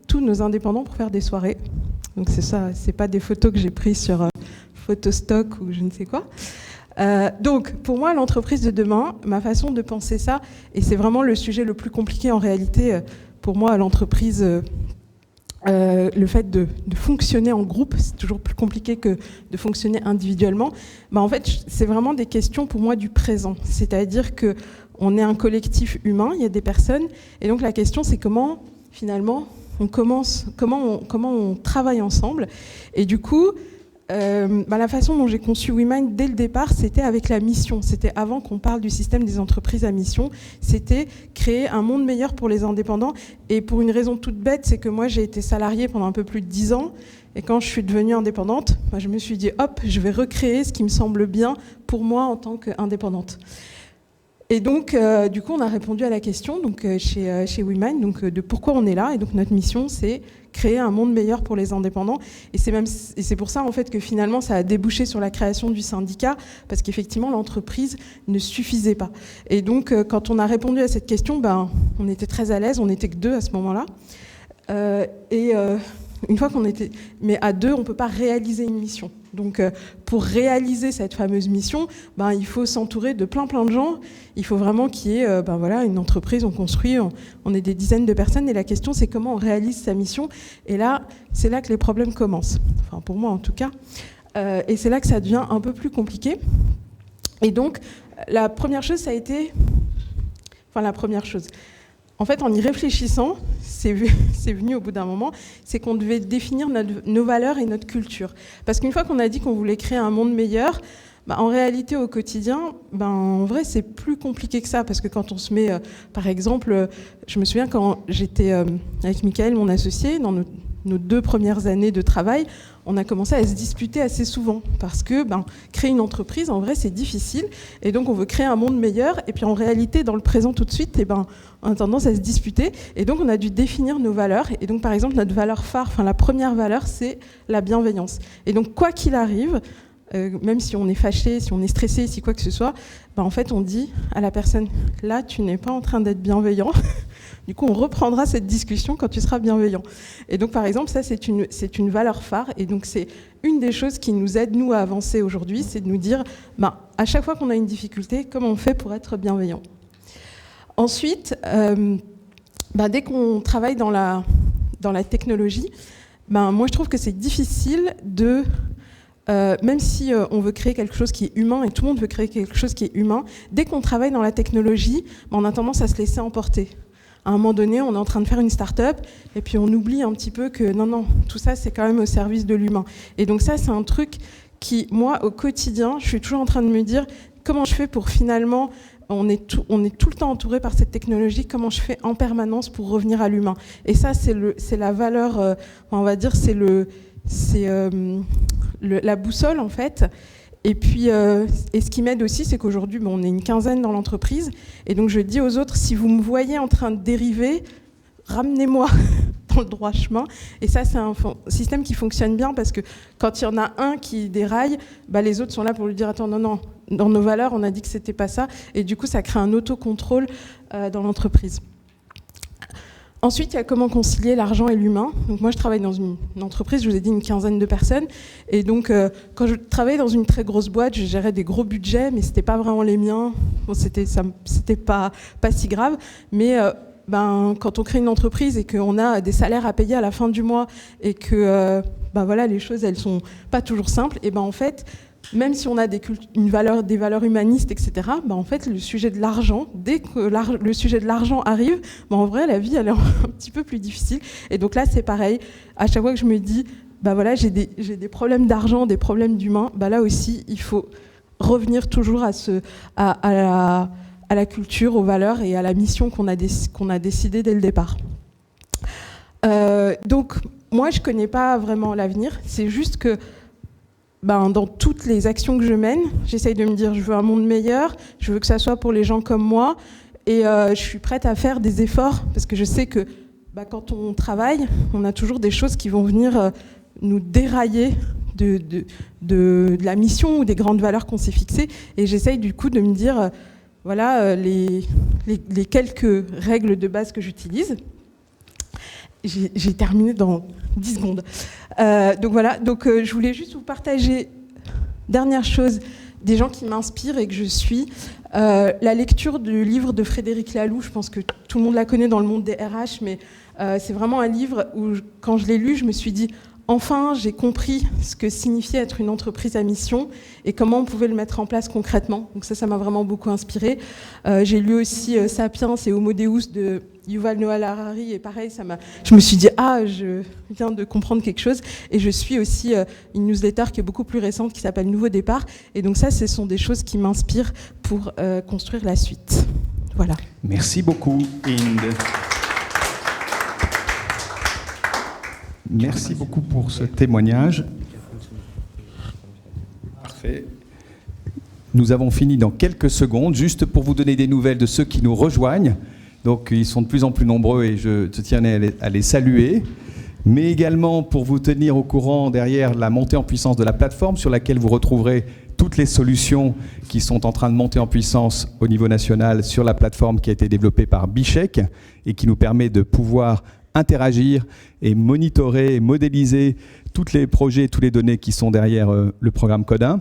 tous nos indépendants pour faire des soirées. Donc c'est ça, c'est pas des photos que j'ai prises sur Photostock ou je ne sais quoi. Donc pour moi, l'entreprise de demain, ma façon de penser ça, et c'est vraiment le sujet le plus compliqué en réalité, pour moi, l'entreprise... le fait de fonctionner en groupe, c'est toujours plus compliqué que de fonctionner individuellement. En fait, c'est vraiment des questions pour moi du présent. C'est-à-dire qu'on est un collectif humain, il y a des personnes, et donc la question c'est comment finalement comment on travaille ensemble. Et du coup, la façon dont j'ai conçu WeMind dès le départ, c'était avec la mission. C'était avant qu'on parle du système des entreprises à mission. C'était créer un monde meilleur pour les indépendants. Et pour une raison toute bête, c'est que moi, j'ai été salariée pendant un peu plus de 10 ans. Et quand je suis devenue indépendante, je me suis dit, hop, je vais recréer ce qui me semble bien pour moi en tant qu'indépendante. Et donc, du coup, on a répondu à la question chez WeMind, de pourquoi on est là. Et donc, notre mission, c'est créer un monde meilleur pour les indépendants. Et c'est pour ça, en fait, que finalement, ça a débouché sur la création du syndicat, parce qu'effectivement, l'entreprise ne suffisait pas. Et donc, quand on a répondu à cette question, on était très à l'aise, on n'était que 2 à ce moment-là. Une fois qu'on était... Mais à 2, on ne peut pas réaliser une mission. Donc, pour réaliser cette fameuse mission, il faut s'entourer de plein de gens. Il faut vraiment qu'il y ait une entreprise, on construit, on est des dizaines de personnes. Et la question, c'est comment on réalise sa mission. Et là, c'est là que les problèmes commencent. Enfin, pour moi, en tout cas. Et c'est là que ça devient un peu plus compliqué. Et donc, la première chose, ça a été... Enfin, la première chose... En fait, en y réfléchissant, c'est venu au bout d'un moment, c'est qu'on devait définir nos valeurs et notre culture. Parce qu'une fois qu'on a dit qu'on voulait créer un monde meilleur, en réalité, au quotidien, en vrai, c'est plus compliqué que ça. Parce que quand on se met, par exemple, je me souviens quand j'étais avec Michael, mon associé, dans nos 2 premières années de travail, on a commencé à se disputer assez souvent. Parce que créer une entreprise, en vrai, c'est difficile. Et donc, on veut créer un monde meilleur. Et puis, en réalité, dans le présent tout de suite, on a tendance à se disputer. Et donc, on a dû définir nos valeurs. Et donc, par exemple, notre valeur phare, la première valeur, c'est la bienveillance. Et donc, quoi qu'il arrive, même si on est fâché, si on est stressé, si quoi que ce soit, en fait, on dit à la personne, là, tu n'es pas en train d'être bienveillant. Du coup, on reprendra cette discussion quand tu seras bienveillant. Et donc, par exemple, ça, c'est une valeur phare. Et donc, c'est une des choses qui nous aide, nous, à avancer aujourd'hui, c'est de nous dire, à chaque fois qu'on a une difficulté, comment on fait pour être bienveillant ? Ensuite, dès qu'on travaille dans la technologie, moi, je trouve que c'est difficile de... même si on veut créer quelque chose qui est humain, et tout le monde veut créer quelque chose qui est humain, dès qu'on travaille dans la technologie, on a tendance à se laisser emporter. À un moment donné, on est en train de faire une start-up, et puis on oublie un petit peu que non, tout ça, c'est quand même au service de l'humain. Et donc ça, c'est un truc qui, moi, au quotidien, je suis toujours en train de me dire comment je fais pour finalement... On est tout le temps entouré par cette technologie, comment je fais en permanence pour revenir à l'humain. Et ça, c'est la valeur, on va dire, c'est la boussole, en fait. Et puis, et ce qui m'aide aussi, c'est qu'aujourd'hui, on est une quinzaine dans l'entreprise. Et donc, je dis aux autres, si vous me voyez en train de dériver, ramenez-moi dans le droit chemin. Et ça, c'est un système qui fonctionne bien parce que quand il y en a un qui déraille, les autres sont là pour lui dire, attends, non, dans nos valeurs, on a dit que c'était pas ça. Et du coup, ça crée un autocontrôle dans l'entreprise. Ensuite, il y a comment concilier l'argent et l'humain. Donc moi, je travaille dans une entreprise, je vous ai dit une quinzaine de personnes. Et donc, quand je travaillais dans une très grosse boîte, je gérais des gros budgets, mais c'était pas vraiment les miens. Bon, c'était pas si grave. Mais quand on crée une entreprise et qu'on a des salaires à payer à la fin du mois et que les choses, elles sont pas toujours simples, et en fait, même si on a des valeurs humanistes, etc., en fait, le sujet de l'argent, dès que le sujet de l'argent arrive, en vrai, la vie, elle est un petit peu plus difficile. Et donc là, c'est pareil. À chaque fois que je me dis, j'ai des problèmes d'argent, des problèmes d'humain, là aussi, il faut revenir toujours à la culture, aux valeurs et à la mission qu'on a décidé dès le départ. Donc, moi, je connais pas vraiment l'avenir. C'est juste que dans toutes les actions que je mène, j'essaye de me dire je veux un monde meilleur, je veux que ça soit pour les gens comme moi, et je suis prête à faire des efforts, parce que je sais que quand on travaille, on a toujours des choses qui vont venir nous dérailler de la mission ou des grandes valeurs qu'on s'est fixées, et j'essaye du coup de me dire, les quelques règles de base que j'utilise. J'ai terminé dans 10 secondes. Donc je voulais juste vous partager, dernière chose, des gens qui m'inspirent et que je suis. La lecture du livre de Frédéric Laloux, je pense que tout le monde la connaît dans le monde des RH, mais c'est vraiment un livre où, quand je l'ai lu, je me suis dit, enfin, j'ai compris ce que signifiait être une entreprise à mission et comment on pouvait le mettre en place concrètement. Donc ça m'a vraiment beaucoup inspiré. J'ai lu aussi Sapiens et Homo Deus de Yuval Noah Harari, et pareil, je me suis dit, je viens de comprendre quelque chose. Et je suis aussi une newsletter qui est beaucoup plus récente, qui s'appelle Nouveau Départ. Et donc ça, ce sont des choses qui m'inspirent pour construire la suite. Voilà. Merci beaucoup, Inde. Merci beaucoup pour ce témoignage. Parfait. Nous avons fini dans quelques secondes, juste pour vous donner des nouvelles de ceux qui nous rejoignent. Donc ils sont de plus en plus nombreux et je tiens à les saluer. Mais également pour vous tenir au courant derrière la montée en puissance de la plateforme sur laquelle vous retrouverez toutes les solutions qui sont en train de monter en puissance au niveau national sur la plateforme qui a été développée par Bichec et qui nous permet de pouvoir interagir et monitorer et modéliser tous les projets et toutes les données qui sont derrière le programme Codin.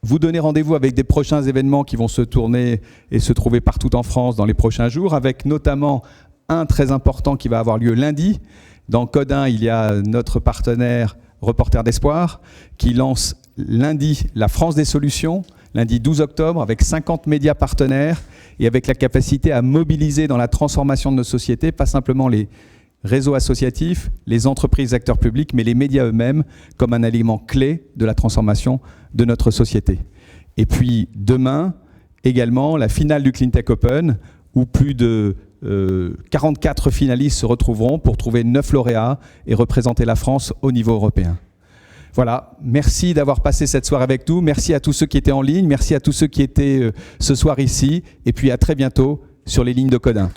Vous donnez rendez-vous avec des prochains événements qui vont se tourner et se trouver partout en France dans les prochains jours, avec notamment un très important qui va avoir lieu lundi. Dans Codin, il y a notre partenaire Reporters d'Espoir qui lance lundi la France des solutions, lundi 12 octobre, avec 50 médias partenaires et avec la capacité à mobiliser dans la transformation de nos sociétés, pas simplement les réseaux associatifs, les entreprises, acteurs publics, mais les médias eux-mêmes comme un élément clé de la transformation de notre société. Et puis demain, également, la finale du Cleantech Open, où plus de 44 finalistes se retrouveront pour trouver 9 lauréats et représenter la France au niveau européen. Voilà, merci d'avoir passé cette soirée avec nous, merci à tous ceux qui étaient en ligne, merci à tous ceux qui étaient ce soir ici, et puis à très bientôt sur les lignes de Codin.